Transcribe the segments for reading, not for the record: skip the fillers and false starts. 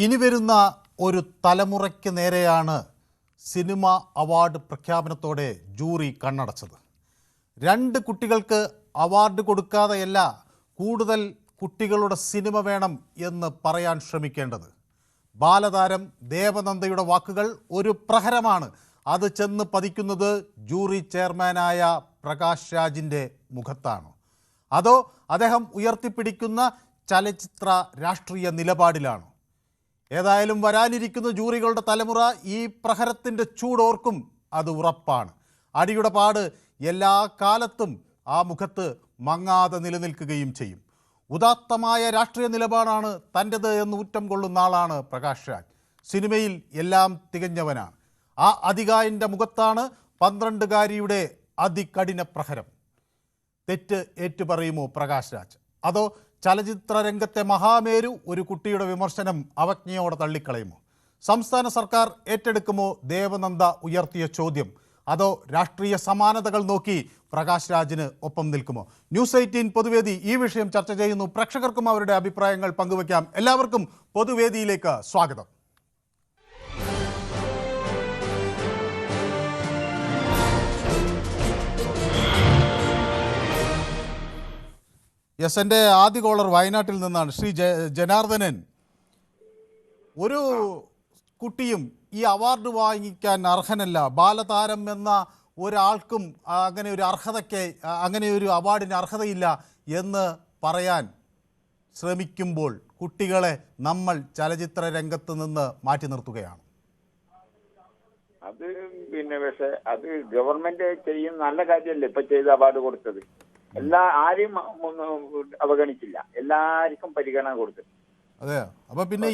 ഇനി വരുന്ന ഒരു തലമുറയ്ക്ക് നേരെയാണ് സിനിമ അവാർഡ് പ്രഖ്യാപനത്തോടെ ജൂറി കണ്ണടച്ചത്. 2 കുട്ടികൾക്ക് അവാർഡ് കൊടുക്കാതെയല്ല കൂടുതൽ കുട്ടികളുടെ സിനിമ വേണം എന്ന് പറയാൻ ശ്രമിക്കേണ്ടത്. ബാലതാരം ദേവനന്ദയുടെ വാക്കുകൾ ഒരു പ്രഹരമാണ്. അത് ചെന്ന് പതിക്കുന്നത് ജൂറി ചെയർമാനായ പ്രകാശ് രാജിൻ്റെ മുഖത്താണ്. അതോ അദ്ദേഹം ഉയർത്തിപ്പിടിക്കുന്ന ചലച്ചിത്ര രാഷ്ട്രീയ നിലപാടിലാണ്? ഏതായാലും വരാനിരിക്കുന്ന ജൂറികളുടെ തലമുറ ഈ പ്രഹരത്തിൻ്റെ ചൂടോർക്കും, അത് ഉറപ്പാണ്. അടിയുടെ പാട് എല്ലാ കാലത്തും ആ മുഖത്ത് മങ്ങാതെ നിലനിൽക്കുകയും ചെയ്യും. ഉദാത്തമായ രാഷ്ട്രീയ നിലപാടാണ് തൻ്റെത് എന്ന് ഊറ്റം കൊള്ളുന്ന ആളാണ് പ്രകാശ് രാജ്. സിനിമയിൽ എല്ലാം തികഞ്ഞവനാണ്. ആ അതികായൻ്റെ മുഖത്താണ് 12-കാരിയുടെ അതികഠിന പ്രഹരം. തെറ്റ് ഏറ്റുപറയുമോ പ്രകാശ് രാജ്? അതോ ചലച്ചിത്ര രംഗത്തെ മഹാമേരു ഒരു കുട്ടിയുടെ വിമർശനം അവജ്ഞയോടെ തള്ളിക്കളയുമോ? സംസ്ഥാന സർക്കാർ ഏറ്റെടുക്കുമോ ദേവനന്ദ ഉയർത്തിയ ചോദ്യം? അതോ രാഷ്ട്രീയ സമാനതകൾ നോക്കി പ്രകാശ് രാജിന് ഒപ്പം നിൽക്കുമോ? ന്യൂസ് 18 പൊതുവേദി ഈ വിഷയം ചർച്ച ചെയ്യുന്നു. പ്രേക്ഷകർക്കും അവരുടെ അഭിപ്രായങ്ങൾ പങ്കുവയ്ക്കാം. എല്ലാവർക്കും പൊതുവേദിയിലേക്ക് സ്വാഗതം. യെസ്, എൻ്റെ ആദ്യ കോളർ വയനാട്ടിൽ നിന്നാണ്, ശ്രീ ജനാർദ്ദനൻ. ഒരു കുട്ടിയും ഈ അവാർഡ് വാങ്ങിക്കാൻ അർഹനല്ല. ബാലതാരം എന്ന ഒരാൾക്കും അങ്ങനെ ഒരു അർഹതയ്ക്ക്, അങ്ങനെ ഒരു അവാർഡിന് അർഹതയില്ല എന്ന് പറയാൻ ശ്രമിക്കുമ്പോൾ കുട്ടികളെ നമ്മൾ ചലച്ചിത്ര രംഗത്ത് നിന്ന് മാറ്റി നിർത്തുകയാണ്. അത് പക്ഷെ അത് ഗവൺമെന്റ് ചെയ്യുന്ന നല്ല കാര്യമല്ലേ ഇപ്പൊ ചെയ്ത് അവാർഡ് കൊടുത്തത്. ആരെയും അവഗണിച്ചില്ല, എല്ലാവർക്കും പരിഗണന കൊടുത്തു. അതെ. അപ്പൊ പിന്നെ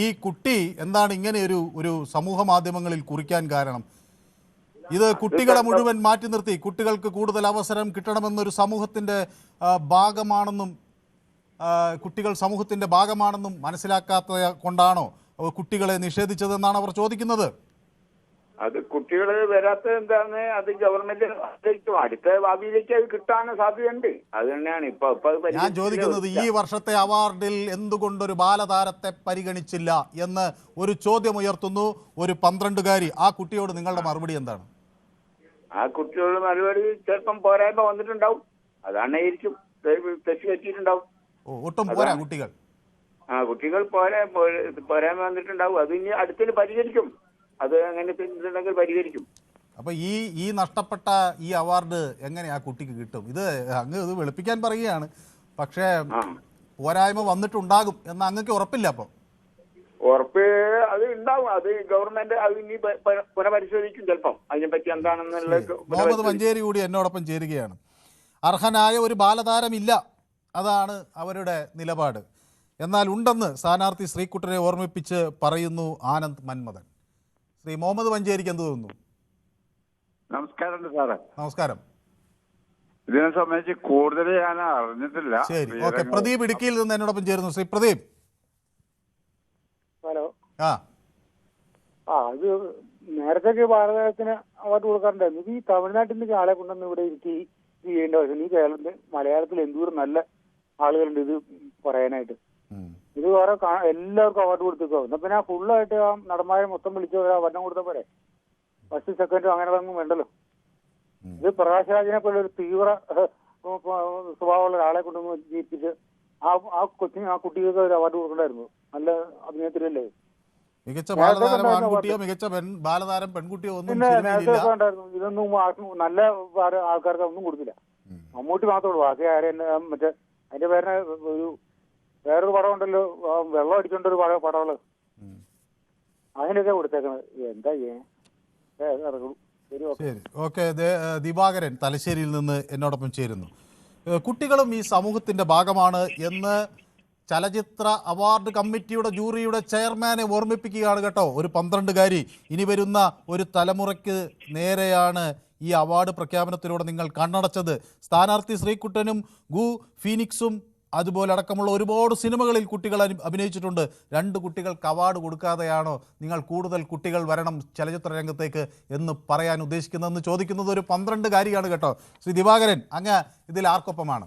ഈ കുട്ടി എന്താണ് ഇങ്ങനെ ഒരു സമൂഹ മാധ്യമങ്ങളിൽ കുറിക്കാൻ കാരണം? ഇത് കുട്ടികളെ മുഴുവൻ മാറ്റി നിർത്തി കുട്ടികൾക്ക് കൂടുതൽ അവസരം കിട്ടണമെന്നൊരു സമൂഹത്തിന്റെ ഭാഗമാണെന്നും കുട്ടികൾ സമൂഹത്തിന്റെ ഭാഗമാണെന്നും മനസ്സിലാക്കാത്ത കൊണ്ടാണോ കുട്ടികളെ നിഷേധിച്ചതെന്നാണ് അവർ ചോദിക്കുന്നത്. അത് കുട്ടികൾ വരാത്തത് എന്താണ്? അത് ഗവൺമെന്റ് അടുത്ത ഭാവിയിലേക്ക് അത് കിട്ടാൻ സാധ്യതയുണ്ട്. അത് തന്നെയാണ് ഇപ്പൊ ഞാൻ ചോദിക്കുന്നത്. ഈ വർഷത്തെ അവാർഡിൽ എന്തുകൊണ്ടൊരു ബാലതാരത്തെ പരിഗണിച്ചില്ല എന്ന് ഒരു ചോദ്യം ഉയർത്തുന്നു ഒരു 12-കാരി. ആ കുട്ടിയോട് നിങ്ങളുടെ മറുപടി എന്താണ്? ആ കുട്ടിയോട് മറുപടി ചിലപ്പം പോരായ്മ വന്നിട്ടുണ്ടാവും. അതാണായിരിക്കും തെറ്റ് പറ്റിയിട്ടുണ്ടാവും. ഒട്ടും പോരാ കുട്ടികൾ. കുട്ടികൾ പോരായ്മ വന്നിട്ടുണ്ടാവും. അത് ഇനി അടുത്തതിന് പരിഹരിക്കും. അത് അങ്ങനെ പരിഹരിക്കും. അപ്പൊ ഈ നഷ്ടപ്പെട്ട ഈ അവാർഡ് എങ്ങനെ ആ കുട്ടിക്ക് കിട്ടും? ഇത് വെളുപ്പിക്കാൻ പറയുകയാണ്, പക്ഷേ പോരായ്മ വന്നിട്ടുണ്ടാകും എന്ന് അങ്ങക്ക് ഉറപ്പില്ല? അപ്പൊ ഉറപ്പ് അത് ഉണ്ടാവും. അത് ഗവൺമെന്റ് അത് ഇനി പുനഃപരിശോധിക്കും ചിലപ്പം. അതിനെപ്പറ്റി എന്താണെന്നുള്ളത്. മുഹമ്മദ് മഞ്ചേരി കൂടി എന്നോടൊപ്പം ചേരുകയാണ്. അർഹനായ ഒരു ബാലതാരമില്ല, അതാണ് അവരുടെ നിലപാട്. എന്നാൽ ഉണ്ടെന്ന് സ്ഥാനാർത്ഥി ശ്രീകുട്ടനെ ഓർമ്മിപ്പിച്ച് പറയുന്നു ആനന്ദ് മന്മഥൻ. ശ്രീ മുഹമ്മദ് മഞ്ചേരിക്ക് എന്ത് തോന്നുന്നു? നമസ്കാരം സാറേ. നമസ്കാരം. ഇതിനെ സംബന്ധിച്ച് കൂടുതൽ ഞാൻ അറിഞ്ഞിട്ടില്ല. ശരി, ഓക്കെ. പ്രദീപ് ഇടുക്കിയിൽ നിന്ന് എന്നോടൊപ്പം ചേരുന്നു. ശ്രീ പ്രദീപ്. ഹലോ. ഇത് നേരത്തെ ഭാരതത്തിന് അവാർഡ് കൊടുക്കാറുണ്ടായിരുന്നു. ഇത് ഈ തമിഴ്നാട്ടിൽ നിന്ന് ആളെ കൊണ്ടുവന്ന് ഇവിടെ ഇരുത്തി ചെയ്യേണ്ട ആവശ്യം. ഈ കേരളത്തിൽ മലയാളത്തിൽ എന്തോരം നല്ല ആളുകളുണ്ട് ഇത് പറയാനായിട്ട്. ഇത് വേറെ എല്ലാവർക്കും അവാർഡ് കൊടുത്തേക്കോ. എന്നാ പിന്നെ ഫുള്ളായിട്ട് ആ നടന്മാരെ മൊത്തം വിളിച്ചോ വണ്ണം കൊടുത്ത പോലെ ഫസ്റ്റ് സെക്കൻഡും അങ്ങനെ ഒന്നും വേണ്ടല്ലോ. ഇത് പ്രകാശ് രാജിനെ പോലെ ഒരു തീവ്ര സ്വഭാവമുള്ള ഒരാളെ കൊണ്ടൊന്ന് ജയിപ്പിച്ച് ആ കുട്ടികൾക്ക് ഒരു അവാർഡ് കൊടുക്കണ്ടായിരുന്നു. നല്ല അഭിനയത്തിലല്ലേ. മികച്ച ബാലതാരം ആൺകുട്ടിയോ മികച്ച ബാലതാരം പെൺകുട്ടിയോ ഒന്നും ഉണ്ടായിരുന്നു. ഇതൊന്നും നല്ല ആൾക്കാർക്ക് ഒന്നും കൊടുത്തില്ല. മമ്മൂട്ടി മാത്രമേ ഉള്ളൂ. ബാക്കി ആരെയും മറ്റേ അതിന്റെ പേരിന് വേറൊരു പടം ഉണ്ടല്ലോ, വെള്ളം അടിച്ചോണ്ടൊരു പടമുള്ള, അതിനൊക്കെ കൊടുത്തേക്കണത്. എന്താ ശരി, ഓക്കെ. ദിവാകരൻ തലശ്ശേരിയിൽ നിന്ന് എന്നോടൊപ്പം ചേരുന്നു. കുട്ടികളും ഈ സമൂഹത്തിന്റെ ഭാഗമാണ് എന്ന് ചലച്ചിത്ര അവാർഡ് കമ്മിറ്റിയുടെ ജൂറിയുടെ ചെയർമാനെ ഓർമ്മിപ്പിക്കുകയാണ് കേട്ടോ ഒരു 12-കാരി. ഇനി വരുന്ന ഒരു തലമുറയ്ക്ക് നേരെയാണ് ഈ അവാർഡ് പ്രഖ്യാപനത്തിലൂടെ നിങ്ങൾ കണ്ണടച്ചത്. സ്ഥാനാർത്ഥി ശ്രീകുട്ടനും ഫീനിക്സും അതുപോലെ അടക്കമുള്ള ഒരുപാട് സിനിമകളിൽ കുട്ടികൾ അഭിനയിച്ചിട്ടുണ്ട്. 2 കുട്ടികൾക്ക് അവാർഡ് കൊടുക്കാതെയാണോ നിങ്ങൾ കൂടുതൽ കുട്ടികൾ വരണം ചലച്ചിത്ര രംഗത്തേക്ക് എന്ന് പറയാൻ ഉദ്ദേശിക്കുന്നതെന്ന് ചോദിക്കുന്നത് ഒരു 12-കാരിയാണ് കേട്ടോ. ശ്രീ ദിവാകരൻ, അങ്ങ് ഇതിൽ ആർക്കൊപ്പമാണ്?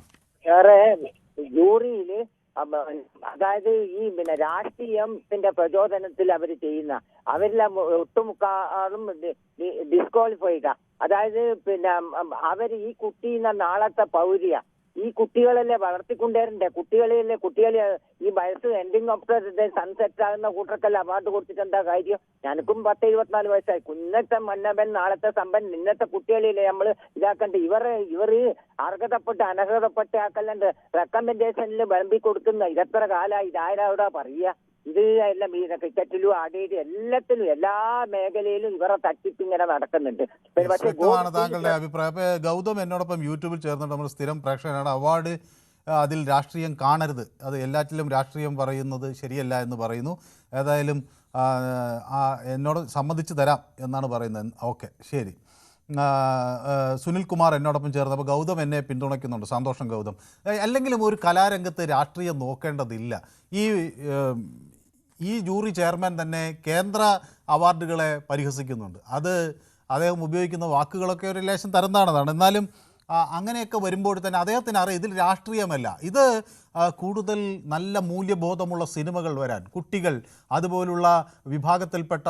ജൂറിയില് അതായത് ഈ രാഷ്ട്രീയത്തിന്റെ പ്രചോദനത്തിൽ അവർ ചെയ്യുന്ന അവരെല്ലാം ഒട്ടുമുക്കാലും ഡിസ്ക്വാളിഫൈഡാ. അതായത് അവർ ഈ കുട്ടി നാളത്തെ പൗര്യ, ഈ കുട്ടികളല്ലേ വളർത്തിക്കൊണ്ടേരണ്ടേ, കുട്ടികളെ ഈ വയസ്സ് എൻഡിങ് ഓഫ് ദ സൺസെറ്റ് ആകുന്ന കൂട്ടർക്കല്ല അവാർഡ് കൊടുത്തിട്ട് എന്താ കാര്യം? ഞാനക്കും 10-24 വയസ്സായി. ഇന്നത്തെ മന്നവൻ നാളത്തെ സമ്പൻ ഇന്നത്തെ കുട്ടികളിലെ നമ്മൾ ഇതാക്കണ്ട. ഇവർ അർഹതപ്പെട്ട് അനർഹതപ്പെട്ട് ആക്കല്ലണ്ട് റെക്കമെൻഡേഷനിൽ വിളമ്പി കൊടുക്കുന്ന ഇതെത്ര കാലമായി? ഇതാരാവിടാ പറയുക? ഇത് എല്ലാം ഈ ക്രിക്കറ്റിലും ആടിയിലും എല്ലാത്തിലും എല്ലാ മേഖലയിലും ഇവരെ തട്ടിപ്പ് ഇങ്ങനെ നടക്കുന്നുണ്ട്. വ്യക്തമാണ് താങ്കളുടെ അഭിപ്രായം. ഗൗതം എന്നോടൊപ്പം യൂട്യൂബിൽ ചേർന്നിട്ട് നമ്മൾ സ്ഥിരം പ്രേക്ഷകനാണ്. അവാർഡ് അതിൽ രാഷ്ട്രീയം കാണരുത്, അത് എല്ലാറ്റിലും രാഷ്ട്രീയം പറയുന്നത് ശരിയല്ല എന്ന് പറയുന്നു. ഏതായാലും എന്നോട് സമ്മതിച്ചു തരാം എന്നാണ് പറയുന്നത്. ഓക്കെ, ശരി. സുനിൽ കുമാർ എന്നോടൊപ്പം ചേർന്നപ്പോൾ ഗൗതം എന്നെ പിന്തുണയ്ക്കുന്നുണ്ട്. സന്തോഷം ഗൗതം. അല്ലെങ്കിലും ഒരു കലാരംഗത്ത് രാഷ്ട്രീയം നോക്കേണ്ടതില്ല. ഈ ജൂറി ചെയർമാൻ തന്നെ കേന്ദ്ര അവാർഡുകളെ പരിഹസിക്കുന്നുണ്ട്. അത് അദ്ദേഹം ഉപയോഗിക്കുന്ന വാക്കുകളൊക്കെ ഒരു ലേശം തരംതാണതാണ്. എന്നാലും അങ്ങനെയൊക്കെ വരുമ്പോൾ തന്നെ അദ്ദേഹത്തിന് അറിയാം ഇതിൽ രാഷ്ട്രീയമല്ല, ഇത് കൂടുതൽ നല്ല മൂല്യബോധമുള്ള സിനിമകൾ വരാൻ, കുട്ടികൾ അതുപോലുള്ള വിഭാഗത്തിൽപ്പെട്ട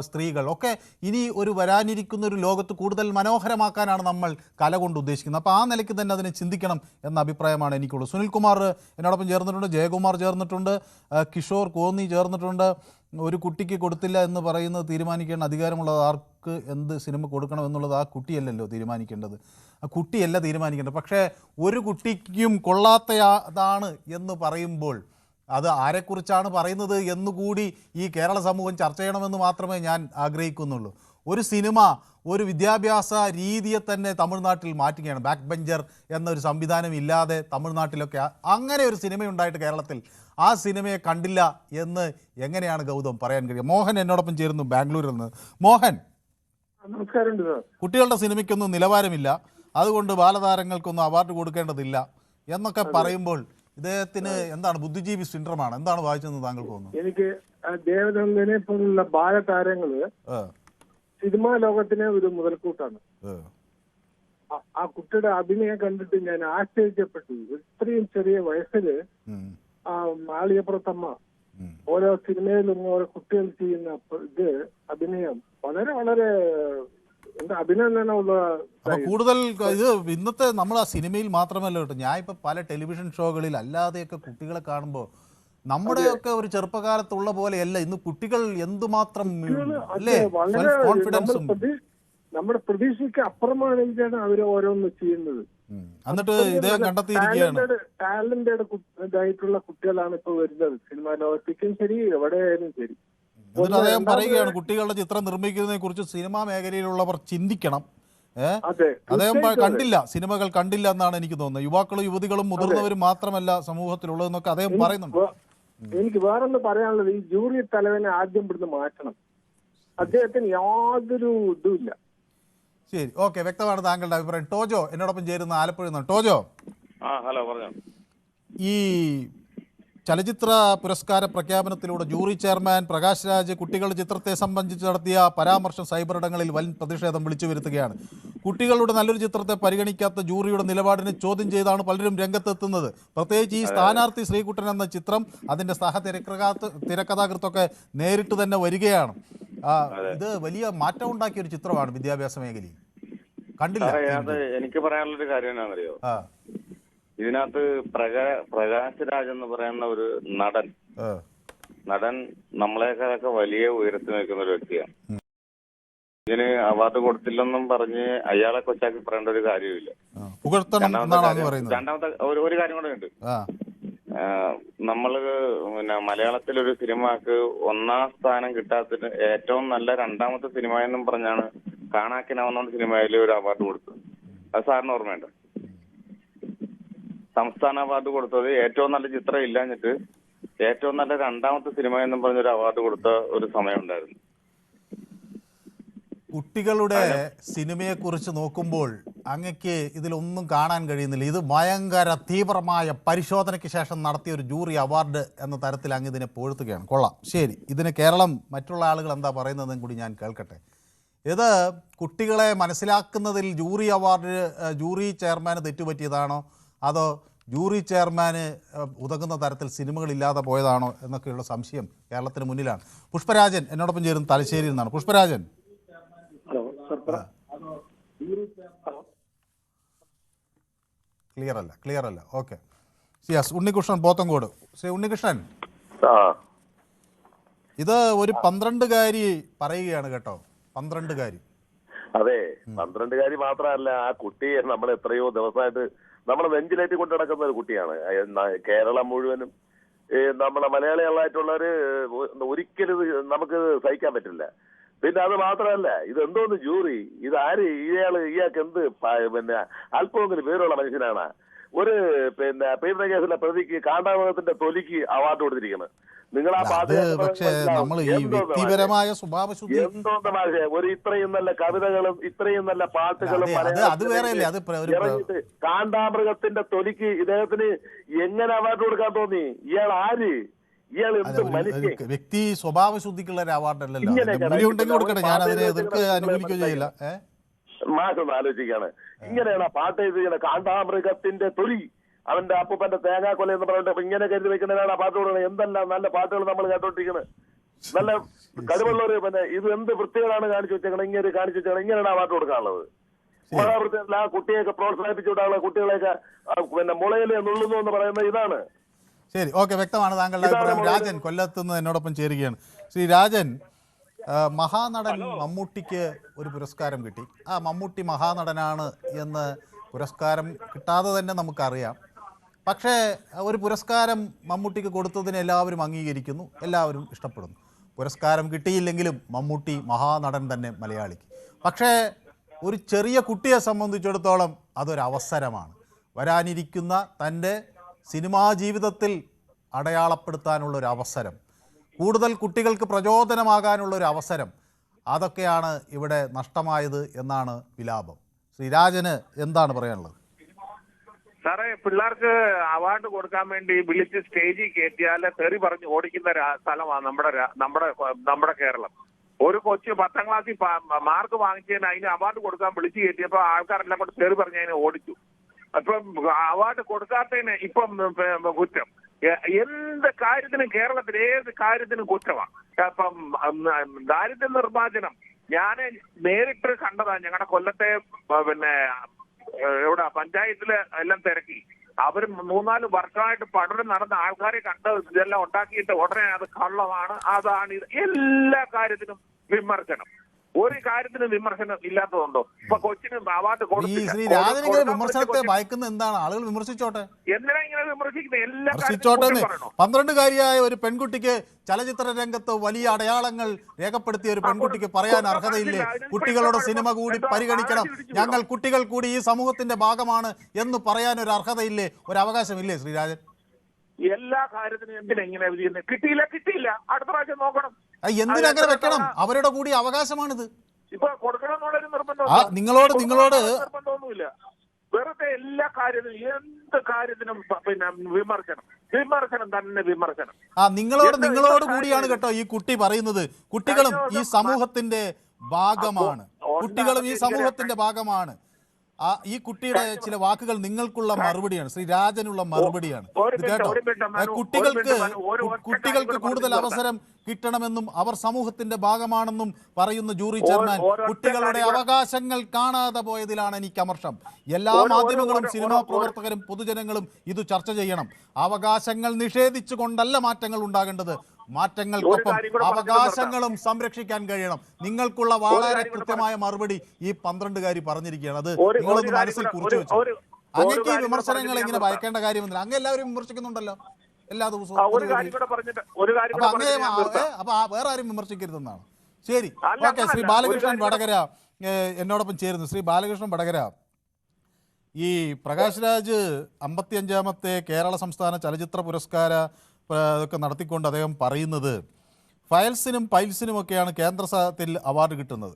സ്ത്രീകൾ ഒക്കെ ഇനി വരാനിരിക്കുന്ന ഒരു ലോകത്ത് കൂടുതൽ മനോഹരമാക്കാനാണ് നമ്മൾ കല കൊണ്ട് ഉദ്ദേശിക്കുന്നത്. അപ്പോൾ ആ നിലയ്ക്ക് തന്നെ അതിനെ ചിന്തിക്കണം എന്ന അഭിപ്രായമാണ് എനിക്കുള്ളത്. സുനിൽകുമാർ എന്നോടൊപ്പം ചേർന്നിട്ടുണ്ട്, ജയകുമാർ ചേർന്നിട്ടുണ്ട്, കിഷോർ കോന്നി ചേർന്നിട്ടുണ്ട്. ഒരു കുട്ടിക്ക് കൊടുത്തില്ല എന്ന് പറയുന്നത് തീരുമാനിക്കേണ്ട അധികാരമുള്ളത് ആർക്ക് എന്ത് സിനിമ കൊടുക്കണം എന്നുള്ളത് ആ കുട്ടിയല്ലല്ലോ തീരുമാനിക്കേണ്ടത്, ആ കുട്ടിയല്ല തീരുമാനിക്കേണ്ടത്. പക്ഷേ ഒരു കുട്ടിക്കും കൊള്ളാത്തതാണ് എന്ന് പറയുമ്പോൾ അത് ആരെക്കുറിച്ചാണ് പറയുന്നത് എന്നുകൂടി ഈ കേരള സമൂഹം ചർച്ച ചെയ്യണമെന്ന് മാത്രമേ ഞാൻ ആഗ്രഹിക്കുന്നുള്ളൂ. ഒരു സിനിമ ഒരു വിദ്യാഭ്യാസ രീതിയെ തന്നെ തമിഴ്നാട്ടിൽ മാറ്റുകയാണ്. ബാക്ക് ബെഞ്ചർ എന്നൊരു സംവിധാനം ഇല്ലാതെ തമിഴ്നാട്ടിലൊക്കെ അങ്ങനെ ഒരു സിനിമയുണ്ടായിട്ട് കേരളത്തിൽ ആ സിനിമയെ കണ്ടില്ല എന്ന് എങ്ങനെയാണ് ഗൗതം പറയാൻ കഴിയുക? മോഹൻ എന്നോടൊപ്പം ചേരുന്നു ബാംഗ്ലൂരിൽ നിന്ന്. മോഹൻ, നമസ്കാരം. കുട്ടികളുടെ സിനിമയ്ക്കൊന്നും നിലവാരമില്ല, അതുകൊണ്ട് ബാലതാരങ്ങൾക്കൊന്നും അവാർഡ് കൊടുക്കേണ്ടതില്ല എന്നൊക്കെ പറയുമ്പോൾ ഇദ്ദേഹത്തിന് എന്താണ് ബുദ്ധിജീവി സിൻഡ്രോമാണ്? എന്താണ് വായിച്ചതെന്ന് താങ്കൾക്ക് തോന്നുന്നു? എനിക്ക് ദേവനന്ദനെ പോലുള്ള ബാലതാരങ്ങള് സിനിമാ ലോകത്തിനെ ഒരു മുതൽക്കൂട്ടാണ്. ആ കുട്ടിയുടെ അഭിനയം കണ്ടിട്ട് ഞാൻ ആശ്ചര്യപ്പെട്ടു. ഇത്രയും ചെറിയ വയസ്സില് മാളികപ്പുറത്തമ്മ ഓരോ സിനിമയിലും ഓരോ കുട്ടികൾ ചെയ്യുന്ന ഇത് അഭിനയം വളരെ വളരെ അഭിനന്ദനമുള്ള. കൂടുതൽ ഇത് ഇന്നത്തെ നമ്മൾ ആ സിനിമയിൽ മാത്രമല്ല കേട്ടോ, ഞാൻ ഇപ്പൊ പല ടെലിവിഷൻ ഷോകളിൽ അല്ലാതെയൊക്കെ കുട്ടികളെ കാണുമ്പോൾ നമ്മുടെയൊക്കെ ഒരു ചെറുപ്പകാലത്തുള്ള പോലെയല്ല ഇന്ന് കുട്ടികൾ എന്തുമാത്രം കോൺഫിഡൻസും നമ്മുടെ പ്രതീക്ഷയ്ക്ക് അപ്പുറമാണ് അവർ ഓരോന്ന് ചെയ്യുന്നത്. എന്നിട്ട് ഇദ്ദേഹം കണ്ടെത്തിയിരിക്കുകയാണ് ടാലന്റഡ് ഇതായിട്ടുള്ള കുട്ടികളാണ് ഇപ്പൊ വരുന്നത് സിനിമാ ലോകത്തേക്കും ശരി എവിടെയായാലും ശരി. എന്നിട്ട് അദ്ദേഹം പറയുകയാണ് കുട്ടികളുടെ ചിത്രം നിർമ്മിക്കുന്നതിനെ കുറിച്ച് സിനിമാ മേഖലയിലുള്ളവർ ചിന്തിക്കണം. അദ്ദേഹം കണ്ടില്ല, സിനിമകൾ കണ്ടില്ല എന്നാണ് എനിക്ക് തോന്നുന്നത്. യുവാക്കളും യുവതികളും മുതിർന്നവരും മാത്രമല്ല സമൂഹത്തിലുള്ളതെന്നൊക്കെ അദ്ദേഹം പറയുന്നുണ്ട്. എനിക്ക് വേറൊന്ന് പറയാനുള്ളത്, ഈ ജൂറി തലവനെ ആദ്യം ഇവിടുന്ന് മാറ്റണം. അദ്ദേഹത്തിന് യാതൊരു ഇതുമില്ല. ശരി, ഓക്കെ, വ്യക്തമാണ് താങ്കളുടെ അഭിപ്രായം. ടോജോ എന്നോടൊപ്പം ചേരുന്ന ആലപ്പുഴയിൽ നിന്ന്. ടോജോ, ഹലോ, പറഞ്ഞു. ഈ ചലച്ചിത്ര പുരസ്കാര പ്രഖ്യാപനത്തിലൂടെ ജൂറി ചെയർമാൻ പ്രകാശ് രാജ് കുട്ടികളുടെ ചിത്രത്തെ സംബന്ധിച്ച് നടത്തിയ പരാമർശം സൈബറിടങ്ങളിൽ വൻ പ്രതിഷേധം വിളിച്ചു വരുത്തുകയാണ്. കുട്ടികളുടെ നല്ലൊരു ചിത്രത്തെ പരിഗണിക്കാത്ത ജൂറിയുടെ നിലപാടിനെ ചോദ്യം ചെയ്താണ് പലരും രംഗത്തെത്തുന്നത്. പ്രത്യേകിച്ച് ഈ സ്ഥാനാർത്ഥി ശ്രീകുട്ടൻ എന്ന ചിത്രം അതിൻ്റെ തിരക്കഥാകൃത്തൊക്കെ നേരിട്ട് തന്നെ വരികയാണ്. ഇത് വലിയ മാറ്റം ഉണ്ടാക്കിയ ഒരു ചിത്രമാണ് വിദ്യാഭ്യാസ മേഖലയിൽ. കണ്ടില്ല. എനിക്ക് പറയാനുള്ളൊരു കാര്യം എന്താണെന്നറിയോ, ഇതിനകത്ത് പ്രകാശ് രാജ് എന്ന് പറയുന്ന ഒരു നടൻ നമ്മളെക്കാളൊക്കെ വലിയ ഉയരത്തിൽ നിൽക്കുന്ന ഒരു വ്യക്തിയാണ്. ഇതിന് അവാർഡ് കൊടുത്തില്ലെന്നും പറഞ്ഞ് അയാളെ കൊച്ചാക്കി പറയേണ്ട ഒരു കാര്യമില്ല. രണ്ടാമത്തെ ഒരു കാര്യം കൂടെ ഉണ്ട്. നമ്മള് മലയാളത്തിലൊരു സിനിമക്ക് 1ാം സ്ഥാനം കിട്ടാത്തതിന് ഏറ്റവും നല്ല 2ാമത്തെ സിനിമ എന്നും പറഞ്ഞാണ് കാണാക്കിനാവുന്ന സിനിമയിൽ ഒരു അവാർഡ് കൊടുത്തത്. അത് സാറിന് ഓർമ്മയുണ്ട്? സംസ്ഥാന അവാർഡ് കൊടുത്തത് ഏറ്റവും നല്ല ചിത്രം ഇല്ലാഞ്ഞിട്ട് ഏറ്റവും നല്ല 2ാമത്തെ സിനിമ എന്നും പറഞ്ഞൊരു അവാർഡ് കൊടുത്ത ഒരു സമയം ഉണ്ടായിരുന്നു. കുട്ടികളുടെ സിനിമയെക്കുറിച്ച് നോക്കുമ്പോൾ അങ്ങക്ക് ഇതിലൊന്നും കാണാൻ കഴിയുന്നില്ല. ഇത് ഭയങ്കര തീവ്രമായ പരിശോധനയ്ക്ക് ശേഷം നടത്തിയ ഒരു ജൂറി അവാർഡ് എന്ന തരത്തിൽ അങ്ങ് ഇതിനെ പുകഴ്ത്തുകയാണ്. കൊള്ളാം, ശരി. ഇതിന് കേരളം മറ്റുള്ള ആളുകൾ എന്താ പറയുന്നതെന്നും കൂടി ഞാൻ കേൾക്കട്ടെ. ഇത് കുട്ടികളെ മനസ്സിലാക്കുന്നതിൽ ജൂറി ചെയർമാന് തെറ്റുപറ്റിയതാണോ അതോ ജൂറി ചെയർമാന് ഉതകുന്ന തരത്തിൽ സിനിമകളില്ലാതെ പോയതാണോ എന്നൊക്കെയുള്ള സംശയം കേരളത്തിന് മുന്നിലാണ്. പുഷ്പരാജൻ എന്നോടൊപ്പം ചേരുന്ന തലശ്ശേരിയിൽ നിന്നാണ്. പുഷ്പരാജൻ, ക്ലിയർ അല്ല. Okay, yes. ഉണ്ണികൃഷ്ണൻ പോത്തങ്കോട്. ശ്രീ ഉണ്ണികൃഷ്ണൻ, ഇത് ഒരു 12-കാരി പറയുകയാണ് കേട്ടോ. 12-കാരി. അതെ, 12-കാരി മാത്രമല്ല, ആ കുട്ടിയെ നമ്മൾ എത്രയോ ദിവസമായിട്ട് നമ്മളെ നെഞ്ചിലേറ്റി കൊണ്ട് നടക്കുന്ന ഒരു കുട്ടിയാണ്. കേരളം മുഴുവനും നമ്മളെ മലയാളികളായിട്ടുള്ളവര് ഒരിക്കലും നമുക്ക് സഹിക്കാൻ പറ്റില്ല. പിന്നെ അത് മാത്രമല്ല, ഇതെന്തോന്ന് ജൂറി, ഇതാര്, ഇയാൾക്ക് എന്ത് പിന്നെ അല്പമെങ്കിലും പേരുള്ള മനുഷ്യനാണ്. ഒരു പിന്നെ പീഡന കേസിലെ പ്രതിക്ക് കാണ്ടാമൃഗത്തിന്റെ തൊലിക്ക് അവാർഡ് കൊടുത്തിരിക്കുന്നത്. നിങ്ങൾ ആ പാട്ട് പക്ഷേ നമ്മൾ ഈ വ്യക്തിപരമായ സ്വഭാവശുദ്ധി എന്തോന്ന് മാഷേ, ഒരു ഇത്രയും നല്ല കവിതകളും ഇത്രയും നല്ല പാട്ടുകളും ഇറങ്ങിയിട്ട് കാണ്ടാമൃഗത്തിന്റെ തൊലിക്ക് ഇദ്ദേഹത്തിന് എങ്ങനെ അവാർഡ് കൊടുക്കാൻ തോന്നി? ഇയാൾ ആര്? ഇയാൾ എന്ത് മനുഷ്യൻ? വ്യക്തി സ്വഭാവശുദ്ധിക്കുള്ള ഒരു അവാർഡ് അല്ലല്ലോ. ഞാൻ അതിനെ എതിർക്ക് അനുകൂലിക്കുകയോ ചെയ്യില്ല. മാഷൊന്ന് ആലോചിക്കാണ്, ഇങ്ങനെയാണ് പാട്ട് എഴുതിയത്. കാണ്ടാമൃഗത്തിന്റെ തൊലി, അവന്റെ അപ്പൂപ്പന്റെ തേങ്ങാക്കൊല എന്ന് പറഞ്ഞിട്ട് ഇങ്ങനെ കരുതി വെക്കുന്നതാണ് ആ പാട്ട് കൊടുക്കുന്നത്. എന്തെല്ലാം നല്ല പാട്ടുകൾ നമ്മൾ കേട്ടോണ്ടിരിക്കുന്നത്. നല്ല കഴിവുള്ളവര് പിന്നെ ഇത് എന്ത് വൃത്തികളാണ് കാണിച്ചു വെച്ചേക്കണം, ഇങ്ങനെ കാണിച്ചു വെച്ചേക്കണം. ഇങ്ങനെയാണ് ആ പാട്ട് കൊടുക്കാനുള്ളത്. ആ കുട്ടിയൊക്കെ പ്രോത്സാഹിപ്പിച്ചു വിടാനുള്ള കുട്ടികളെയൊക്കെ പിന്നെ മുളയില് നുള്ളുന്നു എന്ന് പറയുന്നത് ഇതാണ്. ശരി, ഓക്കെ, വ്യക്തമാണ് താങ്കളുടെ അഭിപ്രായം. രാജൻ കൊല്ലത്തുനിന്ന് എന്നോടൊപ്പം ചേരുകയാണ്. ശ്രീ രാജൻ, മഹാനടൻ മമ്മൂട്ടിക്ക് ഒരു പുരസ്കാരം കിട്ടി. ആ മമ്മൂട്ടി മഹാനടനാണ് എന്ന് പുരസ്കാരം കിട്ടാതെ തന്നെ നമുക്കറിയാം. പക്ഷേ ഒരു പുരസ്കാരം മമ്മൂട്ടിക്ക് കൊടുത്തതിന് എല്ലാവരും അംഗീകരിക്കുന്നു, എല്ലാവരും ഇഷ്ടപ്പെടുന്നു. പുരസ്കാരം കിട്ടിയില്ലെങ്കിലും മമ്മൂട്ടി മഹാനടൻ തന്നെ മലയാളിക്ക്. പക്ഷേ ഒരു ചെറിയ കുട്ടിയെ സംബന്ധിച്ചിടത്തോളം അതൊരവസരമാണ്. വരാനിരിക്കുന്ന തൻ്റെ സിനിമാ ജീവിതത്തിൽ അടയാളപ്പെടുത്താനുള്ളൊരു അവസരം, കൂടുതൽ കുട്ടികൾക്ക് പ്രചോദനമാകാനുള്ളൊരു അവസരം, അതൊക്കെയാണ് ഇവിടെ നഷ്ടമായത് എന്നാണ് വിലാപം. ശ്രീരാജന് എന്താണ് പറയാനുള്ളത്? സാറേ, പിള്ളേർക്ക് അവാർഡ് കൊടുക്കാൻ വേണ്ടി വിളിച്ച് സ്റ്റേജിൽ കയറ്റിയാൽ തെറി പറഞ്ഞ് ഓടിക്കുന്ന സ്ഥലമാണ് നമ്മുടെ കേരളം. ഒരു കൊച്ചു 10ാം ക്ലാസ്സിൽ മാർക്ക് വാങ്ങിച്ചതിന് അതിന് അവാർഡ് കൊടുക്കാൻ വിളിച്ചു കയറ്റിയപ്പോൾ ആൾക്കാരെല്ലാം കൂടെ തെറി പറഞ്ഞ് അതിനെ ഓടിച്ചു. അപ്പം അവാർഡ് കൊടുക്കാത്തതിന് ഇപ്പം കുറ്റം. എന്ത് കാര്യത്തിനും കേരളത്തിൽ ഏത് കാര്യത്തിനും കുറ്റമാണ്. ഇപ്പം ദാരിദ്ര്യ നിർമ്മാർജ്ജനം ഞാൻ നേരിട്ട് കണ്ടതാണ്. ഞങ്ങളുടെ കൊല്ലത്തെ പിന്നെ എവിടെ പഞ്ചായത്തില് എല്ലാം തിരക്കി. അവര് 3-4 വർഷമായിട്ട് പഠനം നടന്ന ആൾക്കാരെ കണ്ട് ഇതെല്ലാം ഉണ്ടാക്കിയിട്ട് ഉടനെ അത് കള്ളമാണ്, അതാണ് ഇത്. എല്ലാ കാര്യത്തിനും വിമർശനം. ഒരു കാര്യത്തിനും വിമർശനം ഇല്ലാത്തതുണ്ടോ? ഇപ്പൊ കൊച്ചിന് അവാർഡ് വിമർശനത്തെ ഭയക്കുന്ന എന്താണ്? ആളുകൾ വിമർശിച്ചോട്ടെ, എന്തിനാ ഇങ്ങനെ വിമർശിക്കുന്നത്? എല്ലാ 12-കാരിയായ ഒരു പെൺകുട്ടിക്ക് ചലച്ചിത്ര രംഗത്ത് വലിയ അടയാളങ്ങൾ രേഖപ്പെടുത്തിയ ഒരു പെൺകുട്ടിക്ക് പറയാൻ അർഹതയില്ലേ? കുട്ടികളുടെ സിനിമ കൂടി പരിഗണിക്കണം, ഞങ്ങൾ കുട്ടികൾ കൂടി ഈ സമൂഹത്തിന്റെ ഭാഗമാണ് എന്ന് പറയാൻ ഒരു അർഹതയില്ലേ, ഒരു അവകാശമില്ലേ ശ്രീരാജൻ? എല്ലാ കാര്യത്തിനും എന്തിനാ ഇങ്ങനെ വിധിക്കുന്നത്? കിട്ടിയില്ല, അടുത്ത പ്രാവശ്യം നോക്കണം. എന്തിനങ്ങനെ വെക്കണം? അവരുടെ കൂടി അവകാശമാണിത്. ഇപ്പൊ കൊടുക്കണം എന്നുള്ളൊരു നിങ്ങളോട് നിർബന്ധമൊന്നുമില്ല. വെറുതെ എല്ലാ കാര്യത്തിനും എന്ത് കാര്യത്തിനും പിന്നെ വിമർശനം തന്നെ വിമർശനം. നിങ്ങളോട് കൂടിയാണ് കേട്ടോ ഈ കുട്ടി പറയുന്നത്. കുട്ടികളും ഈ സമൂഹത്തിന്റെ ഭാഗമാണ്. കുട്ടികളും ഈ സമൂഹത്തിന്റെ ഭാഗമാണ്. ഈ കുട്ടിയുടെ ചില വാക്കുകൾ നിങ്ങൾക്കുള്ള മറുപടിയാണ്, ശ്രീരാജനുള്ള മറുപടിയാണ് കേട്ടോ. കുട്ടികൾക്ക് കൂടുതൽ അവസരം കിട്ടണമെന്നും അവർ സമൂഹത്തിന്റെ ഭാഗമാണെന്നും പറയുന്ന ജൂറി ചെയർമാൻ കുട്ടികളുടെ അവകാശങ്ങൾ കാണാതെ പോയതിലാണ് എനിക്ക് അമർഷം. എല്ലാ മാധ്യമങ്ങളും, സിനിമാ പ്രവർത്തകരും, പൊതുജനങ്ങളും ഇത് ചർച്ച ചെയ്യണം. അവകാശങ്ങൾ നിഷേധിച്ചുകൊണ്ടല്ല മാറ്റങ്ങൾ ഉണ്ടാകേണ്ടത്. മാറ്റങ്ങൾക്കൊപ്പം അവകാശങ്ങളും സംരക്ഷിക്കാൻ കഴിയണം. നിങ്ങൾക്കുള്ള വളരെ കൃത്യമായ മറുപടി ഈ 12-കാരി പറഞ്ഞിരിക്കുകയാണ്. അത് നിങ്ങളൊന്ന് മനസ്സിൽ കുറിച്ചു വെച്ചു. അങ്ങേക്ക് ഈ വിമർശനങ്ങൾ ഇങ്ങനെ ഭയക്കേണ്ട കാര്യമൊന്നുമില്ല. അങ്ങ് എല്ലാവരും വിമർശിക്കുന്നുണ്ടല്ലോ എല്ലാ ദിവസവും. അപ്പൊ വേറെ ആരും വിമർശിക്കരുതെന്നാണ്. ശരി, ഓക്കെ. ശ്രീ ബാലകൃഷ്ണൻ വടകര എന്നോടൊപ്പം ചേരുന്നു. ശ്രീ ബാലകൃഷ്ണൻ വടകര, ഈ പ്രകാശ് രാജ് 55ാമത്തെ കേരള സംസ്ഥാന ചലച്ചിത്ര പുരസ്കാര ഇതൊക്കെ നടത്തിക്കൊണ്ട് അദ്ദേഹം പറയുന്നത് ഫയൽസിനും പൈൽസിനുമൊക്കെയാണ് കേന്ദ്രത്തിൽ അവാർഡ് കിട്ടുന്നത്.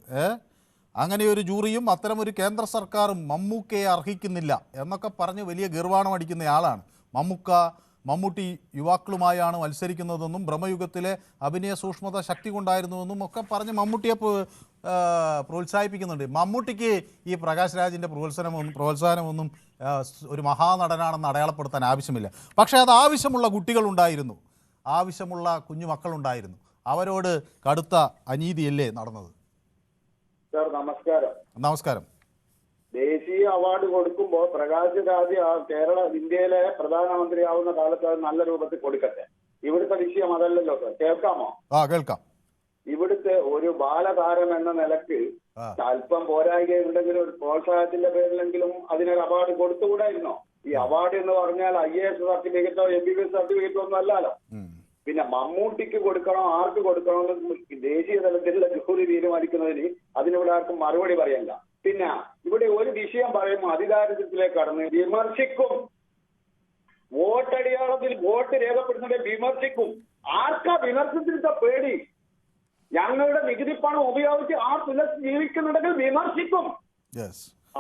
അങ്ങനെ ഒരു ജൂറിയും അത്തരമൊരു കേന്ദ്ര സർക്കാരും മമ്മൂക്കയെ അർഹിക്കുന്നില്ല എന്നൊക്കെ പറഞ്ഞ് വലിയ ഗർവാണം അടിക്കുന്നയാളാണ്. മമ്മൂക്ക മമ്മൂട്ടി യുവാക്കളുമായാണ് മത്സരിക്കുന്നതെന്നും ബ്രഹ്മയുഗത്തിലെ അഭിനയ സൂക്ഷ്മത ശക്തി കൊണ്ടായിരുന്നുവെന്നും ഒക്കെ പറഞ്ഞ് മമ്മൂട്ടിയെ പ്രോത്സാഹിപ്പിക്കുന്നുണ്ട്. മമ്മൂട്ടിക്ക് ഈ പ്രകാശ് രാജിൻ്റെ പ്രോത്സാഹനമൊന്നും ഒരു മഹാനടനാണെന്ന് അടയാളപ്പെടുത്താൻ ആവശ്യമില്ല. പക്ഷേ അത് ആവശ്യമുള്ള കുട്ടികളുണ്ടായിരുന്നു, ആവശ്യമുള്ള കുഞ്ഞുമക്കളുണ്ടായിരുന്നു. അവരോട് കടുത്ത അനീതിയല്ലേ നടന്നത്? സാർ നമസ്കാരം. നമസ്കാരം. ദേശീയ അവാർഡ് കൊടുക്കുമ്പോൾ പ്രകാശ് രാജ് ഇന്ത്യയിലെ പ്രധാനമന്ത്രിയാവുന്ന കാലത്ത് അത് നല്ല രൂപത്തിൽ കൊടുക്കട്ടെ. ഇവിടുത്തെ വിഷയം അതല്ലല്ലോ സാർ. കേൾക്കാമോ? കേൾക്കാം. ഇവിടുത്തെ ഒരു ബാലതാരം എന്ന നിലക്ക് അല്പം പോരായ്മയുണ്ടെങ്കിലും ഒരു പ്രോത്സാഹനത്തിന്റെ പേരിലെങ്കിലും അതിനൊരു അവാർഡ് കൊടുത്തുകൂടായിരുന്നോ? ഈ അവാർഡ് എന്ന് പറഞ്ഞാൽ IAS സർട്ടിഫിക്കറ്റോ MBBS സർട്ടിഫിക്കറ്റോ ഒന്നും അല്ലല്ലോ. പിന്നെ മമ്മൂട്ടിക്ക് കൊടുക്കണോ ആർക്ക് കൊടുക്കണമെന്ന് ദേശീയ തലത്തിലുള്ള ജൂറി തീരുമാനിക്കുന്നതിന് അതിനിവിടെ ആർക്കും മറുപടി പറയണ്ട. പിന്നെ ഇവിടെ ഒരു വിഷയം പറയുമ്പോൾ അധികാരത്തിലേക്ക് കടന്ന് വിമർശിക്കും, വോട്ടടിയാളത്തിൽ വോട്ട് രേഖപ്പെടുന്നവരെ വിമർശിക്കും. ആർക്കാ വിമർശനത്തിൻ്റെ പേടി? ഞങ്ങളുടെ നികുതി പണം ഉപയോഗിച്ച് ആ തുലസ് ജീവിക്കുന്നുണ്ടെങ്കിൽ വിമർശിക്കും.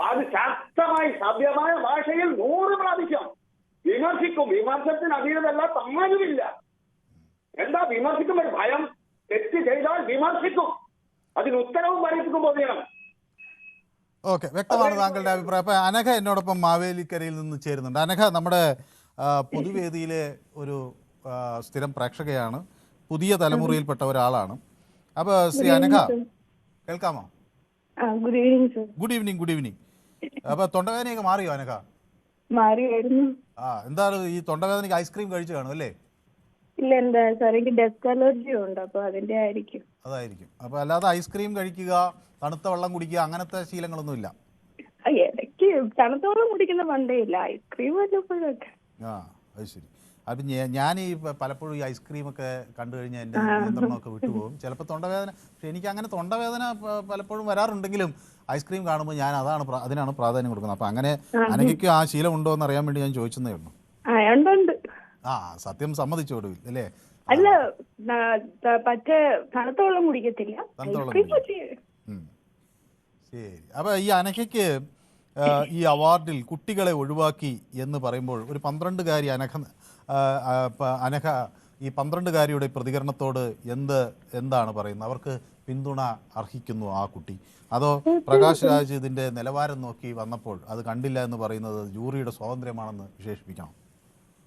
അത് ശക്തമായി സഭ്യമായ ഭാഷയിൽ 100 പ്രാവശ്യം വിമർശിക്കും. വിമർശനത്തിന് അതീതമല്ല സമ്മാനമില്ല. എന്താ വിമർശിക്കുമ്പോൾ ഭയം? തെറ്റ് ചെയ്താൽ വിമർശിക്കും, അതിന് ഉത്തരവും പറയിപ്പിക്കുമ്പോൾ ചെയ്യണം. ഓക്കെ, വ്യക്തമാണ് താങ്കളുടെ അഭിപ്രായം. അപ്പം അനഘ എന്നോടൊപ്പം മാവേലിക്കരയിൽ നിന്ന് ചേരുന്നുണ്ട്. അനഘ നമ്മുടെ പൊതുവേദിയിലെ ഒരു സ്ഥിരം പ്രേക്ഷകയാണ്, പുതിയ തലമുറയിൽപ്പെട്ട ഒരാളാണ്. അപ്പോൾ ശ്രീ അനഘ കേൾക്കാമോ? Good evening sir. Good evening. Good evening. അപ്പോൾ തൊണ്ടവേദനയൊക്കെ മാറിയോ അനഘ? മാറിയായിരുന്നു. എന്താണ് ഈ തൊണ്ടവേദനയ്ക്ക് ഐസ്ക്രീം കഴിച്ചു കാണും അല്ലേ? ഇല്ല, എന്താ സാർ, എനിക്ക് ഡസ്റ്റ് അലർജി ഉണ്ട്, അപ്പൊ അതിന്റെ ആയിരിക്കും. അതായിരിക്കും. അപ്പൊ അല്ലാതെ ഐസ്ക്രീം കഴിക്കുക, തണുത്ത വെള്ളം കുടിക്കുക, അങ്ങനത്തെ ശീലങ്ങളൊന്നും ഇല്ല? ഇടയ്ക്ക് തണുത്ത വെള്ളം കുടിക്കുന്ന പണ്ടേ ഇല്ല, ഐസ്ക്രീം വല്ലപ്പോഴൊക്കെ. അത് ശരി. അപ്പം ഞാൻ ഈ പലപ്പോഴും ഈ ഐസ്ക്രീമൊക്കെ കണ്ടു കഴിഞ്ഞാൽ എൻ്റെ നിയന്ത്രണമൊക്കെ വിട്ടുപോകും. ചിലപ്പോൾ തൊണ്ടവേദന, പക്ഷെ എനിക്ക് അങ്ങനെ തൊണ്ടവേദന പലപ്പോഴും വരാറുണ്ടെങ്കിലും ഐസ്ക്രീം കാണുമ്പോൾ ഞാൻ അതിനാണ് പ്രാധാന്യം കൊടുക്കുന്നത്. അപ്പം അങ്ങനെ അനഘയ്ക്ക് ആ ശീലം ഉണ്ടോ എന്ന് അറിയാൻ വേണ്ടി ഞാൻ ചോദിച്ചതേ ഉള്ളൂ. ഉണ്ട്. സത്യം സമ്മതിച്ചു ഒടുവിൽ അല്ലേ? അല്ല, പറ്റ തണുത്ത വെള്ളം കുടിക്കത്തില്ല. ശരി. അപ്പൊ ഈ അനഘയ്ക്ക് ഈ അവാർഡിൽ കുട്ടികളെ ഒഴിവാക്കി എന്ന് പറയുമ്പോൾ ഒരു 12-കാരി അനഘ ഈ 12-കാരിയുടെ പ്രതികരണത്തോട് എന്താണ് പറയുന്നത്? അവർക്ക് പിന്തുണ അർഹിക്കുന്നു ആ കുട്ടി, അതോ പ്രകാശ് രാജ് ഇതിന്റെ നിലവാരം നോക്കി വന്നപ്പോൾ അത് കണ്ടില്ല എന്ന് പറയുന്നത് ജൂറിയുടെ സ്വാതന്ത്ര്യമാണെന്ന് വിശേഷിപ്പിക്കണം?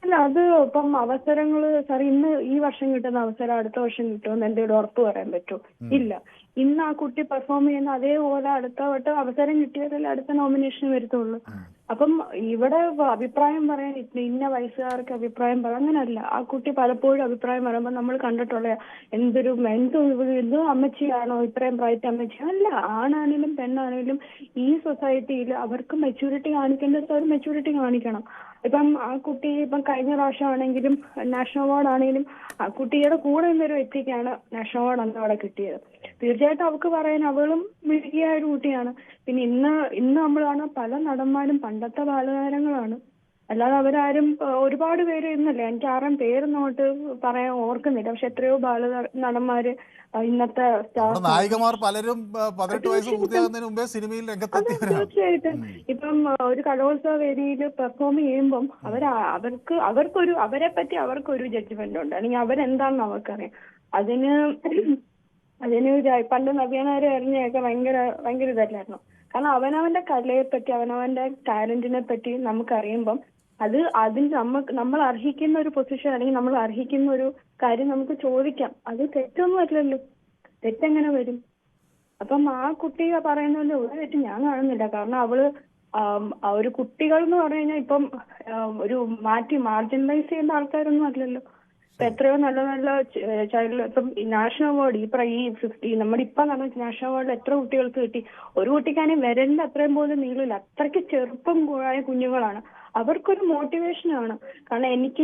അല്ല, അത് ഇപ്പം അവസരങ്ങൾ സാർ, ഇന്ന് ഈ വർഷം കിട്ടുന്ന അവസരം അടുത്ത വർഷം കിട്ടുമെന്ന് എന്തെങ്കിലും ഉറപ്പ് പറയാൻ പറ്റുമോ? ഇല്ല. ഇന്ന് ആ കുട്ടി പെർഫോം ചെയ്യുന്ന അതേപോലെ അടുത്ത വട്ടം അവസരം കിട്ടിയാലല്ലേ അടുത്ത നോമിനേഷൻ വരത്തുള്ളൂ. അപ്പം ഇവിടെ അഭിപ്രായം പറയാൻ ഇന്ന വയസ്സുകാർക്ക് അഭിപ്രായം പറയാം, അങ്ങനല്ല. ആ കുട്ടി പലപ്പോഴും അഭിപ്രായം പറയുമ്പോൾ നമ്മൾ കണ്ടിട്ടുള്ള എന്ത് അമ്മച്ചിയാണോ ഇത്രയും പ്രായത്തെ അമ്മച്ചി? അല്ല, ആണാണെങ്കിലും പെണ്ണാണെങ്കിലും ഈ സൊസൈറ്റിയിൽ അവർക്ക് മെച്യൂരിറ്റി കാണിക്കേണ്ടത് ഒരു മെച്യൂരിറ്റി കാണിക്കണം. ഇപ്പം ആ കുട്ടി ഇപ്പം കഴിഞ്ഞ പ്രാവശ്യം ആണെങ്കിലും നാഷണൽ അവാർഡ് ആണെങ്കിലും ആ കുട്ടിയുടെ കൂടെ നിന്നൊരു വ്യക്തിക്കാണ് നാഷണൽ അവാർഡ് അന്ന് അവിടെ കിട്ടിയത്. തീർച്ചയായിട്ടും അവർക്ക് പറയാൻ അവളും മിടുക്കിയായ ഒരു കുട്ടിയാണ്. പിന്നെ ഇന്ന് നമ്മൾ കാണുന്ന പല നടന്മാരും പണ്ടത്തെ ബാലതാരങ്ങളാണ്, അല്ലാതെ അവരാരും ഒരുപാട് പേര് ഇന്നല്ലേ, എനിക്ക് ആരും പേരൊന്നോട്ട് പറയാൻ ഓർക്കുന്നില്ല, പക്ഷെ എത്രയോ നടന്മാര് ഇന്നത്തെ നായികമാർ പലരും 18 വയസ്സ് പൂർത്തിയാകുന്നതിന് മുമ്പേ സിനിമയിൽ രംഗത്തെത്തി. തീർച്ചയായിട്ടും ഇപ്പം ഒരു കലോത്സവ വേദിയിൽ പെർഫോം ചെയ്യുമ്പം അവരെ പറ്റി അവർക്കൊരു ജഡ്ജ്മെന്റ് ഉണ്ട്, അല്ലെങ്കിൽ അവരെന്താണെന്ന് അവർക്കറിയാം. അതിന് പണ്ട് നവ്യാനാര് അറിഞ്ഞൊക്കെ ഭയങ്കര ഇതല്ലായിരുന്നു. കാരണം അവനവന്റെ കലയെ പറ്റി അവനവന്റെ ടാലന്റിനെ പറ്റി നമുക്കറിയുമ്പം നമ്മൾ അർഹിക്കുന്ന ഒരു പൊസിഷൻ അല്ലെങ്കിൽ നമ്മൾ അർഹിക്കുന്ന ഒരു കാര്യം നമുക്ക് ചോദിക്കാം. അത് തെറ്റൊന്നും അല്ലല്ലോ, തെറ്റെങ്ങനെ വരും? അപ്പം ആ കുട്ടി പറയുന്നതിൽ ഒരു തെറ്റ് ഞാൻ കാണുന്നില്ല. കാരണം അവള് ഒരു കുട്ടികൾ എന്ന് പറഞ്ഞു കഴിഞ്ഞാൽ ഇപ്പം ഒരു മാർജിനലൈസ് ചെയ്യുന്ന ആൾക്കാരൊന്നും അല്ലല്ലോ. ഇപ്പൊ എത്രയോ നല്ല നല്ല ചൈൽഡ് ഇപ്പം നാഷണൽ അവാർഡ് ഈ നമ്മുടെ ഇപ്പം നടന്ന നാഷണൽ അവാർഡിൽ എത്ര കുട്ടികൾക്ക് കിട്ടി? ഒരു കുട്ടിക്കാണെങ്കിൽ വിരലിന്റെ അത്രയും പോലും നീളില്ല, അത്രയ്ക്ക് ചെറുപ്പം ആയ കുഞ്ഞുങ്ങളാണ്. അവർക്കൊരു മോട്ടിവേഷനാണ്. കാരണം എനിക്ക്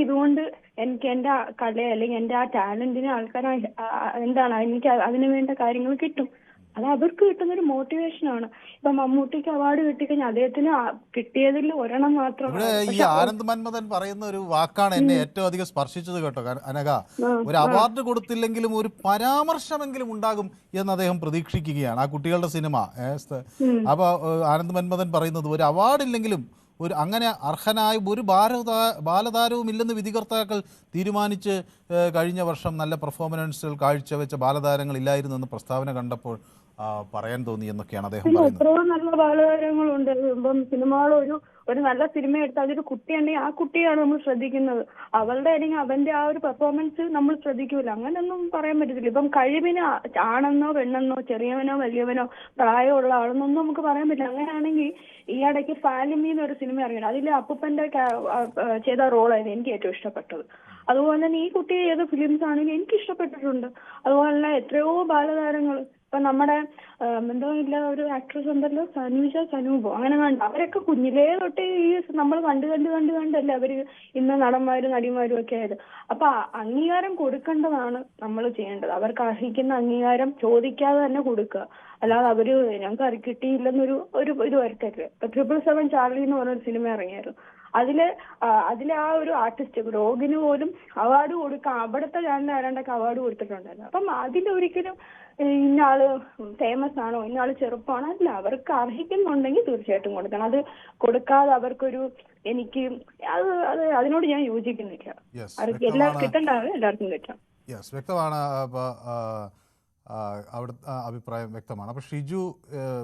എന്റെ കലയെ അല്ലെങ്കിൽ എന്റെ ആ ടാലന്റിനെ ആൾക്കാരെ എനിക്ക് അതിനു വേണ്ട കാര്യങ്ങൾ കിട്ടും. അത് അവർക്ക് കിട്ടുന്നൊരു മോട്ടിവേഷനാണ്. ഇപ്പൊ മമ്മൂട്ടിക്ക് അവാർഡ് കിട്ടിക്കഴിഞ്ഞാൽ അദ്ദേഹത്തിന് കിട്ടിയതിൽ ഒരെണ്ണം മാത്രമാണ്. ഈ ആനന്ദ് മന്മഥൻ പറയുന്ന ഒരു വാക്കാണ് എന്നെ ഏറ്റവും അധികം സ്പർശിച്ചത് കേട്ടോ അനഘ. ഒരു അവാർഡ് കൊടുത്തില്ലെങ്കിലും ഒരു പരാമർശമെങ്കിലും ഉണ്ടാകും എന്ന് അദ്ദേഹം പ്രതീക്ഷിക്കുകയാണ് ആ കുട്ടികളുടെ സിനിമ. അപ്പൊ ആനന്ദ് മന്മഥൻ പറയുന്നത് ഒരു അവാർഡ് ഇല്ലെങ്കിലും അങ്ങനെ അർഹനായ ഒരു ബാലതാരവും ഇല്ലെന്ന് വിധികർത്താക്കൾ തീരുമാനിച്ച് കഴിഞ്ഞ വർഷം നല്ല പെർഫോമൻസുകൾ കാഴ്ചവെച്ച ബാലതാരങ്ങളില്ലായിരുന്നു എന്ന് പ്രസ്താവന കണ്ടപ്പോൾ പറയാൻ തോന്നി എന്നൊക്കെയാണ് അദ്ദേഹം പറയുന്നത്. എത്രയോ നല്ല ബാലതാരങ്ങളുണ്ട്. ഇപ്പം സിനിമകൾ ഒരു നല്ല സിനിമ എടുത്ത് അതൊരു കുട്ടിയുണ്ടെങ്കിൽ ആ കുട്ടിയാണ് നമ്മൾ ശ്രദ്ധിക്കുന്നത്. അവളുടെ അല്ലെങ്കിൽ അവന്റെ ആ ഒരു പെർഫോമൻസ് നമ്മൾ ശ്രദ്ധിക്കൂല. അങ്ങനെയൊന്നും പറയാൻ പറ്റത്തില്ല. ഇപ്പം കഴിവിന് ആണെന്നോ പെണ്ണെന്നോ ചെറിയവനോ വലിയവനോ പ്രായമുള്ള ആളെന്നൊന്നും നമുക്ക് പറയാൻ പറ്റില്ല. അങ്ങനെയാണെങ്കിൽ ഈ ഇടയ്ക്ക് ഫാലിമി എന്നൊരു സിനിമ ഇറങ്ങിയത്, അതിൽ അപ്പൂപ്പന്റെ ചെയ്ത റോളായിരുന്നു എനിക്ക് ഏറ്റവും ഇഷ്ടപ്പെട്ടത്. അതുപോലെ തന്നെ ഈ കുട്ടി ഏത് ഫിലിംസ് ആണെങ്കിലും എനിക്ക് ഇഷ്ടപ്പെട്ടിട്ടുണ്ട്. അതുപോലെ തന്നെ എത്രയോ ബാലതാരങ്ങൾ ഇപ്പൊ നമ്മുടെ എന്തോ ഇല്ല ഒരു ആക്ട്രസ് ഉണ്ടല്ലോ, സനൂപോ അങ്ങനെ കണ്ടു. അവരൊക്കെ കുഞ്ഞിലേ തൊട്ട് ഈ നമ്മൾ കണ്ടല്ലേ അവര് ഇന്ന് നടന്മാരും നടിമാരും ഒക്കെ ആയത്. അപ്പൊ അംഗീകാരം കൊടുക്കേണ്ടതാണ് നമ്മൾ ചെയ്യേണ്ടത്. അവർക്ക് അർഹിക്കുന്ന അംഗീകാരം ചോദിക്കാതെ തന്നെ കൊടുക്കുക. അല്ലാതെ അവര് ഞങ്ങൾക്ക് കിട്ടിയില്ലെന്നൊരു ഇത് വരുത്തരുത്. ഇപ്പൊ 777 ചാർലി എന്ന് പറഞ്ഞൊരു സിനിമ ഇറങ്ങിയായിരുന്നു. അതിലെ ആ ഒരു ആർട്ടിസ്റ്റ് രോഗിന് പോലും അവാർഡ് കൊടുക്കാം. അവിടുത്തെ ചാനൽ ആരാണ്ടൊക്കെ അവാർഡ് കൊടുത്തിട്ടുണ്ടായിരുന്നു. അപ്പം അതിലൊരിക്കലും ഇന്നയാള് ഫേമസ് ആണോ ഇന്നയാള് ചെറുപ്പമാണോ അല്ല, അവർക്ക് അർഹിക്കുന്നുണ്ടെങ്കിൽ തീർച്ചയായിട്ടും കൊടുക്കണം. അത് കൊടുക്കാതെ അവർക്കൊരു എനിക്ക് അതിനോട് ഞാൻ യോജിക്കുന്നില്ല. എല്ലാവർക്കും കിട്ടണ്ടാവും, എല്ലാവർക്കും കിട്ടാം. വ്യക്തമാണ്, അവിടുത്തെ അഭിപ്രായം വ്യക്തമാണ്. അപ്പോൾ ഷിജു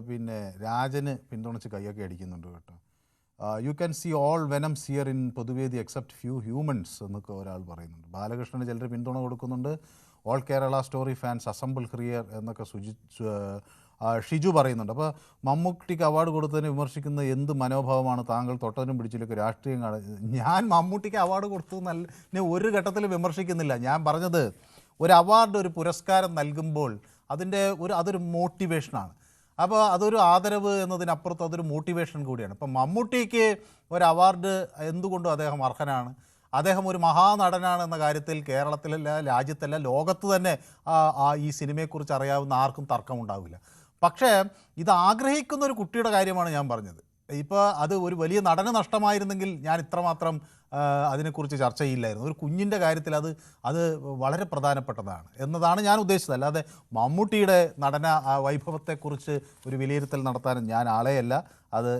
പിന്നെ രാജന് പിന്തുണച്ച് കൈയൊക്കെ അടിക്കുന്നുണ്ട് കേട്ടോ. You can see all venoms here in പൊതുവേദി എക്സെപ്റ്റ് ഫ്യൂ ഹ്യൂമൻസ് എന്നൊക്കെ ഒരാൾ പറയുന്നുണ്ട്. ബാലകൃഷ്ണന് ചിലർ പിന്തുണ കൊടുക്കുന്നുണ്ട്. All Kerala story fans assemble here എന്നൊക്കെ ഷിജു പറയുന്നുണ്ട്. അപ്പോൾ മമ്മൂട്ടിക്ക് അവാർഡ് കൊടുത്തതിന് വിമർശിക്കുന്ന എന്ത് മനോഭാവമാണ് താങ്കൾ? തൊട്ടതിനും പിടിച്ചിലൊക്കെ രാഷ്ട്രീയം ഞാൻ മമ്മൂട്ടിക്ക് അവാർഡ് കൊടുത്തു എന്നല്ല ഒരു ഘട്ടത്തിൽ വിമർശിക്കുന്നില്ല. ഞാൻ പറഞ്ഞത് ഒരു അവാർഡ്, ഒരു പുരസ്കാരം നൽകുമ്പോൾ അതൊരു മോട്ടിവേഷനാണ്. അപ്പോൾ അതൊരു ആദരവ് എന്നതിനപ്പുറത്ത് അതൊരു മോട്ടിവേഷൻ കൂടിയാണ്. ഇപ്പം മമ്മൂട്ടിക്ക് ഒരു അവാർഡ് എന്തുകൊണ്ടും അദ്ദേഹം അർഹനാണ്. അദ്ദേഹം ഒരു മഹാനടനാണ് എന്ന കാര്യത്തിൽ കേരളത്തിലല്ല, രാജ്യത്തല്ല, ലോകത്ത് തന്നെ ഈ സിനിമയെക്കുറിച്ച് അറിയാവുന്ന ആർക്കും തർക്കമുണ്ടാവില്ല. പക്ഷേ ഇത് ആഗ്രഹിക്കുന്ന ഒരു കുട്ടിയുടെ കാര്യമാണ് ഞാൻ പറഞ്ഞത്. ഇപ്പോൾ അത് ഒരു വലിയ നടന് നഷ്ടമായിരുന്നെങ്കിൽ ഞാൻ ഇത്രമാത്രം അതിനെക്കുറിച്ച് ചർച്ച ചെയ്യില്ലായിരുന്നു. ഒരു കുഞ്ഞിൻ്റെ കാര്യത്തിൽ അത് വളരെ പ്രധാനപ്പെട്ടതാണ് എന്നതാണ് ഞാൻ ഉദ്ദേശിച്ചത്. അല്ലാതെ മമ്മൂട്ടിയുടെ നടന വൈഭവത്തെക്കുറിച്ച് ഒരു വിലയിരുത്തൽ നടത്താനും ഞാൻ ആളെയല്ല. അത്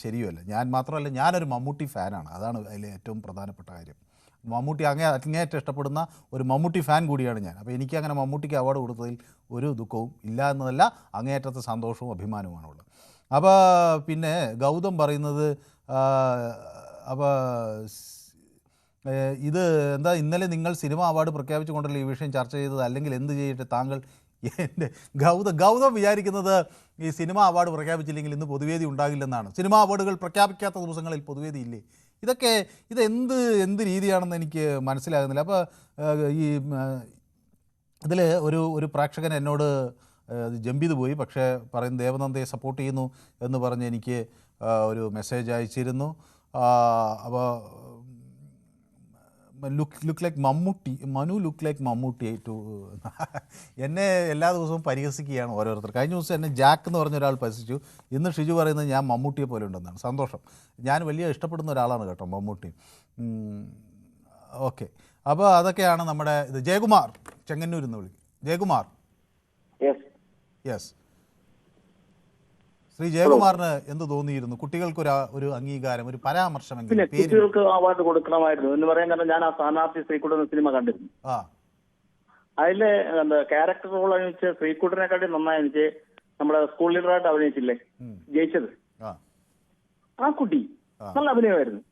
ശരിയുമല്ല. ഞാൻ മാത്രമല്ല, ഞാനൊരു മമ്മൂട്ടി ഫാനാണ്. അതാണ് അതിലെ ഏറ്റവും പ്രധാനപ്പെട്ട കാര്യം. മമ്മൂട്ടി അങ്ങേയറ്റം ഇഷ്ടപ്പെടുന്ന ഒരു മമ്മൂട്ടി ഫാൻ കൂടിയാണ് ഞാൻ. അപ്പോൾ എനിക്ക് അങ്ങനെ മമ്മൂട്ടിക്ക് അവാർഡ് കൊടുത്തതിൽ ഒരു ദുഃഖവും ഇല്ല എന്നതല്ല, അങ്ങേയറ്റത്തെ സന്തോഷവും അഭിമാനവുമാണുള്ളത്. അപ്പോൾ പിന്നെ ഗൗതം പറയുന്നത്, അപ്പോൾ ഇത് എന്താ ഇന്നലെ നിങ്ങൾ സിനിമ അവാർഡ് പ്രഖ്യാപിച്ചുകൊണ്ടല്ലോ ഈ വിഷയം ചർച്ച ചെയ്തത്, അല്ലെങ്കിൽ എന്ത് ചെയ്യട്ടെ താങ്കൾ? എൻ്റെ ഗൗതം വിചാരിക്കുന്നത് ഈ സിനിമ അവാർഡ് പ്രഖ്യാപിച്ചില്ലെങ്കിൽ ഇന്ന് പൊതുവേദി ഉണ്ടാകില്ലെന്നാണ്. സിനിമാ അവാർഡുകൾ പ്രഖ്യാപിക്കാത്ത ദിവസങ്ങളിൽ പൊതുവേദി ഇല്ലേ? എന്ത് രീതിയാണെന്ന് എനിക്ക് മനസ്സിലാകുന്നില്ല. അപ്പോൾ ഇതിൽ ഒരു പ്രേക്ഷകൻ എന്നോട് ജമ്പ് ചെയ്ത് പോയി. പക്ഷേ പറയുന്നത് ദേവനന്ദയെ സപ്പോർട്ട് ചെയ്യുന്നു എന്ന് പറഞ്ഞ് എനിക്ക് ഒരു മെസ്സേജ് അയച്ചിരുന്നു. അപ്പോൾ look like Mammootty, Manu look like Mammootty too എന്നെ എല്ലാ ദിവസവും പരിഹസിക്കുകയാണ് ഓരോരുത്തർ. കഴിഞ്ഞ ദിവസം എന്നെ ജാക്ക് എന്ന് പറഞ്ഞ ഒരാൾ പരിഹസിച്ചു. ഇന്ന് ഷിജു പറയുന്നത് ഞാൻ മമ്മൂട്ടിയെ പോലെ ഉണ്ടെന്നാണ്. സന്തോഷം. ഞാൻ വലിയ ഇഷ്ടപ്പെടുന്ന ഒരാളാണ് കേട്ടോ മമ്മൂട്ടി. ഓക്കെ, അപ്പോൾ അതൊക്കെയാണ് നമ്മുടെ ഇത്. ജയകുമാർ ചെങ്ങന്നൂരിൽ നിന്ന് വിളിക്കും. ജയകുമാർ. യെസ്. ശ്രീ ജയകുമാറിന് എന്ത് തോന്നിയിരുന്നു? കുട്ടികൾക്ക് ഒരു അംഗീകാരം, ഒരു പരാമർശമെങ്കിലും കുട്ടികൾക്ക് അവാർഡ് കൊടുക്കണമായിരുന്നു എന്ന് പറയാൻ കാരണം ഞാൻ ആ സ്ഥാനാർത്ഥി ശ്രീകുട്ടൻ സിനിമ കണ്ടിരുന്നു. അതിലെ ക്യാരക്ടർ റോൾ അഭിനയിച്ച ശ്രീകുട്ടനെക്കാട്ടി നന്നായി എനിക്ക് നമ്മുടെ സ്കൂൾ ലീഡറായിട്ട് അഭിനയിച്ചില്ലേ ജയിച്ചത്, ആ കുട്ടി നല്ല അഭിനയമായിരുന്നു.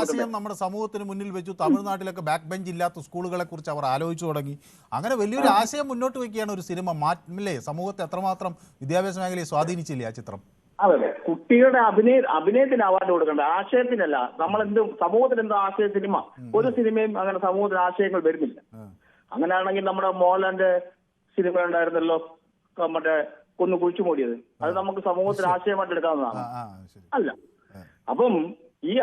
ആശയം നമ്മുടെ സമൂഹത്തിന് മുന്നിൽ വെച്ചു. തമിഴ്നാട്ടിലൊക്കെ ബാക്ക് ബെഞ്ച് ഇല്ലാത്ത സ്കൂളുകളെ കുറിച്ച് അവർ ആലോചിച്ചു തുടങ്ങി. അങ്ങനെ വലിയൊരു ആശയം മുന്നോട്ട് വെക്കുകയാണ് ഒരു സിനിമ. മാറ്റില്ലേ സമൂഹത്തെ എത്രമാത്രം വിദ്യാഭ്യാസ മേഖലയെ സ്വാധീനിച്ചില്ലേ ആ ചിത്രം? അതെ, കുട്ടികളുടെ അഭിനയത്തിന് അവാർഡ് കൊടുക്കണ്ട, ആശയത്തിനല്ല. സമൂഹത്തിന് എന്താ ആശയ സിനിമ? ഒരു സിനിമയും അങ്ങനെ സമൂഹത്തിന് ആശയങ്ങൾ വരുന്നില്ല. അങ്ങനെയാണെങ്കിൽ നമ്മുടെ മോഹൻലാലിന്റെ സിനിമ ഉണ്ടായിരുന്നല്ലോ, മറ്റേ കൊന്നു കുഴിച്ചു മൂടിയത്, അത് നമുക്ക് സമൂഹത്തിന് ആശയമായിട്ട് എടുക്കാവുന്നതാണ്. അല്ല, അപ്പം ഈ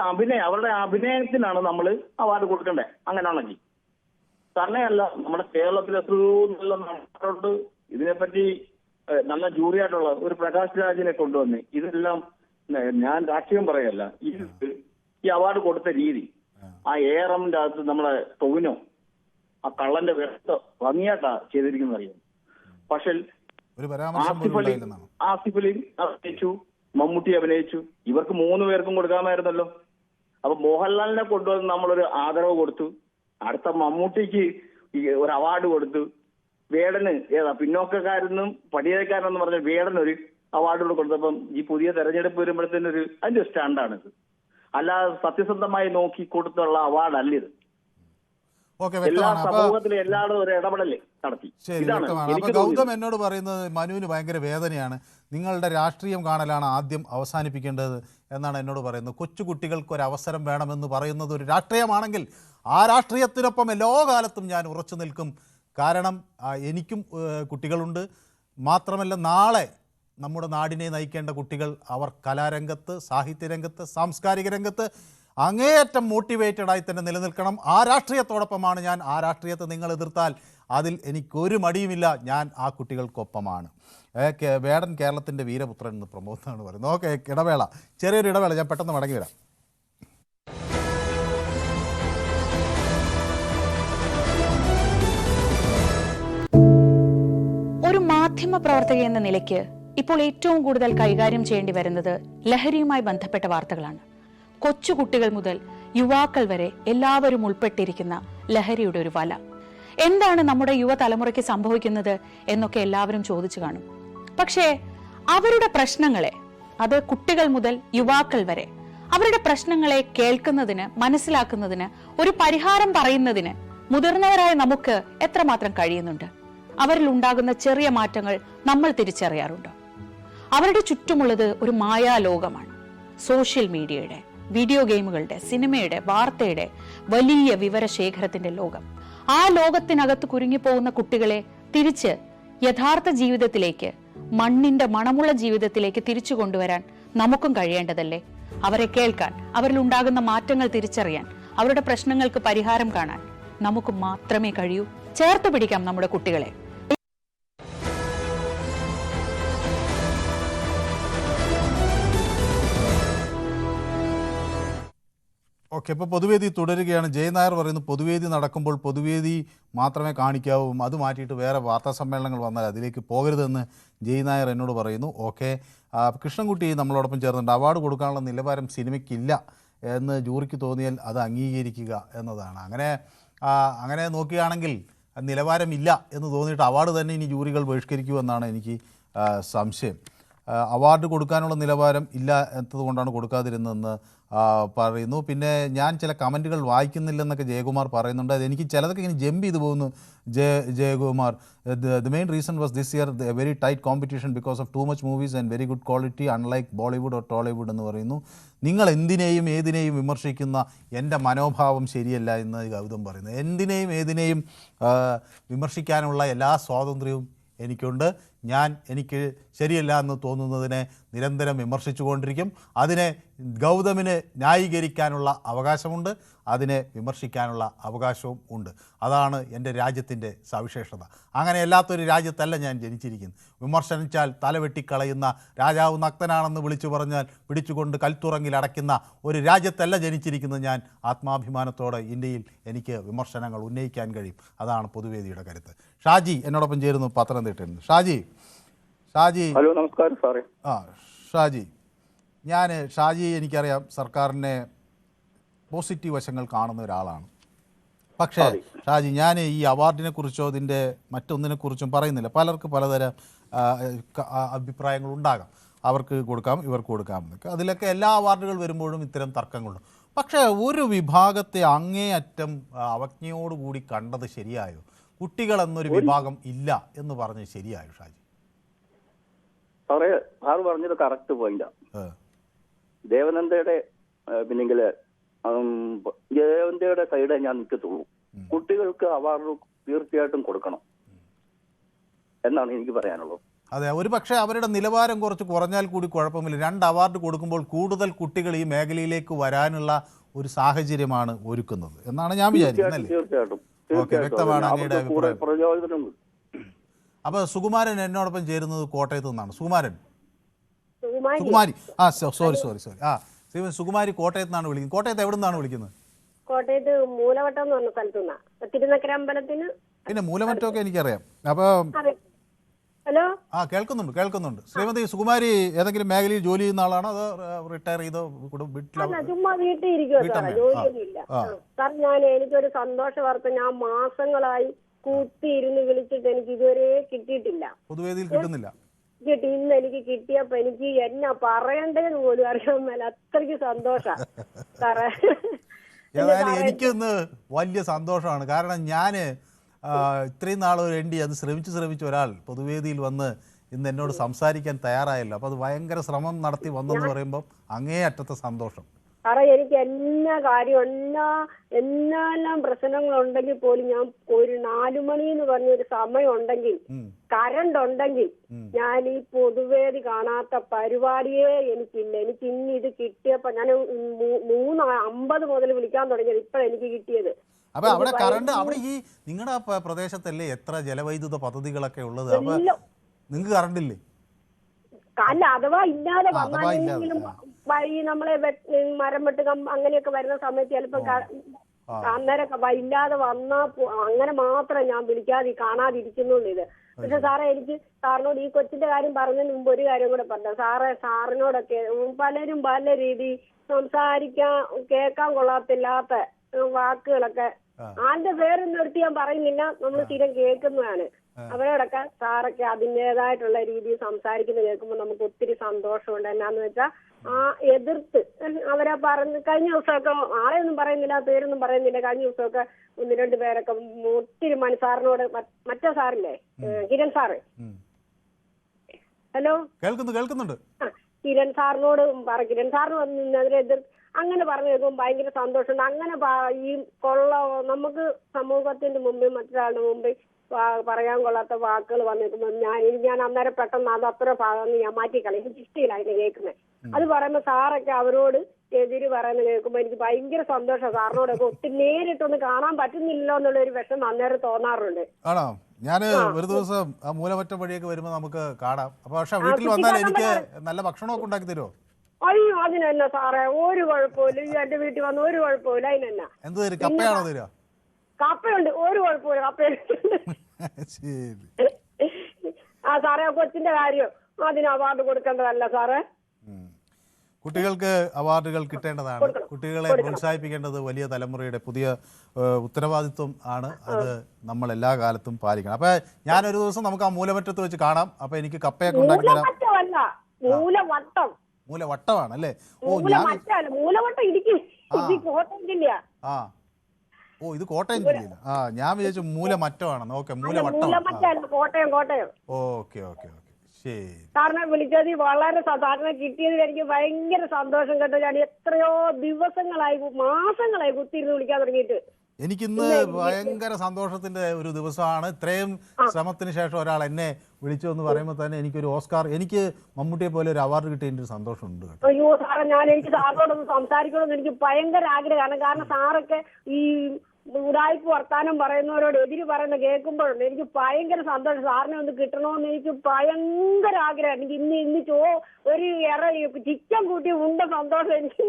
അവരുടെ അഭിനയത്തിനാണ് നമ്മൾ അവാർഡ് കൊടുക്കണ്ടേ അങ്ങനെയാണെങ്കിൽ. തന്നെയല്ല, നമ്മുടെ കേരളത്തിൽ എത്രയോ നല്ല നടന്മാരുണ്ട് ഇതിനെപ്പറ്റി നല്ല ജൂറിയായിട്ടുള്ള ഒരു പ്രകാശ് രാജിനെ കൊണ്ടുവന്ന് ഇതെല്ലാം ഞാൻ രാഷ്ട്രീയം പറയല്ല. ഈ അവാർഡ് കൊടുത്ത രീതി, ആ ARMന്റെ അകത്ത് നമ്മളെ ടൊവിനോ ആ കള്ളന്റെ വ്യക്ത ഭംഗിയായിട്ടാ ചെയ്തിരിക്കുന്നത് അറിയാം. പക്ഷെ ആസിഫ് അലി അഭിനയിച്ചു, മമ്മൂട്ടി അഭിനയിച്ചു. ഇവർക്ക് 3 പേർക്കും കൊടുക്കാമായിരുന്നല്ലോ. അപ്പൊ മോഹൻലാലിനെ കൊണ്ടുവന്ന് നമ്മളൊരു ആദരവ് കൊടുത്തു. അടുത്ത മമ്മൂട്ടിക്ക് ഒരു അവാർഡ് കൊടുത്തു. വേടന് പിന്നോക്കക്കാരെന്നും പടിയക്കാരെന്നും പറഞ്ഞ വേടനൊരു അവാർഡുകൾ കൊടുത്തപ്പം ഈ പുതിയ തെരഞ്ഞെടുപ്പ് വരുമ്പോഴത്തേനൊരു അതിന്റെ സ്റ്റാൻഡാണിത്. അല്ലാതെ സത്യസന്ധമായി നോക്കി കൊടുത്തുള്ള അവാർഡല്ല ഇത്. എല്ലാ സമൂഹത്തിലും എല്ലായിടും ഒരു ഇടപെടല് നടത്തി. ശരി, വ്യക്തമാണ്. അപ്പൊ ഗൗതം എന്നോട് പറയുന്നത് മനുവിന് ഭയങ്കര വേദനയാണ്, നിങ്ങളുടെ രാഷ്ട്രീയം കാണലാണ് ആദ്യം അവസാനിപ്പിക്കേണ്ടത് എന്നാണ് എന്നോട് പറയുന്നത്. കൊച്ചുകുട്ടികൾക്ക് ഒരു അവസരം വേണമെന്ന് പറയുന്നത് ഒരു രാഷ്ട്രീയമാണെങ്കിൽ ആ രാഷ്ട്രീയത്തിനൊപ്പം എല്ലാ കാലത്തും ഞാൻ ഉറച്ചു നിൽക്കും. കാരണം എനിക്കും കുട്ടികളുണ്ട്. മാത്രമല്ല നാളെ നമ്മുടെ നാടിനെ നയിക്കേണ്ട കുട്ടികൾ അവർ കലാരംഗത്ത്, സാഹിത്യരംഗത്ത്, സാംസ്കാരിക രംഗത്ത് അങ്ങേയറ്റം മോട്ടിവേറ്റഡായി തന്നെ നിലനിൽക്കണം. ആ രാഷ്ട്രീയത്തോടൊപ്പമാണ് ഞാൻ. ആ രാഷ്ട്രീയത്തെ നിങ്ങൾ എതിർത്താൽ അതിൽ എനിക്കൊരു മടിയുമില്ല. ഞാൻ ആ കുട്ടികൾക്കൊപ്പമാണ്. വേടൻ കേരളത്തിൻ്റെ വീരപുത്രൻ എന്ന് പ്രമോദ് എന്നാണ് പറയുന്നത്. ഓക്കെ, ഇടവേള, ചെറിയൊരു ഇടവേള, ഞാൻ പെട്ടെന്ന് മടങ്ങി വരാം. ഒരു മാധ്യമ പ്രവർത്തക എന്ന നിലയ്ക്ക് ഇപ്പോൾ ഏറ്റവും കൂടുതൽ കൈകാര്യം ചെയ്യേണ്ടി വരുന്നത് ലഹരിയുമായി ബന്ധപ്പെട്ട വാർത്തകളാണ്. കൊച്ചുകുട്ടികൾ മുതൽ യുവാക്കൾ വരെ എല്ലാവരും ഉൾപ്പെട്ടിരിക്കുന്ന ലഹരിയുടെ ഒരു വല. എന്താണ് നമ്മുടെ യുവതലമുറയ്ക്ക് സംഭവിക്കുന്നത് എന്നൊക്കെ എല്ലാവരും ചോദിച്ചു കാണും. പക്ഷേ അവരുടെ പ്രശ്നങ്ങളെ, അത് കുട്ടികൾ മുതൽ യുവാക്കൾ വരെ, അവരുടെ പ്രശ്നങ്ങളെ കേൾക്കുന്നതിന്, മനസ്സിലാക്കുന്നതിന്, ഒരു പരിഹാരം പറയുന്നതിന് മുതിർന്നവരായ നമുക്ക് എത്രമാത്രം കഴിയുന്നുണ്ട്? അവരിൽ ഉണ്ടാകുന്ന ചെറിയ മാറ്റങ്ങൾ നമ്മൾ തിരിച്ചറിയാറുണ്ടോ? അവരുടെ ചുറ്റുമുള്ളത് ഒരു മായാലോകമാണ്. സോഷ്യൽ മീഡിയയുടെ, വീഡിയോ ഗെയിമുകളുടെ, സിനിമയുടെ, വാർത്തയുടെ വലിയ വിവരശേഖരത്തിന്റെ ലോകം. ആ ലോകത്തിനകത്ത് കുരുങ്ങിപ്പോകുന്ന കുട്ടികളെ തിരിച്ച് യഥാർത്ഥ ജീവിതത്തിലേക്ക്, മണ്ണിന്റെ മണമുള്ള ജീവിതത്തിലേക്ക് തിരിച്ചു കൊണ്ടുവരാൻ നമുക്കും കഴിയേണ്ടതല്ലേ? അവരെ കേൾക്കാൻ, അവരിൽ ഉണ്ടാകുന്ന മാറ്റങ്ങൾ തിരിച്ചറിയാൻ, അവരുടെ പ്രശ്നങ്ങൾക്ക് പരിഹാരം കാണാൻ നമുക്ക് മാത്രമേ കഴിയൂ. ചേർത്ത് പിടിക്കാം നമ്മുടെ കുട്ടികളെ. ഓക്കെ, ഇപ്പോൾ പൊതുവേദി തുടരുകയാണ്. ജയനായർ പറയുന്നു പൊതുവേദി നടക്കുമ്പോൾ പൊതുവേദി മാത്രമേ കാണിക്കാവൂ, അത് മാറ്റിയിട്ട് വേറെ വാർത്താ സമ്മേളനങ്ങൾ വന്നാൽ അതിലേക്ക് പോകരുതെന്ന് ജയനായർ എന്നോട് പറയുന്നു. ഓക്കെ, കൃഷ്ണൻകുട്ടി നമ്മളോടൊപ്പം ചേർന്നുണ്ട്. അവാർഡ് കൊടുക്കാനുള്ള നിലവാരം സിനിമയ്ക്കില്ല എന്ന് ജൂറിക്ക് തോന്നിയാൽ അത് അംഗീകരിക്കുക എന്നതാണ്. അങ്ങനെ നോക്കുകയാണെങ്കിൽ നിലവാരമില്ല എന്ന് തോന്നിയിട്ട് അവാർഡ് തന്നെ ഇനി ജൂറികൾ ബഹിഷ്കരിക്കുമെന്നാണ് എനിക്ക് സംശയം. അവാർഡ് കൊടുക്കാനുള്ള നിലവാരം ഇല്ല എന്നതുകൊണ്ടാണ് കൊടുക്കാതിരുന്നതെന്ന് പറയുന്നു. പിന്നെ ഞാൻ ചില കമൻറ്റുകൾ വായിക്കുന്നില്ലെന്നൊക്കെ ജയകുമാർ പറയുന്നുണ്ട്. അതെനിക്ക് ചിലതൊക്കെ ഇങ്ങനെ ജമ്പ് ചെയ്തു പോകുന്നു. Jayakumar, the main reason was this year A very tight competition because of too much movies and very good quality unlike Bollywood or Tollywood എന്ന് പറയുന്നു. നിങ്ങൾ എന്തിനേയും ഏതിനേയും വിമർശിക്കുന്ന എൻ്റെ മനോഭാവം ശരിയല്ല എന്ന് ഗൗതം പറയുന്നു. എന്തിനേയും ഏതിനേയും വിമർശിക്കാനുള്ള എല്ലാ സ്വാതന്ത്ര്യവും എനിക്കുണ്ട്. എനിക്ക് ശരിയല്ല എന്ന് തോന്നുന്നതിനെ നിരന്തരം വിമർശിച്ചു കൊണ്ടിരിക്കും. അതിനെ ഗൗതമിന് ന്യായീകരിക്കാനുള്ള അവകാശമുണ്ട്, അതിനെ വിമർശിക്കാനുള്ള അവകാശവും ഉണ്ട്. അതാണ് എൻ്റെ രാജ്യത്തിൻ്റെ സവിശേഷത. അങ്ങനെ അല്ലാത്തൊരു രാജ്യത്തല്ല ഞാൻ ജനിച്ചിരിക്കുന്നത്. വിമർശിച്ചാൽ തലവെട്ടിക്കളയുന്ന, രാജാവ് നഗ്നനാണെന്ന് വിളിച്ചു പറഞ്ഞാൽ പിടിച്ചുകൊണ്ട് കൽത്തുറങ്ങിൽ അടയ്ക്കുന്ന ഒരു രാജ്യത്തല്ല ജനിച്ചിരിക്കുന്നത് ഞാൻ. ആത്മാഭിമാനത്തോടെ ഇന്ത്യയിൽ എനിക്ക് വിമർശനങ്ങൾ ഉന്നയിക്കാൻ കഴിയും. അതാണ് പൊതുവേദിയുടെ കരുത്ത്. ഷാജി എന്നോടൊപ്പം ചേരുന്നു, പത്തനംതിട്ടയിൽ. ഷാജി. ഹലോ, നമസ്കാരം സാറേ. ഷാജി എനിക്കറിയാം സർക്കാരിനെ പോസിറ്റീവ് വശങ്ങൾ കാണുന്ന ഒരാളാണ്. പക്ഷേ ഷാജി, ഞാൻ ഈ അവാർഡിനെ കുറിച്ചോ ഇതിൻ്റെ മറ്റൊന്നിനെക്കുറിച്ചും പറയുന്നില്ല. പലർക്ക് പലതരം അഭിപ്രായങ്ങൾ ഉണ്ടാകാം. അവർക്ക് കൊടുക്കാം, ഇവർക്ക് കൊടുക്കാം എന്നൊക്കെ. അതിലൊക്കെ എല്ലാ അവാർഡുകൾ വരുമ്പോഴും ഇത്തരം തർക്കങ്ങളുണ്ട്. പക്ഷേ ഒരു വിഭാഗത്തെ അങ്ങേയറ്റം അവജ്ഞയോടുകൂടി കണ്ടത് ശരിയായോ? കുട്ടികൾ എന്നൊരു വിഭാഗം ഇല്ല എന്ന് പറഞ്ഞ് ശരിയായോ ഷാജി? സാറേ, സാറ് പറഞ്ഞത് കറക്റ്റ് പോയിന്റാ. ദേവനന്ദയുടെ പിന്നെങ്കില് ദേവനന്ദയുടെ സൈഡേ ഞാൻ നിൽക്കത്തുള്ളൂ. കുട്ടികൾക്ക് അവാർഡ് തീർച്ചയായിട്ടും കൊടുക്കണം എന്നാണ് എനിക്ക് പറയാനുള്ളത്. അതെ, ഒരു പക്ഷേ അവരുടെ നിലവാരം കുറച്ച് കുറഞ്ഞാൽ കൂടി കുഴപ്പമില്ല. 2 അവാർഡ് കൊടുക്കുമ്പോൾ കൂടുതൽ കുട്ടികൾ ഈ മേഖലയിലേക്ക് വരാനുള്ള ഒരു സാഹചര്യമാണ് ഒരുക്കുന്നത് എന്നാണ് ഞാൻ വിചാരിക്കുന്നത്. തീർച്ചയായിട്ടും വ്യക്തമാണ് അങ്ങയുടെ അഭിപ്രായം. പ്രയോജനമുണ്ട്. അപ്പൊ സുകുമാരൻ എന്നോടൊപ്പം ചേരുന്നത് കോട്ടയത്ത് നിന്നാണ്. സുകുമാരി സുകുമാരി കോട്ടയത്ത് നിന്നാണ് വിളിക്കുന്നത്. കോട്ടയത്ത് എവിടെ നിന്നാണ് വിളിക്കുന്നത്? കോട്ടയത്ത് മൂലവട്ടം എന്ന് പറഞ്ഞ സ്ഥലത്തു നിന്നാ. തിരുനക്കര അമ്പലത്തിന്. പിന്നെ മൂലമറ്റമൊക്കെ എനിക്കറിയാം. അപ്പൊ ഹലോ. കേൾക്കുന്നുണ്ട്. ശ്രീമതി സുകുമാരി ഏതെങ്കിലും മേഖലയിൽ ജോലി ചെയ്യുന്ന ആളാണോ അതോ റിട്ടയർ ചെയ്തോ? ചുമ്മാ വീട്ടിൽ ഇരിക്കുക സാറേ, ജോലിയൊന്നുമില്ല. സാർ എനിക്കൊരു സന്തോഷ വാർത്ത, ഞാൻ മാസങ്ങളായി കുത്തിയിരുന്ന് വിളിച്ചിട്ട് എനിക്ക് ഇതുവരെ കിട്ടിയിട്ടില്ല. പൊതുവേദിയിൽ കിട്ടുന്നില്ല. ഇന്ന് എനിക്ക് കിട്ടിയപ്പോ എനിക്ക് എന്നാ പറയണ്ടേന്ന് പോലും അറിയാൻ മേല, അത്രയ്ക്ക് സന്തോഷാ സാറേ. ഏതായാലും എനിക്കിന്ന് വലിയ സന്തോഷമാണ്. കാരണം ഞാൻ ഇത്രയും നാളൊരു എൻ ഡി അത് ശ്രമിച്ച് ഒരാൾ പൊതുവേദിയിൽ വന്ന് ഇന്ന് എന്നോട് സംസാരിക്കാൻ തയ്യാറായല്ലോ. അപ്പോൾ അത് ഭയങ്കര ശ്രമം നടത്തി വന്നെന്ന് പറയുമ്പോൾ അങ്ങേയറ്റത്തെ സന്തോഷം. സാറേ എനിക്ക് എല്ലാ കാര്യം എന്നെല്ലാം പ്രശ്നങ്ങളുണ്ടെങ്കിൽ പോലും ഞാൻ ഒരു 4 മണി എന്ന് പറഞ്ഞൊരു സമയം ഉണ്ടെങ്കിൽ, കറണ്ട് ഉണ്ടെങ്കിൽ ഞാൻ ഈ പൊതുവേദി കാണാത്ത പരിപാടിയേ എനിക്കില്ല. എനിക്ക് ഇന്ന് ഇത് കിട്ടിയപ്പോ ഞാൻ 3:50 മുതൽ വിളിക്കാൻ തുടങ്ങിയത്, ഇപ്പോഴെനിക്ക് കിട്ടിയത്. അപ്പൊ അവിടെ കറണ്ട്, അവിടെ ഈ നിങ്ങളുടെ പ്രദേശത്തല്ലേ എത്ര ജലവൈദ്യുത പദ്ധതികളൊക്കെ ഉള്ളത്? അപ്പൊ നിങ്ങൾക്ക് കറണ്ടില്ലേ? അല്ല, അഥവാ ഇല്ലാതെ വന്നാലെങ്കിലും വഴി നമ്മളെ മരം വെട്ട് അങ്ങനെയൊക്കെ വരുന്ന സമയത്ത് ചിലപ്പോ അന്നേരമൊക്കെ ഇല്ലാതെ വന്നാ അങ്ങനെ മാത്രമേ ഞാൻ വിളിക്കാതെ കാണാതിരിക്കുന്നുള്ളൂ ഇത്. പക്ഷെ സാറേ എനിക്ക് സാറിനോട് ഈ കൊച്ചിന്റെ കാര്യം പറഞ്ഞതിന് മുമ്പ് ഒരു കാര്യം കൂടെ പറഞ്ഞു. സാറിനോടൊക്കെ പലരും പല രീതി കേൾക്കാൻ കൊള്ളാത്തില്ലാത്ത വാക്കുകളൊക്കെ, ആളുടെ പേരൊന്നും എടുത്ത് ഞാൻ പറയുന്നില്ല, നമ്മൾ സ്ഥിരം കേൾക്കുന്നതാണ്. അവരോടൊക്കെ സാറൊക്കെ അതിൻ്റെതായിട്ടുള്ള രീതിയിൽ സംസാരിക്കുന്നത് കേൾക്കുമ്പോൾ നമുക്ക് ഒത്തിരി സന്തോഷമുണ്ട്. എന്നാന്ന് വെച്ചാൽ എതിർത്ത് അവരെ പറഞ്ഞ് കഴിഞ്ഞ ദിവസമൊക്കെ, ആളെയൊന്നും പറയുന്നില്ല, പേരൊന്നും പറയുന്നില്ല, കഴിഞ്ഞ ദിവസമൊക്കെ 1-2 പേരൊക്കെ ഒത്തിരി സാറിനോട്, മറ്റേ സാറില്ലേ കിരൺ സാറ്, ഹലോ കേൾക്കുന്നുണ്ട്, കിരൺ സാറിനോട് കിരൺ സാറിന് വന്നതിനെ എതിർത്ത് അങ്ങനെ പറഞ്ഞു കേൾക്കുമ്പോൾ ഭയങ്കര സന്തോഷമുണ്ട്. അങ്ങനെ ഈ നമുക്ക് സമൂഹത്തിന്റെ മുമ്പിൽ മറ്റൊരാളുടെ മുമ്പിൽ പറയാൻ കൊള്ളാത്ത വാക്കുകൾ വന്നിരിക്കുമ്പോൾ ഞാൻ അന്നേരം പെട്ടെന്ന് അത് അത്ര ഭാഗം ഞാൻ മാറ്റിക്കളയും. എനിക്ക് ഇഷ്ടമില്ല അതിനെ കേൾക്കുന്നത്. അത് പറയുമ്പോൾ സാറൊക്കെ അവരോട് എതിര് പറയുന്നത് കേൾക്കുമ്പോൾ എനിക്ക് ഭയങ്കര സന്തോഷം. സാറിനോടൊക്കെ ഒത്തിരി നേരിട്ടൊന്ന് കാണാൻ പറ്റുന്നില്ലല്ലോ എന്നുള്ള ഒരു വിഷമം അന്നേരം തോന്നാറുണ്ട്. ആണോ? ഞാൻ ഒരു ദിവസം ആ മൂലമറ്റ വഴിയൊക്കെ വരുമ്പോൾ നമുക്ക് കാണാം. പക്ഷെ വീട്ടിൽ വന്നാൽ എനിക്ക് നല്ല ഭക്ഷണമൊക്കെ ഉണ്ടാക്കി തരുമോ? അയ്യോ, അതിനെന്നാ സാറേ, ഒരു കുഴപ്പമില്ല. എന്റെ വീട്ടിൽ വന്ന് ഒരു കുഴപ്പമില്ല. അതിനെന്നാ എന്ത് തരും? കപ്പയാണോ തരുക? കപ്പയുണ്ട്, ഒരു കുഴപ്പമില്ല, കപ്പയുണ്ട്. സാറേ കൊച്ചിന്റെ കാര്യം അതിന് അവാർഡ് കൊടുക്കേണ്ടതല്ല സാറേ. കുട്ടികൾക്ക് അവാർഡുകൾ കിട്ടേണ്ടതാണ്. കുട്ടികളെ പ്രോത്സാഹിപ്പിക്കേണ്ടത് വലിയ തലമുറയുടെ പുതിയ ഉത്തരവാദിത്വം ആണ്. അത് നമ്മൾ എല്ലാ കാലത്തും പാലിക്കണം. അപ്പൊ ഞാനൊരു ദിവസം നമുക്ക് ആ മൂലമറ്റത്ത് വെച്ച് കാണാം. അപ്പൊ എനിക്ക് കപ്പയൊക്കെ ഉണ്ടാക്കി തരാം. മൂലവട്ടമാണ് അല്ലേ? മൂലവട്ടം ഇടുക്കി, കോട്ടയം ജില്ല. ഇത് കോട്ടയം ജില്ലയില. ഞാൻ വിചാരിച്ചു മൂലമറ്റമാണെന്ന്. ഓക്കെ, മൂലവട്ടം. കോട്ടയം. ഓക്കെ. ശരി. സാറിനെ വിളിച്ചത് വളരെ സാറിനെ കിട്ടിയതിൽ എനിക്ക് ഭയങ്കര സന്തോഷം കേട്ടോ. ഞാൻ എത്രയോ ദിവസങ്ങളായി, മാസങ്ങളായി കുത്തിയിരുന്ന് വിളിക്കാൻ തുടങ്ങിയിട്ട്. എനിക്കിന്ന് ഭയങ്കര സന്തോഷത്തിന്റെ ഒരു ദിവസമാണ്. ഇത്രയും ശ്രമത്തിന് ശേഷം ഒരാൾ എന്നെ വിളിച്ചു എന്ന് പറയുമ്പോൾ തന്നെ എനിക്കൊരു ഓസ്കാർ, എനിക്ക് മമ്മൂട്ടിയെ പോലെ ഒരു അവാർഡ് കിട്ടിയതിന്റെ ഒരു സന്തോഷമുണ്ട്. അയ്യോ സാറേ, എനിക്ക് സാറിനോടൊന്ന് സംസാരിക്കണമെന്ന് എനിക്ക് ഭയങ്കര ആഗ്രഹമാണ്. കാരണം സാറൊക്കെ ഈ ഉടായ്പ വർത്താനം പറയുന്നവരോട് എതിര് പറയുന്ന കേൾക്കുമ്പോഴുണ്ട് എനിക്ക് ഭയങ്കര സന്തോഷം. സാറിനെ ഒന്ന് കിട്ടണമെന്ന് എനിക്ക് ഭയങ്കര ആഗ്രഹം. എനിക്ക് ഇന്ന് ഒരു ചിക്കൻ കൂട്ടി ഉണ്ട സന്തോഷം എനിക്ക്.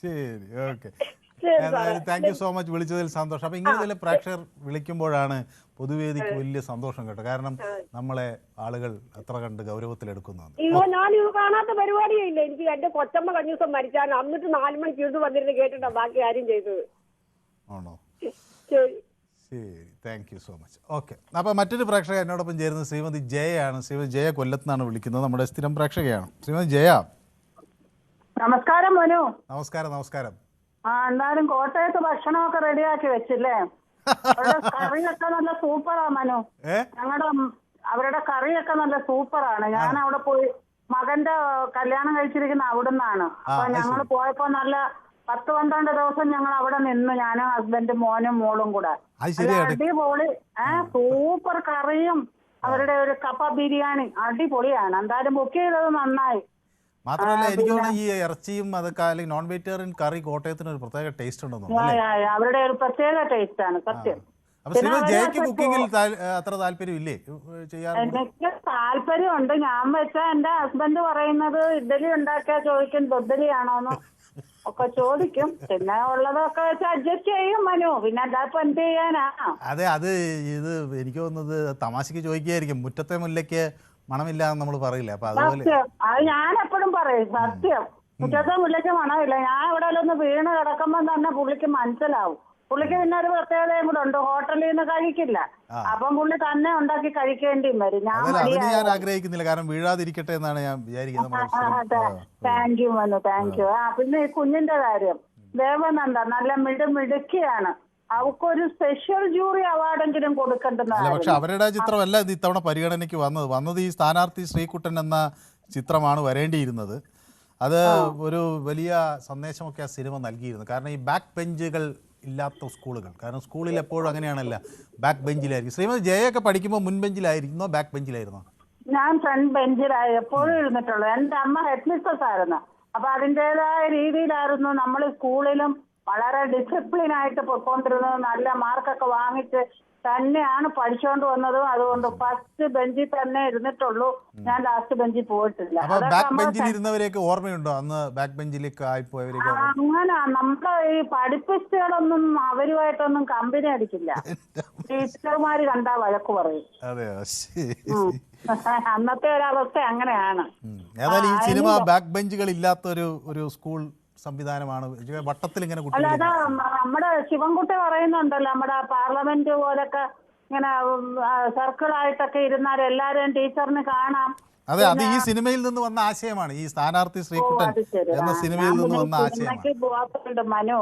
ശരി, okay. Thank you so much. വിളിച്ചതിൽ സന്തോഷം. അപ്പൊ ഇങ്ങനെ പ്രേക്ഷകർ വിളിക്കുമ്പോഴാണ് പൊതുവേദിക്ക് വലിയ സന്തോഷം കേട്ടോ. കാരണം നമ്മളെ ആളുകൾ അത്ര കണ്ട് ഗൗരവത്തിലെടുക്കുന്നതാണ്. അയ്യോ, ഞാനിത് കാണാത്ത പരിപാടിയേ ഇല്ല. എനിക്ക് എന്റെ കൊച്ചമ്മ കഴിഞ്ഞ ദിവസം മരിച്ചാണ്, എന്നിട്ട് 4 മണിക്ക് ഇത് വന്നിരുന്ന് കേട്ടിട്ടാ ബാക്കി കാര്യം ചെയ്തത്. ആണോ? ശരി, thank you so much. Okay. അപ്പോൾ മറ്റൊരു പ്രേക്ഷക എന്നോടൊപ്പം ചേരുന്നത് ശ്രീമതി ജയയാണ്. ശ്രീമതി ജയ കൊല്ലത്തുനിന്നാണ് വിളിക്കുന്നത്. നമ്മുടെ സ്ഥിരം പ്രേക്ഷകയാണ്. ശ്രീമതി ജയ. നമസ്കാരം മോനു. നമസ്കാരം. എന്തായാലും കോട്ടയത്ത് ഭക്ഷണമൊക്കെ റെഡിയാക്കി വെച്ചില്ലേ? കറിയൊക്കെ നല്ല സൂപ്പറാ മനു. അവരുടെ കറിയൊക്കെ നല്ല സൂപ്പറാണ്. ഞാൻ അവിടെ പോയി, മകന്റെ കല്യാണം കഴിച്ചിരിക്കുന്ന അവിടുന്നാണ്. അപ്പൊ ഞങ്ങൾ പോയപ്പോ നല്ല 10-12 ദിവസം ഞങ്ങൾ അവിടെ നിന്ന്, ഞാനും ഹസ്ബൻഡും മോനും മോളും കൂടെ. അടിപൊളി, സൂപ്പർ കറിയും അവരുടെ ഒരു കപ്പ ബിരിയാണി അടിപൊളിയാണ്. എന്തായാലും ബുക്ക് ചെയ്തത് നന്നായി. മാത്രമല്ല എനിക്ക് തോന്നുന്നു ഈ ഇറച്ചിയും അതൊക്കെ, അല്ലെങ്കിൽ നോൺ വെജിറ്റേറിയൻ കറി കോട്ടയത്തിന് ഒരു പ്രത്യേക ടേസ്റ്റ് ഉണ്ടെന്ന്. അവരുടെ ഒരു പ്രത്യേക ടേസ്റ്റ് ആണ്, സത്യം. ജയക്ക് കുക്കിങ്ങിൽ അത്ര താല്പര്യമില്ലേ? എനിക്ക് താല്പര്യമുണ്ട്. ഞാൻ വെച്ചാ എന്റെ ഹസ്ബൻഡ് പറയുന്നത് ഇഡ്ഡലി ഉണ്ടാക്കിയാ ചോദിക്കും ഇഡ്ഡലിയാണോന്ന്. ഒക്കെ ചോദിക്കും. പിന്നെ ഉള്ളതൊക്കെ വെച്ച് അഡ്ജസ്റ്റ് ചെയ്യും മനു. പിന്നെ അല്ലാതെ എന്ത് ചെയ്യാനാ? അതെ, അത് ഇത് എനിക്ക് തോന്നുന്നത് തമാശക്ക് ചോദിക്കുകയായിരിക്കും. മുറ്റത്തെ മുല്ലയ്ക്ക് മണമില്ല എന്ന് നമ്മൾ പറയില്ല. അപ്പൊ അതുപോലെ സത്യം, അത് ഞാൻ എപ്പോഴും പറയും. സത്യം, മുറ്റത്തെ മുല്ലയ്ക്ക് മണമില്ല. ഞാൻ ഇവിടെ ഒന്ന് വീണ് കിടക്കുമ്പോ തന്നെ പുള്ളിക്ക് മനസ്സിലാവും. പുള്ളിക്ക് പിന്നെ ഒരു പ്രത്യേകതയും കൂടെ ഉണ്ട്, ഹോട്ടലിൽ നിന്ന് കഴിക്കില്ല. അപ്പം പുള്ളി തന്നെ ഉണ്ടാക്കി കഴിക്കേണ്ടിയും വരും. ഞാൻ ആഗ്രഹിക്കുന്നില്ല, കാരണം വീഴാതിരിക്കട്ടെ എന്നാണ് ഞാൻ വിചാരിക്കുന്നത്. Thank you Manu, thank you. പിന്നെ ഈ കുഞ്ഞിന്റെ കാര്യം, ദേവനന്ദ നല്ല മിടുക്കിയാണ്. അവക്കൊരു സ്പെഷ്യൽ ജൂറി അവാർഡെങ്കിലും കൊടുക്കേണ്ടതാണ്. പക്ഷെ അവരുടെ ചിത്രമല്ല ഇത് ഇത്തവണ പരിഗണനയ്ക്ക് വന്നത് ഈ സ്ഥാനാർത്ഥി ശ്രീകുട്ടൻ എന്ന ചിത്രമാണ് വരേണ്ടിയിരുന്നത്. അത് ഒരു വലിയ സന്ദേശമൊക്കെ ആ സിനിമ നൽകിയിരുന്നു. കാരണം ഈ ബാക്ക് ബെഞ്ചുകൾ ഇല്ലാത്ത സ്കൂളുകൾ, കാരണം സ്കൂളിൽ എപ്പോഴും അങ്ങനെയാണല്ല, ബാക്ക് ബെഞ്ചിലായിരിക്കും. ശ്രീമതി ജയൊക്കെ പഠിക്കുമ്പോൾ മുൻ ബെഞ്ചിലായിരുന്നോ ബാക്ക് ബെഞ്ചിലായിരുന്നോ? ഞാൻ ഫ്രണ്ട് ബെഞ്ചിലായി എപ്പോഴും ഇരുന്നിട്ടുള്ളൂ. എന്റെ അമ്മ ഹെഡ് മിസ്ട്രസ് ആയിരുന്നു. അപ്പൊ അതിൻ്റെതായ രീതിയിലായിരുന്നു നമ്മൾ സ്കൂളിലും വളരെ ഡിസിപ്ലിൻ ആയിട്ട് പൊയ്ക്കൊണ്ടിരുന്നത്. നല്ല മാർക്കൊക്കെ വാങ്ങിച്ച് തന്നെയാണ് പഠിച്ചുകൊണ്ട് വന്നതും. അതുകൊണ്ട് ഫസ്റ്റ് ബെഞ്ചിൽ തന്നെ ഇരുന്നിട്ടുള്ളൂ, ഞാൻ ലാസ്റ്റ് ബെഞ്ചിൽ പോയിട്ടില്ല. ബാക്ക് ബെഞ്ചിൽ ഇരുന്നവരെയൊക്കെ ഓർമ്മയുണ്ടോ? അന്ന് ബാക്ക് ബെഞ്ചിലേക്ക് ആയിപ്പോയവരൊക്കെ? അങ്ങനെ നമ്മളെ ഈ പഠിപ്പിസ്റ്റുകളൊന്നും അവരുമായിട്ടൊന്നും കമ്പനി അടിക്കില്ല. ടീച്ചർമാര് കണ്ടാ വഴക്ക് പറയും. അന്നത്തെ ഒരവസ്ഥ അങ്ങനെയാണ്. ഏതായാലും ഈ സിനിമ ബാക്ക് ബെഞ്ചുകൾ ഇല്ലാത്ത ഒരു സ്കൂൾ സംവിധാനമാണ്. വട്ടത്തിൽ ഇങ്ങനെ അല്ലാതെ നമ്മുടെ ശിവൻകുട്ടി പറയുന്നുണ്ടല്ലോ, നമ്മുടെ പാർലമെന്റ് പോലൊക്കെ ഇങ്ങനെ സർക്കിളായിട്ടൊക്കെ ഇരുന്നാൽ എല്ലാരെയും ടീച്ചറിന് കാണാം. അതെ, അത് ഈ സിനിമയിൽ നിന്ന് വന്ന ആശയമാണ്. ഈ സ്ഥാനാർത്ഥി ശ്രീകുട്ടൻ എന്ന സിനിമയിൽ നിന്ന് വന്ന ആശയമാണ്. പോവാത്തുണ്ട് മനു,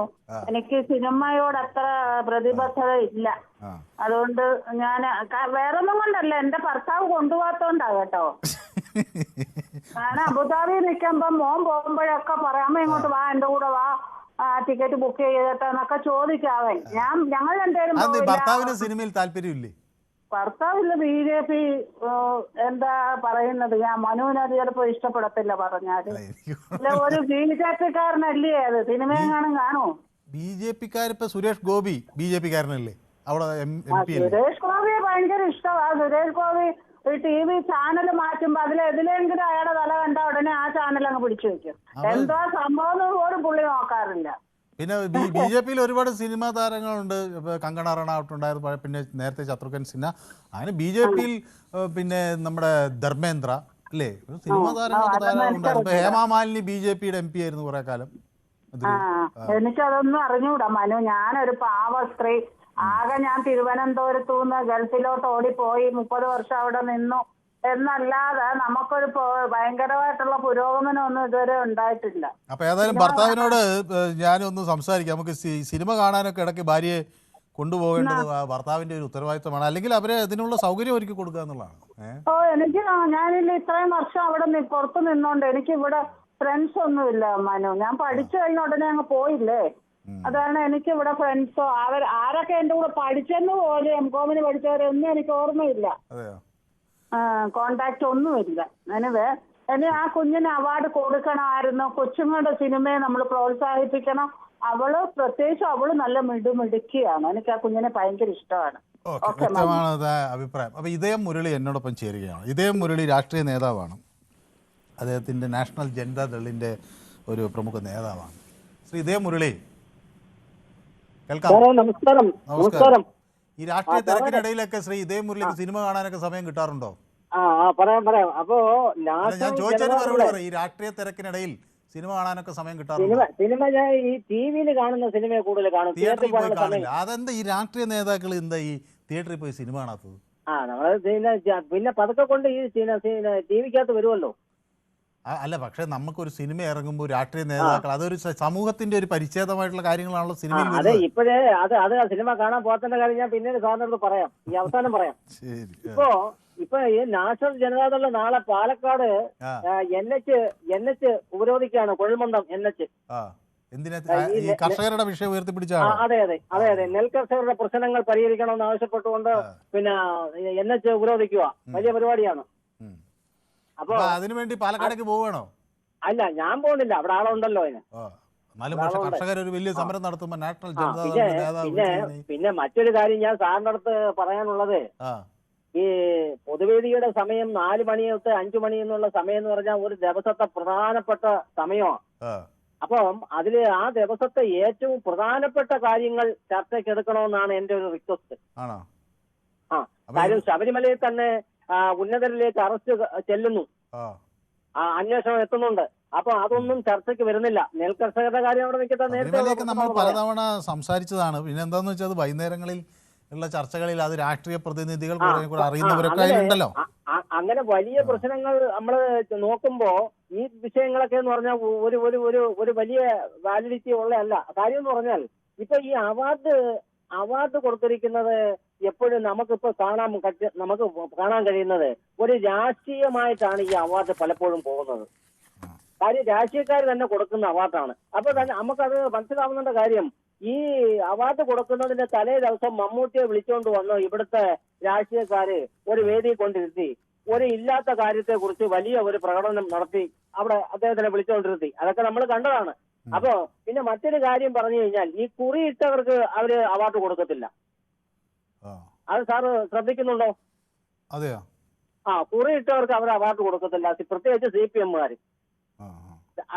എനിക്ക് സിനിമയോട് അത്ര പ്രതിബദ്ധത ഇല്ല. അതുകൊണ്ട് ഞാൻ വേറൊന്നും കൊണ്ടല്ല, എന്റെ ഭർത്താവ് കൊണ്ടുപോകാത്തോണ്ടാ കേട്ടോ. ഞാൻ അബുദാബി നിൽക്കുമ്പോ മോൻ പോകുമ്പോഴൊക്കെ പറയാമ ഇങ്ങോട്ട് വാ, എന്റെ കൂടെ വാ, ടിക്കറ്റ് ബുക്ക് ചെയ്തിട്ടെന്നൊക്കെ ചോദിക്കാവൻ. ഞങ്ങൾ രണ്ടുപേരും ഭർത്താവിന് സിനിമയിൽ താല്പര്യമില്ലേ? ഭർത്താവില്ല, BJP എന്താ പറയുന്നത്, ഞാൻ മനുവിനത് ചിലപ്പോ ഇഷ്ടപ്പെടത്തില്ല പറഞ്ഞാല്. അല്ല, ഒരു BJP-കാരനല്ലേ അത്, സിനിമയെങ്ങാനും കാണുമോ? BJP-കാരിപ്പോ സുരേഷ് ഗോപി BJP-കാരനല്ലേ? അവിടെ സുരേഷ് ഗോപിയെ ഭയങ്കര ഇഷ്ടമാണ്. സുരേഷ് ഗോപി ഒരു TV ചാനൽ മാറ്റുമ്പോ അതിലെതിലെങ്കിലും അയാളുടെ തല കണ്ട ഉടനെ ആ ചാനൽ അങ്ങ് പിടിച്ചു വെക്കും. എന്താ സംഭവം പോലും പുള്ളി നോക്കാറില്ല. പിന്നെ BJP-യിൽ ഒരുപാട് സിനിമാ താരങ്ങളുണ്ട്. കങ്കണ റണൌട്ട് ഉണ്ടായിരുന്നു, പിന്നെ നേരത്തെ ശത്രുഘ്നൻ സിൻഹ. അങ്ങനെ BJP-യിൽ പിന്നെ നമ്മുടെ ധർമ്മേന്ദ്ര അല്ലേ, സിനിമാ താരങ്ങളുണ്ടായിരുന്നു. ഹേമ മാലിനി BJP-യുടെ MP ആയിരുന്നു കുറെ കാലം. എനിക്കതൊന്നും അറിഞ്ഞൂടാ മനു. ഞാനൊരു പാവ സ്ത്രീ. ആകെ ഞാൻ തിരുവനന്തപുരത്തു നിന്ന് ഗൾഫിലോട്ട് ഓടിപ്പോയി 30 വർഷം അവിടെ നിന്നു എന്നല്ലാതെ നമുക്കൊരു ഭയങ്കരമായിട്ടുള്ള പുരോഗമനം ഒന്നും ഇതുവരെ ഉണ്ടായിട്ടില്ല. അപ്പൊ ഏതായാലും ഭർത്താവിനോട് ഞാനൊന്ന് സംസാരിക്കാം. നമുക്ക് സിനിമ കാണാനൊക്കെ ഇടയ്ക്ക് ഭാര്യയെ കൊണ്ടുപോകേണ്ടത് ഭർത്താവിന്റെ ഒരു ഉത്തരവാദിത്തമാണ്. അല്ലെങ്കിൽ അവരെ അതിനുള്ള സൗകര്യം ഒരുക്കി കൊടുക്കുക എന്നുള്ളതാണ്. എനിക്ക് ഞാനില്ല ഇത്രയും വർഷം അവിടെ പുറത്ത് നിന്നോണ്ട് എനിക്ക് ഇവിടെ ഫ്രണ്ട്സ് ഒന്നുമില്ല മനു. ഞാൻ പഠിച്ചു കഴിഞ്ഞ ഉടനെ അങ്ങ് പോയില്ലേ, അതാണ് എനിക്ക് ഇവിടെ ഫ്രണ്ട്സോ ആരൊക്കെ എന്റെ കൂടെ പഠിച്ചെന്ന് പോലും MCOM-ന് പഠിച്ചവരൊന്നും എനിക്ക് ഓർമ്മയില്ല. കോണ്ടാക്ട് ഒന്നുമില്ല. ഇനി ആ കുഞ്ഞിന് അവാർഡ് കൊടുക്കണമായിരുന്നു. കൊച്ചുങ്ങളുടെ സിനിമയെ നമ്മൾ പ്രോത്സാഹിപ്പിക്കണം. പ്രത്യേകിച്ച് അവള് നല്ല മിടുക്കിയാണ്. എനിക്ക് ആ കുഞ്ഞിനെ ഭയങ്കര ഇഷ്ടമാണ്. അഭിപ്രായം. അപ്പൊ ഇദ്ദേഹം മുരളി എന്നോടൊപ്പം ചേരുകയാണ്. ഇദ്ദേഹം മുരളി രാഷ്ട്രീയ നേതാവാണ്. അദ്ദേഹത്തിന്റെ നാഷണൽ ജനതാദളിന്റെ ഒരു പ്രമുഖ നേതാവാണ്. ശ്രീ ഇദ്ദേഹം മുരളി, നമസ്കാരം. ഈ രാഷ്ട്രീയ തിരക്കിനിടയിലൊക്കെ ശ്രീ ഇതേ മുരളിക്ക് സിനിമ കാണാനൊക്കെ സമയം കിട്ടാറുണ്ടോ? പറയാം. അപ്പോ ഞാൻ ചോദിച്ചതിന് മറുപടി പറയും. ഈ രാഷ്ട്രീയ തിരക്കിനിടയിൽ സിനിമ കാണാനൊക്കെ സമയം കിട്ടാറുണ്ടോ? സിനിമ ഞാൻ ഈ ടിവിയിൽ കാണുന്ന സിനിമയെ കൂടുതൽ കാണും, തിയേറ്ററിൽ പോയി കാണില്ല. അതെന്താ ഈ രാഷ്ട്രീയ നേതാക്കൾ എന്താ ഈ തിയേറ്ററിൽ പോയി സിനിമ കാണാത്തത്? നമ്മള് പിന്നെ പതുക്കെ കൊണ്ട് ഈ ടിവിക്കകത്ത് വരുമല്ലോ. അല്ല, പക്ഷെ നമുക്കൊരു സിനിമ ഇറങ്ങുമ്പോൾ രാഷ്ട്രീയ നേതാക്കൾ അതൊരു സമൂഹത്തിന്റെ ഒരു പരിച്ഛേദമായിട്ടുള്ള കാര്യങ്ങളാണല്ലോ സിനിമയിൽ. അതെ, ഇപ്പോഴേ അത് സിനിമ കാണാൻ പോകത്തിന്റെ കാര്യം ഞാൻ പിന്നീട് സാറിനടുത്ത് പറയാം, ഈ അവസാനം പറയാം. ഇപ്പൊ ഈ നാഷണൽ ജനതാദള് നാളെ പാലക്കാട് NH ഉപരോധിക്കുകയാണ്, കൊഴിമന്തം NH. കർഷകരുടെ വിഷയം ഉയർത്തിപ്പിടിച്ചാണ്. അതെ, നെൽ കർഷകരുടെ പ്രശ്നങ്ങൾ പരിഹരിക്കണമെന്ന് ആവശ്യപ്പെട്ടുകൊണ്ട് പിന്നെ NH ഉപരോധിക്കുക, വലിയ പരിപാടിയാണ്. അപ്പൊ അതിനുവേണ്ടി പാലക്കാടേക്ക് പോവുകയാണോ? അല്ല, ഞാൻ പോകുന്നില്ല, അവിടെ ആളുണ്ടല്ലോ അതിന്. കർഷകർ ഒരു വലിയ സമരം നടത്തുമ്പോൾ നാഷണൽ പിന്നെ മറ്റൊരു കാര്യം ഞാൻ സാറിന്റെ അടുത്ത് പറയാനുള്ളത്, ഈ പൊതുവേദിയുടെ സമയം 4 മണി തൊട്ട് 5 മണി എന്നുള്ള സമയം എന്ന് പറഞ്ഞാൽ ഒരു ദിവസത്തെ പ്രധാനപ്പെട്ട സമയമാണ്. അപ്പം അതില് ആ ദിവസത്തെ ഏറ്റവും പ്രധാനപ്പെട്ട കാര്യങ്ങൾ ചർച്ചയ്ക്ക് എടുക്കണമെന്നാണ് എന്റെ ഒരു റിക്വസ്റ്റ്. കാര്യം ശബരിമലയിൽ തന്നെ ഉന്നതരിലേക്ക് അറസ്റ്റ് ചെല്ലുന്നു, അന്വേഷണം എത്തുന്നുണ്ട്. അപ്പൊ അതൊന്നും ചർച്ചയ്ക്ക് വരുന്നില്ല. നെൽകർഷകരുടെ കാര്യം അവിടെ നിൽക്കട്ടെ. നേരത്തെ നമ്മൾ പലതവണ സംസാരിച്ചതാണ്. പിന്നെ എന്താന്ന് വെച്ചാൽ വൈകുന്നേരങ്ങളിൽ ഉള്ള ചർച്ചകളിൽ അത് രാഷ്ട്രീയ പ്രതിനിധികൾ അറിയുന്നവരൊക്കെ ഉണ്ടല്ലോ. അങ്ങനെ വലിയ പ്രശ്നങ്ങൾ നമ്മൾ നോക്കുമ്പോ ഈ വിഷയങ്ങളൊക്കെ എന്ന് പറഞ്ഞാൽ ഒരു ഒരു ഒരു ഒരു വലിയ വാലിഡിറ്റി ഉള്ളതല്ല. കാര്യം എന്ന് പറഞ്ഞാൽ ഇപ്പൊ ഈ അവാർഡ് കൊടുത്തിരിക്കുന്നത് എപ്പോഴും നമുക്ക് കാണാൻ കഴിയുന്നത് ഒരു രാഷ്ട്രീയമായിട്ടാണ് ഈ അവാർഡ് പലപ്പോഴും പോകുന്നത്. കാര്യം രാഷ്ട്രീയക്കാർ തന്നെ കൊടുക്കുന്ന അവാർഡാണ്. അപ്പൊ തന്നെ നമുക്കത് മനസ്സിലാവുന്ന കാര്യം, ഈ അവാർഡ് കൊടുക്കുന്നതിന്റെ തലേ ദിവസം മമ്മൂട്ടിയെ വിളിച്ചുകൊണ്ട് വന്ന് ഇവിടുത്തെ രാഷ്ട്രീയക്കാര് ഒരു വേദി കൊണ്ടിരുത്തി ഒരു ഇല്ലാത്ത കാര്യത്തെ കുറിച്ച് വലിയ ഒരു പ്രകടനം നടത്തി അവിടെ അദ്ദേഹത്തിനെ വിളിച്ചുകൊണ്ടിരുത്തി. അതൊക്കെ നമ്മൾ കണ്ടതാണ്. അപ്പോ പിന്നെ മറ്റൊരു കാര്യം പറഞ്ഞു കഴിഞ്ഞാൽ ഈ കുറിയിട്ടവർക്ക് അവര് അവാർഡ് കൊടുക്കത്തില്ല. അത് സാറ് ശ്രദ്ധിക്കുന്നുണ്ടോ? അതെയോ? കുറിയിട്ടവർക്ക് അവർ അവാർഡ് കൊടുക്കത്തില്ല, പ്രത്യേകിച്ച് CPM-കാര്.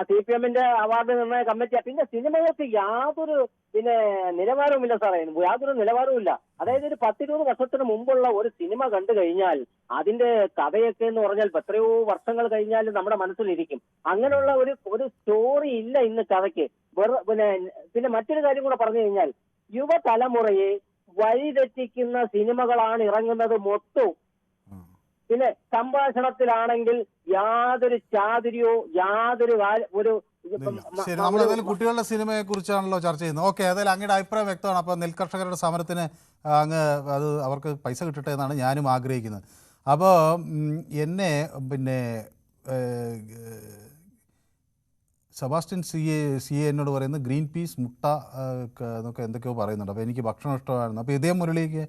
CPM-ന്റെ അവാർഡ് നിർണയ കമ്മിറ്റി. പിന്നെ സിനിമകൾക്ക് യാതൊരു നിലവാരവുമില്ല സാറേ, യാതൊരു നിലവാരവുമില്ല. അതായത് ഒരു 10-20 വർഷത്തിന് മുമ്പുള്ള ഒരു സിനിമ കണ്ടു കഴിഞ്ഞാൽ അതിന്റെ കഥയൊക്കെ എന്ന് പറഞ്ഞാൽ എത്രയോ വർഷങ്ങൾ കഴിഞ്ഞാൽ നമ്മുടെ മനസ്സിലിരിക്കും. അങ്ങനെയുള്ള ഒരു സ്റ്റോറി ഇല്ല ഇന്ന് കഥയ്ക്ക്. പിന്നെ മറ്റൊരു കാര്യം കൂടെ പറഞ്ഞു കഴിഞ്ഞാൽ യുവതലമുറയെ വഴിതെറ്റിക്കുന്ന സിനിമകളാണ് ഇറങ്ങുന്നത് മൊത്തവും. പിന്നെ സംഭാഷണത്തിലാണെങ്കിൽ യാതൊരു ചാതുര്യോ യാതൊരു ശരി, നമ്മളേതായാലും കുട്ടികളുടെ സിനിമയെ കുറിച്ചാണല്ലോ ചർച്ച ചെയ്യുന്നത്. ഓക്കെ, ഏതായാലും അങ്ങയുടെ അഭിപ്രായം വ്യക്തമാണ്. അപ്പോൾ നെൽകർഷകരുടെ സമരത്തിന് അത് അവർക്ക് പൈസ കിട്ടട്ടെ എന്നാണ് ഞാനും ആഗ്രഹിക്കുന്നത്. അപ്പോൾ എന്നെ സെബാസ്റ്റ്യൻ സി എ എന്നോട് പറയുന്നത് ഗ്രീൻ പീസ് മുട്ട എന്നൊക്കെ എന്തൊക്കെയോ പറയുന്നുണ്ട്. അപ്പോൾ എനിക്ക് ഭക്ഷണം ഇഷ്ടമായിരുന്നു. അപ്പോൾ ഇതേ മുരളിക്ക്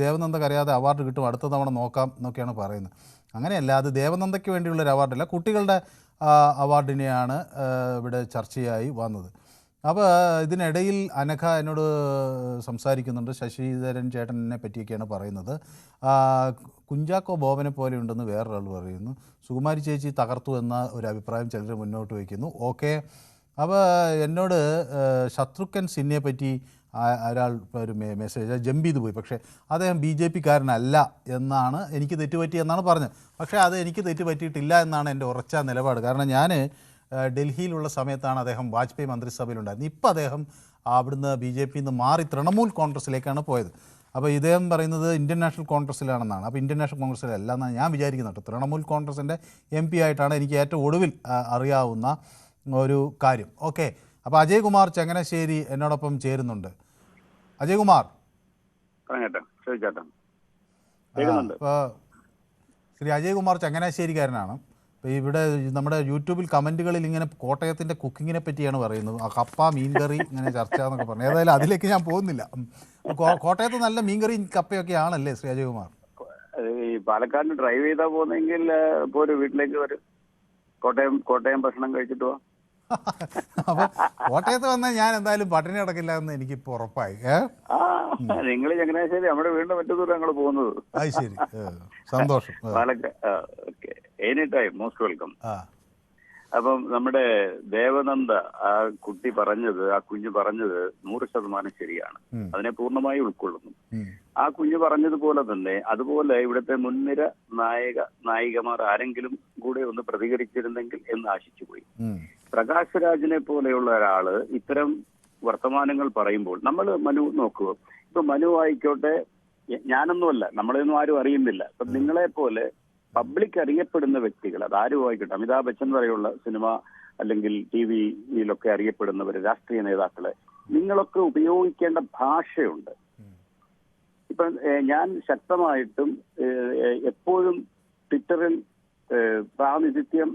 ദേവനന്ദക്ക് അറിയാതെ അവാർഡ് കിട്ടും, അടുത്ത തവണ നോക്കാം എന്നൊക്കെയാണ് പറയുന്നത്. അങ്ങനെയല്ല, അത് ദേവനന്ദയ്ക്ക് വേണ്ടിയുള്ളൊരു അവാർഡല്ല, കുട്ടികളുടെ അവാർഡിനെയാണ് ഇവിടെ ചർച്ചയായി വന്നത്. അപ്പോൾ ഇതിനിടയിൽ അനഘ എന്നോട് സംസാരിക്കുന്നുണ്ട്. ശശിധരൻ ചേട്ടനെ പറ്റിയൊക്കെയാണ് പറയുന്നത്. കുഞ്ചാക്കോ ബോബനെ പോലെ ഉണ്ടെന്ന് വേറൊരാൾ പറയുന്നു. സുകുമാരി ചേച്ചി തകർത്തു എന്ന ഒരു അഭിപ്രായം ചിലർ മുന്നോട്ട് വയ്ക്കുന്നു. ഓക്കെ, അപ്പോൾ എന്നോട് ശത്രുഘ്നൻ സിൻഹയെ പറ്റി ഒരാൾ ഒരു മെസ്സേജ് ജമ്പ് ചെയ്ത് പോയി. പക്ഷേ അദ്ദേഹം BJP-കാരനല്ല എന്നാണ്, എനിക്ക് തെറ്റുപറ്റി എന്നാണ് പറഞ്ഞത്. പക്ഷേ അത് എനിക്ക് തെറ്റുപറ്റിയിട്ടില്ല എന്നാണ് എൻ്റെ ഉറച്ച നിലപാട്. കാരണം ഞാൻ ഡൽഹിയിലുള്ള സമയത്താണ് അദ്ദേഹം വാജ്പേയി മന്ത്രിസഭയിലുണ്ടായിരുന്നത്. ഇപ്പോൾ അദ്ദേഹം അവിടുന്ന് BJP-യിൽ നിന്ന് മാറി തൃണമൂൽ കോൺഗ്രസ്സിലേക്കാണ് പോയത്. അപ്പോൾ ഇദ്ദേഹം പറയുന്നത് ഇന്ത്യൻ നാഷണൽ കോൺഗ്രസ്സിലാണെന്നാണ്. അപ്പോൾ ഇന്ത്യൻ നാഷണൽ കോൺഗ്രസ്സിലല്ല എന്നാണ് ഞാൻ വിചാരിക്കുന്നുണ്ട്. തൃണമൂൽ കോൺഗ്രസിൻ്റെ MP ആയിട്ടാണ് എനിക്ക് ഏറ്റവും ഒടുവിൽ അറിയാവുന്ന ഒരു കാര്യം. ഓക്കെ, അപ്പോൾ അജയ് കുമാർ ചങ്ങനാശ്ശേരി എന്നോടൊപ്പം ചേരുന്നുണ്ട്. അജയ് കുമാർ, അപ്പോൾ ശ്രീ അജയ് കുമാർ ചങ്ങനാശ്ശേരിക്കാരനാണ്. അപ്പോൾ ഇവിടെ നമ്മുടെ യൂട്യൂബിൽ കമൻറ്റുകളിൽ ഇങ്ങനെ കോട്ടയത്തിൻ്റെ കുക്കിങ്ങിനെ പറ്റിയാണ് പറയുന്നത്. കപ്പ മീൻകറി ഇങ്ങനെ ചർച്ച എന്നൊക്കെ പറഞ്ഞു. ഏതായാലും അതിലേക്ക് ഞാൻ പോകുന്നില്ല. കോട്ടയത്ത് നല്ല മീൻകറിയും കപ്പയൊക്കെ ആണല്ലേ ശ്രീ അജയ് കുമാർ? ഈ പാലക്കാടിന് ഡ്രൈവ് ചെയ്താ പോകുന്നെങ്കിൽ ഇപ്പോൾ ഒരു വീട്ടിലേക്ക് വരും, കോട്ടയം ഭക്ഷണം കഴിച്ചിട്ട് പോവാം. അപ്പൊ കോട്ടയത്ത് വന്നാൽ ഞാൻ എന്തായാലും പട്ടിണി കിടക്കില്ല എന്ന് എനിക്കിപ്പോ ഉറപ്പായി. നിങ്ങൾ ചങ്ങനാശ്ശേരി നമ്മുടെ വീടിന്റെ മറ്റു ദൂരം ഞങ്ങൾ പോകുന്നത്. അത് ശരി, സന്തോഷം. Okay, any time most welcome. അപ്പം നമ്മുടെ ദേവനന്ദ ആ കുഞ്ഞു പറഞ്ഞത് 100% ശരിയാണ്. അതിനെ പൂർണ്ണമായി ഉൾക്കൊള്ളുന്നു. ആ കുഞ്ഞു പറഞ്ഞതുപോലെ തന്നെ അതുപോലെ ഇവിടുത്തെ മുൻനിര നായികമാർ ആരെങ്കിലും കൂടെ ഒന്ന് പ്രതികരിച്ചിരുന്നെങ്കിൽ എന്ന് ആശിച്ചുപോയി. പ്രകാശ് രാജിനെ പോലെയുള്ള ഒരാള് ഇത്തരം വർത്തമാനങ്ങൾ പറയുമ്പോൾ നമ്മൾ മനു നോക്കുക. ഇപ്പൊ മനു ആയിക്കോട്ടെ, ഞാനൊന്നുമല്ല, നമ്മളെയൊന്നും ആരും അറിയുന്നില്ല. ഇപ്പൊ നിങ്ങളെ പോലെ പബ്ലിക് അറിയപ്പെടുന്ന വ്യക്തികൾ, അതാരും ആയിക്കോട്ടെ, അമിതാഭ് ബച്ചൻ വരെയുള്ള സിനിമ അല്ലെങ്കിൽ TV-യിലൊക്കെ അറിയപ്പെടുന്നവര്, രാഷ്ട്രീയ നേതാക്കളെ, നിങ്ങളൊക്കെ ഉപയോഗിക്കേണ്ട ഭാഷയുണ്ട്. ഇപ്പൊ ഞാൻ ശക്തമായിട്ടും എപ്പോഴും ട്വിറ്ററിൽ പ്രാതിനിധ്യം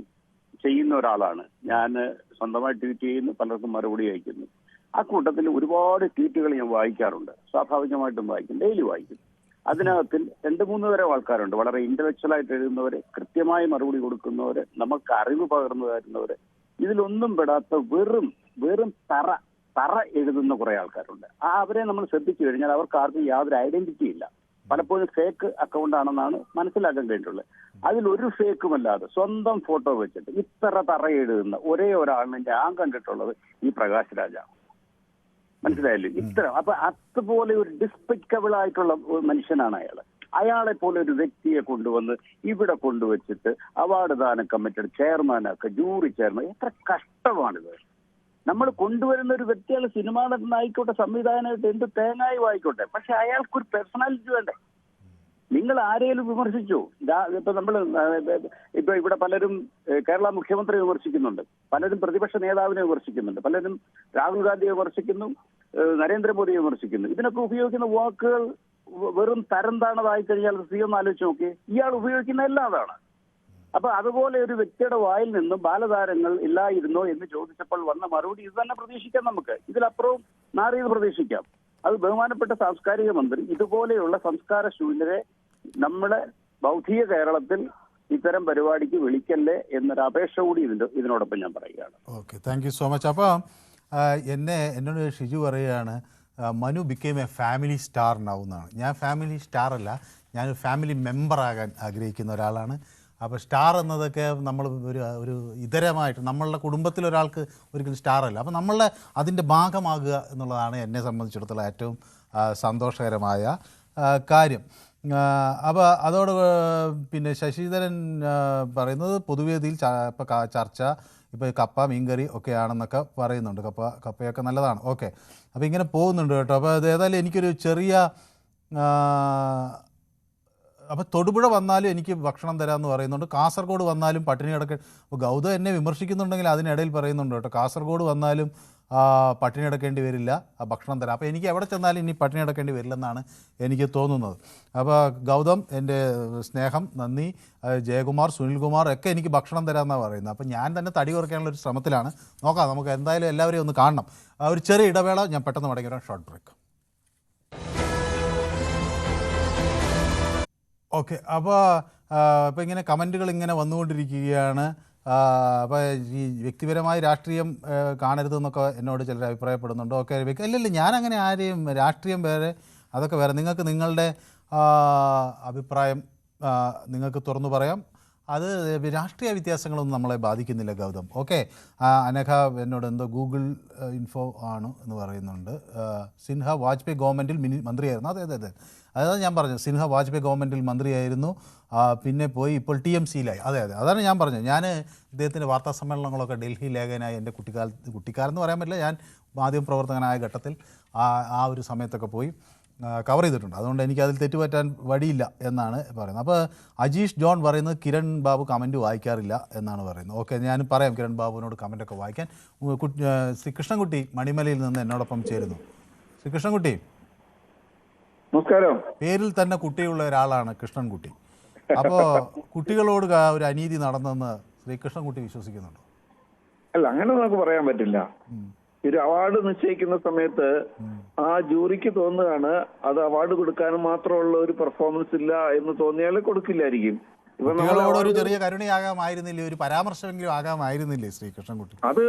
ചെയ്യുന്ന ഒരാളാണ്. ഞാൻ സ്വന്തമായി ട്വീറ്റ് ചെയ്യുന്നു, പലർക്കും മറുപടി അയക്കുന്നു. ആ കൂട്ടത്തിൽ ഒരുപാട് ട്വീറ്റുകൾ ഞാൻ വായിക്കാറുണ്ട്, സ്വാഭാവികമായിട്ടും വായിക്കും, ഡെയിലി വായിക്കും. അതിനകത്തിൽ 2-3 തരം ആൾക്കാരുണ്ട്. വളരെ ഇന്റലക്ച്വൽ ആയിട്ട് എഴുതുന്നവര്, കൃത്യമായി മറുപടി കൊടുക്കുന്നവര്, നമുക്ക് അറിവ് പകർന്നു തരുന്നവര്. ഇതിലൊന്നും പെടാത്ത വെറും തറ എഴുതുന്ന കുറെ ആൾക്കാരുണ്ട്. അവരെ നമ്മൾ ശ്രദ്ധിച്ചു കഴിഞ്ഞാൽ അവർക്ക് ആർക്കും യാതൊരു ഐഡന്റിറ്റി ഇല്ല. പലപ്പോഴും ഫേക്ക് അക്കൗണ്ട് ആണെന്നാണ് മനസ്സിലാക്കാൻ കഴിഞ്ഞിട്ടുള്ളത്. അതിലൊരു ഫേക്കുമല്ലാതെ സ്വന്തം ഫോട്ടോ വെച്ചിട്ട് ഇത്ര തറയിടുന്ന ഒരേ ഒരാളിനെ ഞാൻ കണ്ടിട്ടുള്ളത് ഈ പ്രകാശ് രാജാണ്. മനസ്സിലായല്ലോ? ഇത്ര അപ്പൊ അതുപോലെ ഒരു ഡിസ്പെക്റ്റബിൾ ആയിട്ടുള്ള ഒരു മനുഷ്യനാണ് അയാൾ. അയാളെ പോലെ ഒരു വ്യക്തിയെ കൊണ്ടുവന്ന് ഇവിടെ കൊണ്ടുവച്ചിട്ട് അവാർഡ് ദാന കമ്മിറ്റിയുടെ ചെയർമാനൊക്കെ, ജൂറി ചെയർമാൻ, എത്ര കഷ്ടമാണിത്. നമ്മൾ കൊണ്ടുവരുന്ന ഒരു വ്യക്തികൾ സിനിമാ നടനായിക്കോട്ടെ, സംവിധാനമായിട്ട് എന്ത് തേങ്ങായും ആയിക്കോട്ടെ, പക്ഷെ അയാൾക്കൊരു പേഴ്സണാലിറ്റി വേണ്ടേ? നിങ്ങൾ ആരെയും വിമർശിച്ചു. ഇപ്പൊ ഇപ്പൊ ഇവിടെ പലരും കേരള മുഖ്യമന്ത്രി വിമർശിക്കുന്നുണ്ട്, പലരും പ്രതിപക്ഷ നേതാവിനെ വിമർശിക്കുന്നുണ്ട്, പലരും രാഹുൽ ഗാന്ധിയെ വിമർശിക്കുന്നു, നരേന്ദ്രമോദിയെ വിമർശിക്കുന്നു. ഇതിനൊക്കെ ഉപയോഗിക്കുന്ന വാക്കുകൾ വെറും തരം താണതായി കഴിഞ്ഞാൽ ഒന്ന് ആലോചിച്ച് നോക്കി. ഇയാൾ ഉപയോഗിക്കുന്ന എല്ലാം അതാണ്. അപ്പൊ അതുപോലെ ഒരു വ്യക്തിയുടെ വായിൽ നിന്നും ബാലതാരങ്ങൾ ഇല്ലായിരുന്നോ എന്ന് ചോദിച്ചപ്പോൾ വന്ന മറുപടി ഇത് തന്നെ പ്രതീക്ഷിക്കാം. നമുക്ക് ഇതിലപ്പുറവും നാറിയത് പ്രതീക്ഷിക്കാം. അത് ബഹുമാനപ്പെട്ട സാംസ്കാരിക മന്ത്രി ഇതുപോലെയുള്ള സംസ്കാര ശൂന്യരെ നമ്മുടെ ബൗദ്ധിക കേരളത്തിൽ ഇത്തരം പരിപാടിക്ക് വിളിക്കല്ലേ എന്നൊരു അപേക്ഷ കൂടി ഇതിനോടൊപ്പം ഞാൻ പറയുകയാണ്. Okay, thank you so much. അപ്പോൾ എന്നോട് ഷിജു പറയുകയാണ് Manu became a family star എന്നാവുന്നതാണ്. ഞാൻ ഫാമിലി സ്റ്റാർ അല്ല, ഞാനൊരു ഫാമിലി മെമ്പറാകാൻ ആഗ്രഹിക്കുന്ന ഒരാളാണ്. അപ്പോൾ സ്റ്റാർ എന്നതൊക്കെ നമ്മൾ ഒരു ഇതരമായിട്ട് നമ്മളുടെ കുടുംബത്തിലൊരാൾക്ക് ഒരിക്കലും സ്റ്റാർ അല്ല. അപ്പോൾ നമ്മളുടെ അതിൻ്റെ ഭാഗമാകുക എന്നുള്ളതാണ് എന്നെ സംബന്ധിച്ചിടത്തോളം ഏറ്റവും സന്തോഷകരമായ കാര്യം. അപ്പോൾ അതോട് പിന്നെ ശശിധരൻ പറയുന്നത് പൊതുവേദിയിൽ ഇപ്പോൾ ചർച്ച ഇപ്പോൾ കപ്പ മീൻകറി ഒക്കെയാണെന്നൊക്കെ പറയുന്നുണ്ട്. കപ്പയൊക്കെ നല്ലതാണ്. ഓക്കെ, അപ്പോൾ ഇങ്ങനെ പോകുന്നുണ്ട് കേട്ടോ. അപ്പോൾ അത് ഏതായാലും എനിക്കൊരു ചെറിയ അപ്പോൾ തൊടുപുഴ വന്നാലും എനിക്ക് ഭക്ഷണം തരാമെന്ന് പറയുന്നുണ്ട്. കാസർഗോഡ് വന്നാലും പട്ടിണി കിടക്കാൻ. അപ്പോൾ ഗൗതം എന്നെ വിമർശിക്കുന്നുണ്ടെങ്കിൽ അതിനിടയിൽ പറയുന്നുണ്ട് കേട്ടോ, കാസർഗോഡ് വന്നാലും പട്ടിണി കിടക്കേണ്ടി വരില്ല, ഭക്ഷണം തരാം. അപ്പോൾ എനിക്ക് എവിടെ ചെന്നാലും ഇനി പട്ടിണി കിടക്കേണ്ടി വരില്ലെന്നാണ് എനിക്ക് തോന്നുന്നത്. അപ്പോൾ ഗൗതം, എൻ്റെ സ്നേഹം, നന്ദി. ജയകുമാർ, സുനിൽകുമാർ ഒക്കെ എനിക്ക് ഭക്ഷണം തരാമെന്നാണ് പറയുന്നത്. അപ്പോൾ ഞാൻ തന്നെ തടി കുറയ്ക്കാനുള്ളൊരു ശ്രമത്തിലാണ്. നോക്കാം, നമുക്ക് എന്തായാലും എല്ലാവരെയും ഒന്ന് കാണണം. ഒരു ചെറിയ ഇടവേള, ഞാൻ പെട്ടെന്ന് മടങ്ങി വരാം. Short break. ഓക്കെ, അപ്പോൾ ഇങ്ങനെ കമൻറ്റുകൾ ഇങ്ങനെ വന്നുകൊണ്ടിരിക്കുകയാണ്. അപ്പോൾ ഈ വ്യക്തിപരമായി രാഷ്ട്രീയം കാണരുതെന്നൊക്കെ എന്നോട് ചിലർ അഭിപ്രായപ്പെടുന്നുണ്ട്. ഓക്കെ, അല്ലല്ല, ഞാനങ്ങനെ ആരെയും രാഷ്ട്രീയം വേറെ അതൊക്കെ വേറെ. നിങ്ങൾക്ക് നിങ്ങളുടെ അഭിപ്രായം നിങ്ങൾക്ക് തുറന്നു പറയാം. അത് രാഷ്ട്രീയ വ്യത്യാസങ്ങളൊന്നും നമ്മളെ ബാധിക്കുന്നില്ല ഗൗതം. ഓക്കെ, അനഘ എന്നോട് എന്തോ ഗൂഗിൾ ഇൻഫോ ആണ് എന്ന് പറയുന്നുണ്ട്. സിൻഹ വാജ്പേയി ഗവൺമെൻറ്റിൽ മന്ത്രിയായിരുന്നു. അതെ, അതാണ് ഞാൻ പറഞ്ഞത്. സിൻഹ വാജ്പേയി ഗവൺമെൻറ്റിൽ മന്ത്രിയായിരുന്നു, പിന്നെ പോയി ഇപ്പോൾ TMCയിലായി. അതെ, അതാണ് ഞാൻ പറഞ്ഞത്. ഞാൻ ഇദ്ദേഹത്തിൻ്റെ വാർത്താ സമ്മേളനങ്ങളൊക്കെ ഡൽഹി ലേഖനായി എൻ്റെ കുട്ടിക്കാലത്ത് പറയാൻ പറ്റില്ല, ഞാൻ മാധ്യമപ്രവർത്തകനായ ഘട്ടത്തിൽ ആ ഒരു സമയത്തൊക്കെ പോയി കവർ ചെയ്തിട്ടുണ്ട്. അതുകൊണ്ട് എനിക്ക് അതിൽ തെറ്റുപറ്റാൻ വഴിയില്ല എന്നാണ് പറയുന്നത്. അപ്പോൾ അജീഷ് ജോൺ പറയുന്നത് കിരൺ ബാബു കമൻറ്റ് വായിക്കാറില്ല എന്നാണ് പറയുന്നത്. ഓക്കെ, ഞാൻ പറയാം കിരൺ ബാബുവിനോട് കമൻറ്റൊക്കെ വായിക്കാൻ. ശ്രീ കൃഷ്ണൻകുട്ടി മണിമലയിൽ നിന്ന് എന്നോടൊപ്പം ചേരുന്നു. ശ്രീ കൃഷ്ണൻകുട്ടി, നമസ്കാരം. പേരിൽ തന്നെ കുട്ടിയുള്ള ഒരാളാണ് കൃഷ്ണൻകുട്ടി. അപ്പോൾ കുട്ടികളോട് ഒരു അനീതി നടന്നെന്ന് ശ്രീകൃഷ്ണൻകുട്ടി വിശ്വസിക്കുന്നുണ്ടോ? അല്ല, അങ്ങനെ നമുക്ക് പറയാൻ പറ്റില്ല. ഒരു അവാർഡ് നിശ്ചയിക്കുന്ന സമയത്ത് ആ ജൂറിക്ക് തോന്നുകയാണ് അത് അവാർഡ് കൊടുക്കാനും മാത്രമുള്ള ഒരു പെർഫോമൻസ് ഇല്ല എന്ന് തോന്നിയാൽ കൊടുക്കില്ലായിരിക്കും. കുട്ടികളോടൊരു ചെറിയ കരുണയാകാമായിരുന്നില്ലേ, ഒരു പരാമർശമെങ്കിലും ആകാമായിരുന്നില്ലേ ശ്രീകൃഷ്ണൻകുട്ടി? അത്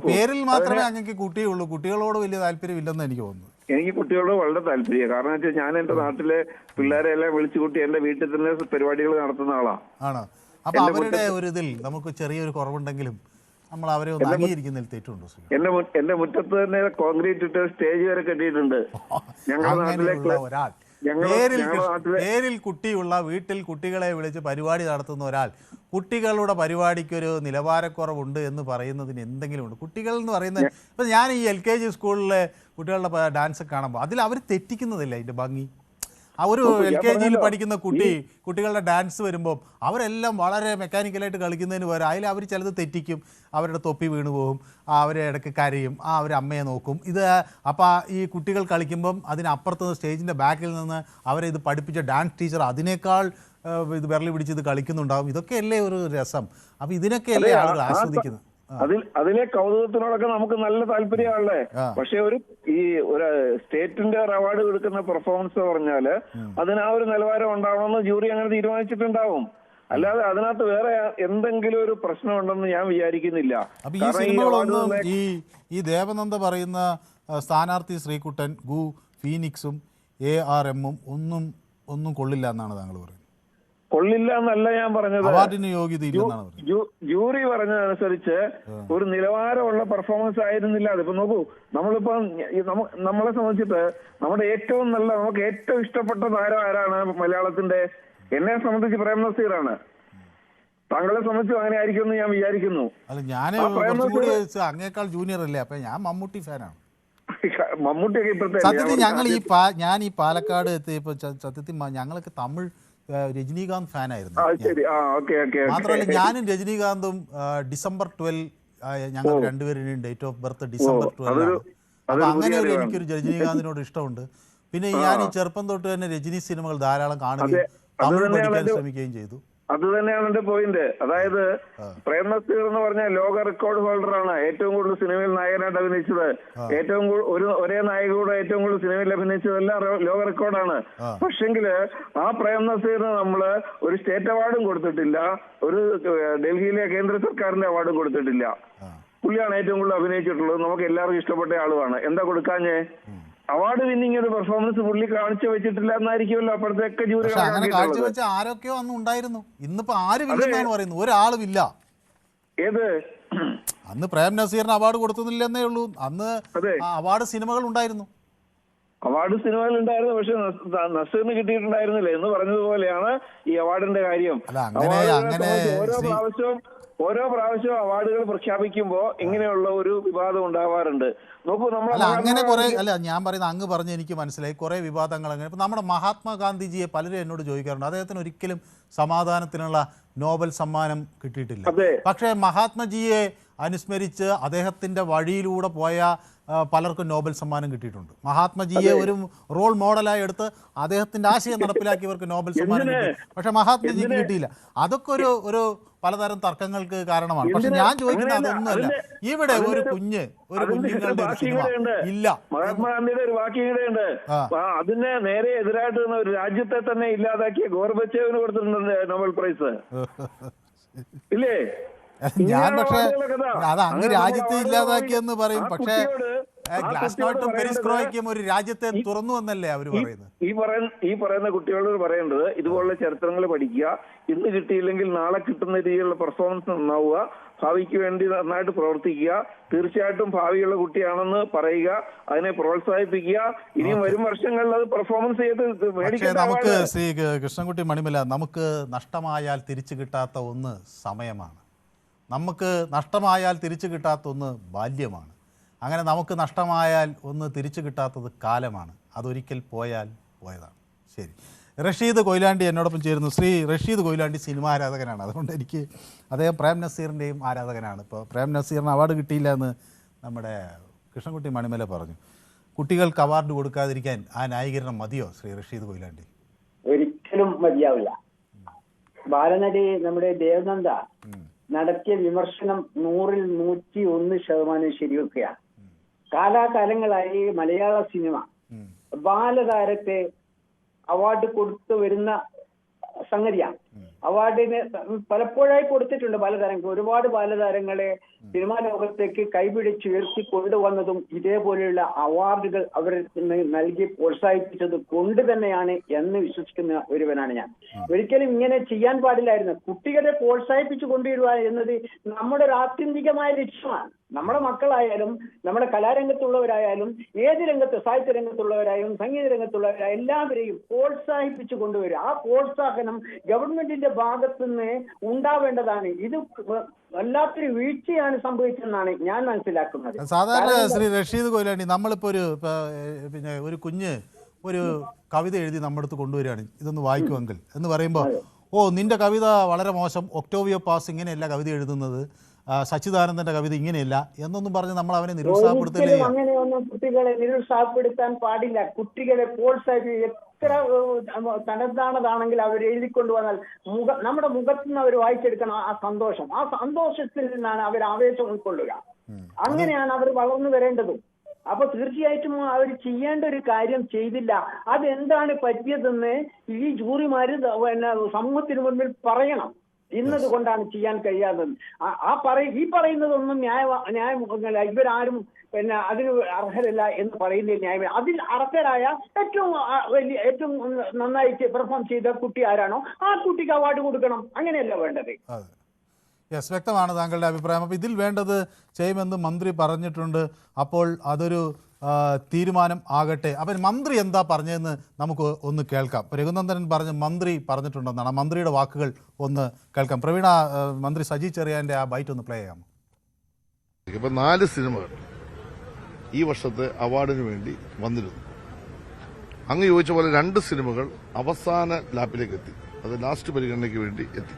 പേരിൽ മാത്രമേ അങ്ങക്ക് കുട്ടിയുള്ളൂ, കുട്ടികളോട് വലിയ താല്പര്യമില്ലെന്ന് എനിക്ക് തോന്നുന്നു. എനിക്ക് കുട്ടികളോട് വളരെ താല്പര്യം. കാരണം വെച്ചാൽ ഞാൻ എന്റെ നാട്ടിലെ പിള്ളേരെ എല്ലാം വിളിച്ചു കൂട്ടി എന്റെ വീട്ടിൽ തന്നെ പരിപാടികൾ നടത്തുന്ന ആളാ. ആണോ? അപ്പൊ അവരുടെ ഒരു ഇതിൽ നമുക്ക് ചെറിയൊരു കുറവുണ്ടെങ്കിലും നമ്മൾ അവരെ ഒന്ന് അംഗീകരിക്കുന്നതിൽ തെറ്റുണ്ടോ? എന്റെ മുറ്റത്ത് തന്നെ കോൺക്രീറ്റ് ഇട്ട് സ്റ്റേജ് വരെ കെട്ടിയിട്ടുണ്ട്. ഞങ്ങളുടെ നാട്ടിലെ ഒരാൾ പേരിൽ കുട്ടിയുള്ള വീട്ടിൽ കുട്ടികളെ വിളിച്ച് പരിപാടി നടത്തുന്ന ഒരാൾ കുട്ടികളുടെ പരിപാടിക്കൊരു നിലവാരക്കുറവുണ്ട് എന്ന് പറയുന്നതിന് എന്തെങ്കിലും ഉണ്ട്? കുട്ടികൾ എന്ന് പറയുന്നത് ഇപ്പം ഞാൻ ഈ LKG സ്കൂളിലെ കുട്ടികളുടെ ഡാൻസ് കാണുമ്പോൾ അതിൽ അവർ തെറ്റിക്കുന്നതില്ല അതിൻ്റെ ഭംഗി. ആ ഒരു LKGയിൽ പഠിക്കുന്ന കുട്ടികളുടെ ഡാൻസ് വരുമ്പോൾ അവരെല്ലാം വളരെ മെക്കാനിക്കലായിട്ട് കളിക്കുന്നതിന് പകരം അതിൽ അവർ ചിലത് തെറ്റിക്കും, അവരുടെ തൊപ്പി വീണു പോകും, അവരെ ഇടയ്ക്ക് കരയും, അവർ അമ്മയെ നോക്കും. ഇത് അപ്പോൾ ഈ കുട്ടികൾ കളിക്കുമ്പം അതിനപ്പുറത്ത് സ്റ്റേജിൻ്റെ ബാക്കിൽ നിന്ന് അവരെ ഇത് പഠിപ്പിച്ച ഡാൻസ് ടീച്ചർ അതിനേക്കാൾ ഇത് വിരൽ പിടിച്ച് ഇത് കളിക്കുന്നുണ്ടാവും. ഇതൊക്കെയല്ലേ ഒരു രസം. അപ്പോൾ ഇതിനൊക്കെയല്ലേ ആളുകൾ ആസ്വദിക്കുന്നത്. അതിലെ കൗതുകത്തിനോടൊക്കെ നമുക്ക് നല്ല താല്പര്യമാണല്ലേ. പക്ഷെ ഒരു സ്റ്റേറ്റിന്റെ ഒരു അവാർഡ് കൊടുക്കുന്ന പെർഫോമൻസ് പറഞ്ഞാല് അതിന് ആ ഒരു നിലവാരം ഉണ്ടാവണമെന്ന് ജൂറി അങ്ങനെ തീരുമാനിച്ചിട്ടുണ്ടാവും. അല്ലാതെ അതിനകത്ത് വേറെ എന്തെങ്കിലും ഒരു പ്രശ്നമുണ്ടെന്ന് ഞാൻ വിചാരിക്കുന്നില്ല. അപ്പൊ ഈ സിനിമകളൊന്നും ഈ ദേവനന്ദ പറയുന്ന സ്ഥാനാർത്ഥി ശ്രീകുട്ടൻ, ഗു, ഫീനിക്സും ARM ഒന്നും കൊള്ളില്ല എന്നാണ് താങ്കൾ പറയുന്നത്? കൊള്ളില്ല എന്നല്ല ഞാൻ പറഞ്ഞത്. അവാർഡിന് യോഗ്യതയില്ലെന്നാണ് ജൂറി പറഞ്ഞതനുസരിച്ച് ഒരു നിലവാരമുള്ള പെർഫോമൻസ് ആയിരുന്നില്ല അത്. ഇപ്പൊ നോക്കൂ, നമ്മളിപ്പോ നമ്മളെ സംബന്ധിച്ചിട്ട് നമ്മുടെ ഏറ്റവും നല്ല, നമുക്ക് ഏറ്റവും ഇഷ്ടപ്പെട്ട താരം ആരാണ് മലയാളത്തിന്റെ? എന്നെ സംബന്ധിച്ച് പ്രേം നസീറാണ്. താങ്കളെ സംബന്ധിച്ചും അങ്ങനെ ആയിരിക്കും എന്ന് ഞാൻ വിചാരിക്കുന്നു. അല്ല, ഞാൻ അങ്ങേക്കാൾ ജൂനിയർ അല്ലേ, അപ്പൊ ഞാൻ മമ്മൂട്ടി ഫാനാണ്. മമ്മൂട്ടിയൊക്കെ ഇപ്പോഴത്തെ സത്യത്തിൽ ഞാൻ ഈ പാലക്കാട് എത്തിയപ്പോ സത്യത്തിൽ ഞങ്ങളൊക്കെ തമിഴ് രജനീകാന്ത് ഫാനായിരുന്നു. മാത്രമല്ല ഞാനും രജനീകാന്തും ഡിസംബർ 12 ഞങ്ങൾ രണ്ടുപേരുടെയും ഡേറ്റ് ഓഫ് ബർത്ത് ഡിസംബർ 12 അപ്പൊ അങ്ങനെ ഒരു എനിക്കൊരു രജനീകാന്തിനോട് ഇഷ്ടമുണ്ട്. പിന്നെ ഞാൻ ഈ ചെറുപ്പം തൊട്ട് തന്നെ രജനി സിനിമകൾ ധാരാളം കാണുകയും തമിഴ് പഠിക്കാൻ ശ്രമിക്കുകയും ചെയ്തു. അത് തന്നെയാണ് എന്റെ പോയിന്റ്. അതായത് പ്രേം നസീർ എന്ന് പറഞ്ഞാൽ ലോക റെക്കോർഡ് ഹോൾഡറാണ്. ഏറ്റവും കൂടുതൽ സിനിമയിൽ നായകനായിട്ട് അഭിനയിച്ചത്, ഏറ്റവും ഒരേ നായികയോടെ ഏറ്റവും കൂടുതൽ സിനിമയിൽ അഭിനയിച്ചതെല്ലാം ലോക റെക്കോർഡാണ്. പക്ഷെങ്കില് ആ പ്രേം നസീറിന് നമ്മള് ഒരു സ്റ്റേറ്റ് അവാർഡും കൊടുത്തിട്ടില്ല, ഒരു ഡൽഹിയിലെ കേന്ദ്ര സർക്കാരിന്റെ അവാർഡും കൊടുത്തിട്ടില്ല. പുള്ളിയാണ് ഏറ്റവും കൂടുതൽ അഭിനയിച്ചിട്ടുള്ളത്. നമുക്ക് എല്ലാവർക്കും ഇഷ്ടപ്പെട്ട ആളുമാണ്. എന്താ കൊടുക്കാഞ്ഞേ? അവാർഡ് വിന്നിങ് ഒരു പെർഫോമൻസ് പുള്ളി കാണിച്ചു വെച്ചിട്ടില്ല എന്നായിരിക്കുമല്ലോ അപ്പോഴത്തേക്ക് ജൂറി. അങ്ങനെ കാഴ്ചവെച്ച ആരൊക്കെയോ അന്ന് ഉണ്ടായിരുന്നു. ഇന്നിപ്പോ ആരും ഇല്ലെന്നാണ് പറയുന്നത്, ഒരാളുമില്ല. ഏത്? അന്ന് പ്രേം നസീറിന് അവാർഡ് കൊടുക്കുന്നില്ലെന്നേ ഉള്ളൂ. അന്ന് അവാർഡ് സിനിമകൾ ഉണ്ടായിരുന്നു. അവാർഡ് സിനിമകൾ ഉണ്ടായിരുന്നു, പക്ഷെ നസീറിന് കിട്ടിയിട്ടുണ്ടായിരുന്നില്ല എന്ന് പറഞ്ഞതുപോലെയാണ് ഈ അവാർഡിന്റെ കാര്യം. ഓരോ പ്രാവശ്യവും അവാർഡുകൾ പ്രഖ്യാപിക്കുമ്പോ ഇങ്ങനെയുള്ള ഒരു വിവാദം ഉണ്ടാവാറുണ്ട്. നോക്കൂ, അങ്ങനെ കുറെ ഞാൻ പറയുന്നത് അങ്ങ് പറഞ്ഞ് എനിക്ക് മനസ്സിലായി കുറെ വിവാദങ്ങൾ. അങ്ങനെ ഇപ്പൊ നമ്മുടെ മഹാത്മാഗാന്ധിജിയെ പലരും എന്നോട് ചോദിക്കാറുണ്ട്. അദ്ദേഹത്തിന് ഒരിക്കലും സമാധാനത്തിനുള്ള നോബൽ സമ്മാനം കിട്ടിയിട്ടില്ല. പക്ഷേ മഹാത്മജിയെ അനുസ്മരിച്ച് അദ്ദേഹത്തിന്റെ വഴിയിലൂടെ പോയ പലർക്കും നോബൽ സമ്മാനം കിട്ടിയിട്ടുണ്ട്. മഹാത്മജിയെ ഒരു റോൾ മോഡലായി എടുത്ത് അദ്ദേഹത്തിന്റെ ആശയം നടപ്പിലാക്കിയവർക്ക് നോബൽ സമ്മാനം കിട്ടി. പക്ഷെ മഹാത്മജിക്ക് കിട്ടിയില്ല. അതൊക്കെ ഒരു പലതരം തർക്കങ്ങൾക്ക് കാരണമാണ്. പക്ഷെ ഞാൻ ചോദിക്കുന്നത് അതൊന്നുമല്ല. ഇവിടെ ഒരു കുഞ്ഞുങ്ങളുടെ ഇല്ല. മഹാത്മാഗാന്ധിയുടെ ഒരു വാക്യങ്ങളുണ്ട്. അതിനെ നേരെ എതിരായിട്ട് ഒരു രാജ്യത്തെ തന്നെ ഇല്ലാതാക്കിയ ഗോർബച്ചേവിന് കൊടുത്തിട്ടുണ്ട് നോബൽ പ്രൈസ്, ഇല്ലേ? ഞാൻ പക്ഷെ അത് അങ്ങ് രാജ്യത്തെ ഇല്ലാതാക്കിയെന്ന് പറയും. പക്ഷേ ഗ്ലാസ്നോട്ടും പെരിസ്ക്രോയ്ക്കും ഒരു രാജ്യത്തെ തുറന്നു എന്നല്ലേ അവർ പറയുന്നത്. ഈ പറയുന്ന കുട്ടികളോട് പറയേണ്ടത് ഇതുപോലുള്ള ചരിത്രങ്ങൾ പഠിക്കുക. ഇന്ന് കിട്ടിയില്ലെങ്കിൽ നാളെ കിട്ടുന്ന രീതിയിലുള്ള പെർഫോമൻസ് നന്നാവുക, ഭാവിക്ക് വേണ്ടി നന്നായിട്ട് പ്രവർത്തിക്കുക. തീർച്ചയായിട്ടും ഭാവിയുള്ള കുട്ടിയാണെന്ന് പറയുക, അതിനെ പ്രോത്സാഹിപ്പിക്കുക. ഇനിയും വരും വർഷങ്ങളിൽ അത് പെർഫോമൻസ് ചെയ്ത് മേടിക്കാൻ. നമുക്ക് ശ്രീ കൃഷ്ണൻകുട്ടി മണിമല, നമുക്ക് നഷ്ടമായാൽ തിരിച്ചു കിട്ടാത്ത ഒന്ന് സമയമാണ്. നമുക്ക് നഷ്ടമായാൽ തിരിച്ചു കിട്ടാത്ത ഒന്ന് ബാല്യമാണ്. അങ്ങനെ നമുക്ക് നഷ്ടമായാൽ ഒന്ന് തിരിച്ചു കിട്ടാത്തത് കാലമാണ്. അതൊരിക്കൽ പോയാൽ പോയതാണ്. ശരി, റഷീദ് കൊയിലാണ്ടി എന്നോടൊപ്പം ചേരുന്നു. ശ്രീ റഷീദ് കൊയിലാണ്ടി സിനിമ ആരാധകനാണ്. അതുകൊണ്ട് എനിക്ക് അദ്ദേഹം പ്രേം നസീറിൻ്റെയും ആരാധകനാണ്. ഇപ്പോൾ പ്രേം നസീറിന് അവാർഡ് കിട്ടിയില്ല എന്ന് നമ്മുടെ കൃഷ്ണൻകുട്ടി മണിമല പറഞ്ഞു. കുട്ടികൾക്ക് അവാർഡ് കൊടുക്കാതിരിക്കാൻ ആ ന്യായീകരണം മതിയോ ശ്രീ റഷീദ് കൊയിലാണ്ടി? ഒരിക്കലും മതിയാവില്ല. ബാലനടി നമ്മുടെ ദേവനന്ദ നടത്തിയ വിമർശനം 100-ൽ 101% ശരിവെക്കുകയാണ്. കാലാകാലങ്ങളായി മലയാള സിനിമ ബാലതാരത്തെ അവാർഡ് കൊടുത്തു വരുന്ന സംഗതിയാണ്. അവാർഡിന് പലപ്പോഴായി കൊടുത്തിട്ടുണ്ട് ബാലതാരങ്ങൾക്ക്. ഒരുപാട് ബാലതാരങ്ങളെ സിനിമാ ലോകത്തേക്ക് കൈപിടിച്ച് ഉയർത്തി കൊണ്ടുവന്നതും ഇതേപോലെയുള്ള അവാർഡുകൾ അവർ നൽകി പ്രോത്സാഹിപ്പിച്ചത് കൊണ്ട് തന്നെയാണ് എന്ന് വിശ്വസിക്കുന്ന ഒരുവനാണ് ഞാൻ. ഒരിക്കലും ഇങ്ങനെ ചെയ്യാൻ പാടില്ലായിരുന്നു. കുട്ടികളെ പ്രോത്സാഹിപ്പിച്ചു കൊണ്ടുവരിക എന്നത് നമ്മുടെ ഒരു ആത്യന്തികമായ ലക്ഷ്യമാണ്. നമ്മുടെ മക്കളായാലും നമ്മുടെ കലാരംഗത്തുള്ളവരായാലും ഏത് രംഗത്ത്, സാഹിത്യ രംഗത്തുള്ളവരായാലും സംഗീത രംഗത്തുള്ളവരായാലും എല്ലാവരെയും പ്രോത്സാഹിപ്പിച്ചു കൊണ്ടുവരിക. ആ പ്രോത്സാഹനം ഗവൺമെന്റിന്റെ ഭാഗത്തു നിന്ന് ഉണ്ടാവേണ്ടതാണ്. ഇത് വല്ലാത്തൊരു വീഴ്ചയാണ് സംഭവിച്ചതെന്നാണ് ഞാൻ മനസ്സിലാക്കുന്നത്. സാധാരണ ശ്രീ റഷീദ് കൊയിലാണ്ടി, നമ്മളിപ്പോൾ ഒരു കുഞ്ഞ് ഒരു കവിത എഴുതി നമ്മുടെ അടുത്ത് കൊണ്ടുവരികയാണ്, ഇതൊന്ന് വായിക്കുമെങ്കിൽ എന്ന് പറയുമ്പോൾ, ഓ നിന്റെ കവിത വളരെ മോശം, ഒക്ടോവിയോ പാസ് ഇങ്ങനെയല്ല കവിത എഴുതുന്നത്, സച്ചിദാനന്ദന്റെ കവിത ഇങ്ങനെയല്ല എന്നൊന്നും പറഞ്ഞ് നമ്മൾ അവനെ നിരുത്സാഹപ്പെടുത്തില്ലേ? അങ്ങനെയൊന്നും കുട്ടികളെ നിരുത്സാഹപ്പെടുത്താൻ പാടില്ല. കുട്ടികളെ പ്രോത്സാഹിപ്പിക്കുക. എത്ര തനതാണതാണെങ്കിൽ അവർ എഴുതിക്കൊണ്ടുവന്നാൽ നമ്മുടെ മുഖത്ത് നിന്ന് അവർ വായിച്ചെടുക്കണം ആ സന്തോഷം. ആ സന്തോഷത്തിൽ നിന്നാണ് അവർ ആവേശം ഉൾക്കൊള്ളുക. അങ്ങനെയാണ് അവർ വളർന്നു വരേണ്ടതും. അപ്പൊ തീർച്ചയായിട്ടും അവർ ചെയ്യേണ്ട ഒരു കാര്യം ചെയ്തില്ല. അതെന്താണ് പറ്റിയതെന്ന് ഈ ജൂറിമാര് സമൂഹത്തിന് മുന്നിൽ പറയണം. ഇന്നത് കൊണ്ടാണ് ചെയ്യാൻ കഴിയാത്തത്. ഈ പറയുന്നതൊന്നും ന്യായമല്ല. ഇവരാരും പിന്നെ അതിന് അർഹരല്ല എന്ന് പറയുന്ന ന്യായമേ. അതിൽ അർഹരായ ഏറ്റവും നന്നായി പെർഫോം ചെയ്ത കുട്ടി ആരാണോ ആ കുട്ടിക്ക് അവാർഡ് കൊടുക്കണം. അങ്ങനെയല്ല വേണ്ടത്. യെസ്, വ്യക്തമാണ് താങ്കളുടെ അഭിപ്രായം. അപ്പോൾ ഇതിൽ വേണ്ടത് ചെയ്യുമെന്ന് മന്ത്രി പറഞ്ഞിട്ടുണ്ട്. അപ്പോൾ അതൊരു തീരുമാനം ആകട്ടെ. അപ്പം മന്ത്രി എന്താ പറഞ്ഞതെന്ന് നമുക്ക് ഒന്ന് കേൾക്കാം. രഘുനന്ദനൻ മന്ത്രി പറഞ്ഞിട്ടുണ്ടെന്നാണ്. മന്ത്രിയുടെ വാക്കുകൾ ഒന്ന് കേൾക്കാം. പ്രവീണ, മന്ത്രി സജി ചെറിയാൻ്റെ ആ ബൈറ്റ് ഒന്ന് പ്ലേ ചെയ്യാമോ? ഇപ്പം 4 സിനിമകൾ ഈ വർഷത്തെ അവാർഡിന് വേണ്ടി വന്നിരുന്നു. അങ്ങ് ചോദിച്ച പോലെ 2 സിനിമകൾ അവസാന ലാപ്പിലേക്ക് എത്തി. അത് ലാസ്റ്റ് പരിഗണനയ്ക്ക് വേണ്ടി എത്തി.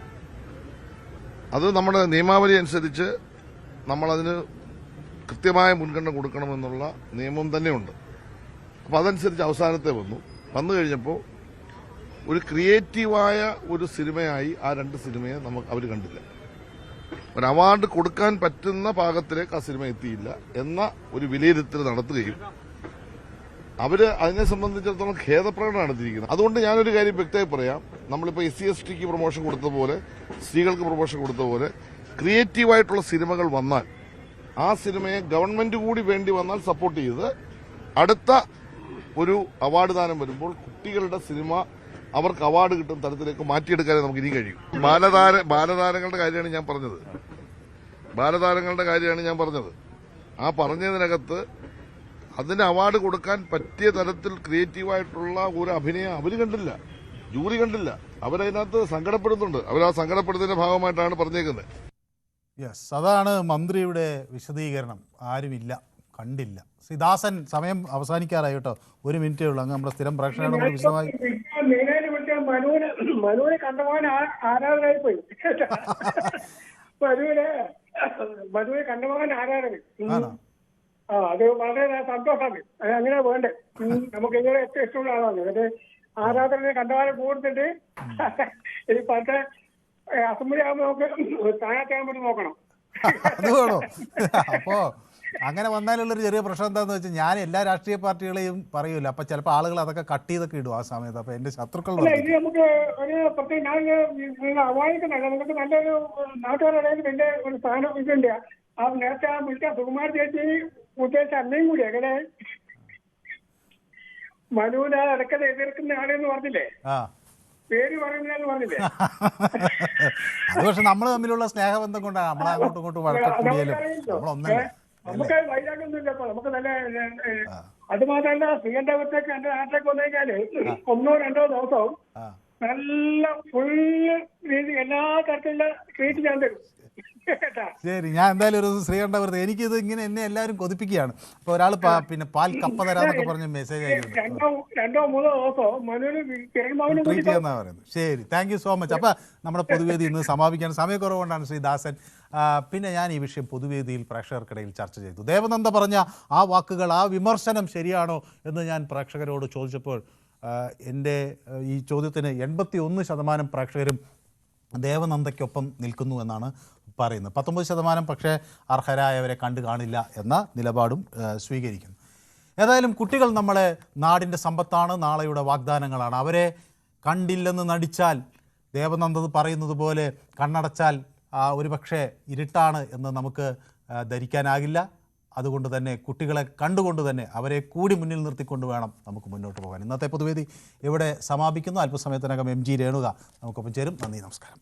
അത് നമ്മുടെ നിയമാവലി അനുസരിച്ച് നമ്മളതിന് കൃത്യമായ മുൻഗണന കൊടുക്കണമെന്നുള്ള നിയമം തന്നെയുണ്ട്. അപ്പോൾ അതനുസരിച്ച് അവസാനത്തെ വന്നു കഴിഞ്ഞപ്പോൾ ഒരു ക്രിയേറ്റീവായ ഒരു സിനിമയായി ആ 2 സിനിമയെ അവർ കണ്ടില്ല. ഒരു അവാർഡ് കൊടുക്കാൻ പറ്റുന്ന പാകത്തിലേക്ക് ആ സിനിമ എത്തിയില്ല എന്ന ഒരു വിലയിരുത്തൽ നടത്തുകയും അവര് അതിനെ സംബന്ധിച്ചിടത്തോളം ഖേദപ്രകടനം നടത്തിയിരിക്കുന്നത്. അതുകൊണ്ട് ഞാനൊരു കാര്യം വ്യക്തമായി പറയാം. നമ്മളിപ്പോൾ SC/ST പ്രൊമോഷൻ കൊടുത്തതുപോലെ, സ്ത്രീകൾക്ക് പ്രൊമോഷൻ കൊടുത്തതുപോലെ ക്രിയേറ്റീവായിട്ടുള്ള സിനിമകൾ വന്നാൽ ആ സിനിമയെ ഗവൺമെന്റ് കൂടി വേണ്ടി വന്നാൽ സപ്പോർട്ട് ചെയ്ത് അടുത്ത ഒരു അവാർഡ് ദാനം വരുമ്പോൾ കുട്ടികളുടെ സിനിമ അവർക്ക് അവാർഡ് കിട്ടുന്ന തരത്തിലേക്ക് മാറ്റിയെടുക്കാനേ നമുക്ക് ഇനി കഴിയും. ബാലതാരങ്ങളുടെ കാര്യമാണ് ഞാൻ പറഞ്ഞത്. ആ പറഞ്ഞതിനകത്ത് അതിന് അവാർഡ് കൊടുക്കാൻ പറ്റിയ തരത്തിൽ ക്രിയേറ്റീവായിട്ടുള്ള ഒരു അഭിനയം അവർ കണ്ടില്ല, ജൂറി കണ്ടില്ല. അവരതിനകത്ത് സങ്കടപ്പെടുന്നുണ്ട്. അവരാ സങ്കടപ്പെടുന്നതിന്റെ ഭാഗമായിട്ടാണ് പറഞ്ഞേക്കുന്നത്. യെസ്, അതാണ് മന്ത്രിയുടെ വിശദീകരണം. ആരുമില്ല, കണ്ടില്ല. ശ്രീദാസൻ, സമയം അവസാനിക്കാറായി കേട്ടോ. 1 മിനിറ്റേ ഉള്ളൂ. അങ്ങ് നമ്മുടെ സ്ഥിരം പ്രേക്ഷകരോട് വിശദമായി മനുവിനെ കണ്ടമാൻ ആരാധനായി പോയി. മനുവിനെ കണ്ടമാൻ ആരാധന. അത് വളരെ സന്തോഷമാണ്. അത് അങ്ങനെ വേണ്ടേ. നമുക്ക് എങ്ങനെ ഏറ്റവും ഇഷ്ടമുള്ള ആളാണ്. അത് ആരാധനയെ കണ്ടമാനം കൂടുന്നുണ്ട്. ഇനി പണ്ട് അസംബ്ലി ആകുമ്പോൾ നമുക്ക് സ്ഥാനാർത്ഥിയാകാൻ വേണ്ടി നോക്കണം. അത് വേണോ? അപ്പോ അങ്ങനെ വന്നാലുള്ളൊരു ചെറിയ പ്രശ്നം എന്താന്ന് വെച്ചാൽ ഞാൻ എല്ലാ രാഷ്ട്രീയ പാർട്ടികളെയും പറയൂല. അപ്പൊ ചിലപ്പോൾ ആളുകൾ അതൊക്കെ കട്ട് ചെയ്തൊക്കെ ഇടും ആ സമയത്ത്. അപ്പൊ എന്റെ ശത്രുക്കൾ ഇത് നമുക്ക് ഒരു പ്രത്യേകം അവായിക്കുന്നുണ്ട്. നമുക്ക് നല്ലൊരു നാട്ടുകാരുടെ വലിയ ഒരു സ്ഥാനം ഇതുണ്ട്. ആ നേരത്തെ ആ വിളിച്ച സുകുമാർ ചേച്ചി ഉദ്ദേശിച്ച അന്നയും കൂടി അങ്ങനെ മനുവിനെ അടക്കത് എതിർക്കുന്ന ആളെന്ന് പറഞ്ഞില്ലേ, പേര് പറയുന്നതെന്ന് പറഞ്ഞില്ലേ. അത് പക്ഷെ നമ്മൾ തമ്മിലുള്ള സ്നേഹബന്ധം കൊണ്ടാണ് നമ്മൾ അങ്ങോട്ടും ഇങ്ങോട്ടും വഴക്കൂടിയാലും നമ്മളൊന്നല്ല. നമുക്ക് വൈരാഗ്യമൊന്നുമില്ല. ഇപ്പൊ നമുക്ക് നല്ല അത് മാത്രമല്ല, ശ്രീകണ്ഠപുരത്തേക്ക് എന്റെ നാട്ടിലേക്ക് വന്നു കഴിഞ്ഞാല് 1-2 ദിവസവും നല്ല ഫുള്ള് രീതി എല്ലാ തരത്തിലുള്ള ട്രീറ്റ് ഞാൻ തരും. ശരി, ഞാൻ എന്തായാലും ഒരു ശ്രീകണ്ഠപുരത്ത് എനിക്കിത് ഇങ്ങനെ എന്നെ എല്ലാവരും കൊതിപ്പിക്കുകയാണ്. അപ്പൊ ഒരാൾ പിന്നെ പാൽ കപ്പ തരാന്നൊക്കെ പറഞ്ഞ മെസ്സേജ് അയക്കുന്നുണ്ട്. 2-3 ദിവസം ട്രീറ്റ് ചെയ്യാന്നാ പറയുന്നത്. ശരി, താങ്ക് യു സോ മച്ച്. അപ്പൊ നമ്മുടെ പൊതുവേദി ഇന്ന് സമാപിക്കാൻ സമയക്കുറവുകൊണ്ടാണ് ശ്രീദാസൻ. പിന്നെ ഞാൻ ഈ വിഷയം പൊതുവേദിയിൽ പ്രേക്ഷകർക്കിടയിൽ ചർച്ച ചെയ്തു. ദേവനന്ദ പറഞ്ഞ ആ വാക്കുകൾ, ആ വിമർശനം ശരിയാണോ എന്ന് ഞാൻ പ്രേക്ഷകരോട് ചോദിച്ചപ്പോൾ എൻ്റെ ഈ ചോദ്യത്തിന് 81% പ്രേക്ഷകരും ദേവനന്ദയ്ക്കൊപ്പം നിൽക്കുന്നു എന്നാണ് പറയുന്നത്. 19% പക്ഷേ അർഹരായവരെ കണ്ടു കാണില്ല എന്ന നിലപാടും സ്വീകരിക്കുന്നു. ഏതായാലും കുട്ടികൾ നമ്മളെ നാടിൻ്റെ സമ്പത്താണ്, നാളെയുടെ വാഗ്ദാനങ്ങളാണ്. അവരെ കണ്ടില്ലെന്ന് നടിച്ചാൽ, ദേവനന്ദ പറയുന്നത് പോലെ കണ്ണടച്ചാൽ ഒരു പക്ഷേ ഇരുട്ടാണ് എന്ന് നമുക്ക് ധരിക്കാനാകില്ല. അതുകൊണ്ട് തന്നെ കുട്ടികളെ കണ്ടുകൊണ്ട് തന്നെ അവരെ കൂടി മുന്നിൽ നിർത്തിക്കൊണ്ട് വേണം നമുക്ക് മുന്നോട്ട് പോകാൻ. ഇന്നത്തെ പൊതുവേദി ഇവിടെ സമാപിക്കുന്നു. അല്പസമയത്തിനകം MG രേണുക നമുക്കൊപ്പം ചേരും. നന്ദി, നമസ്കാരം.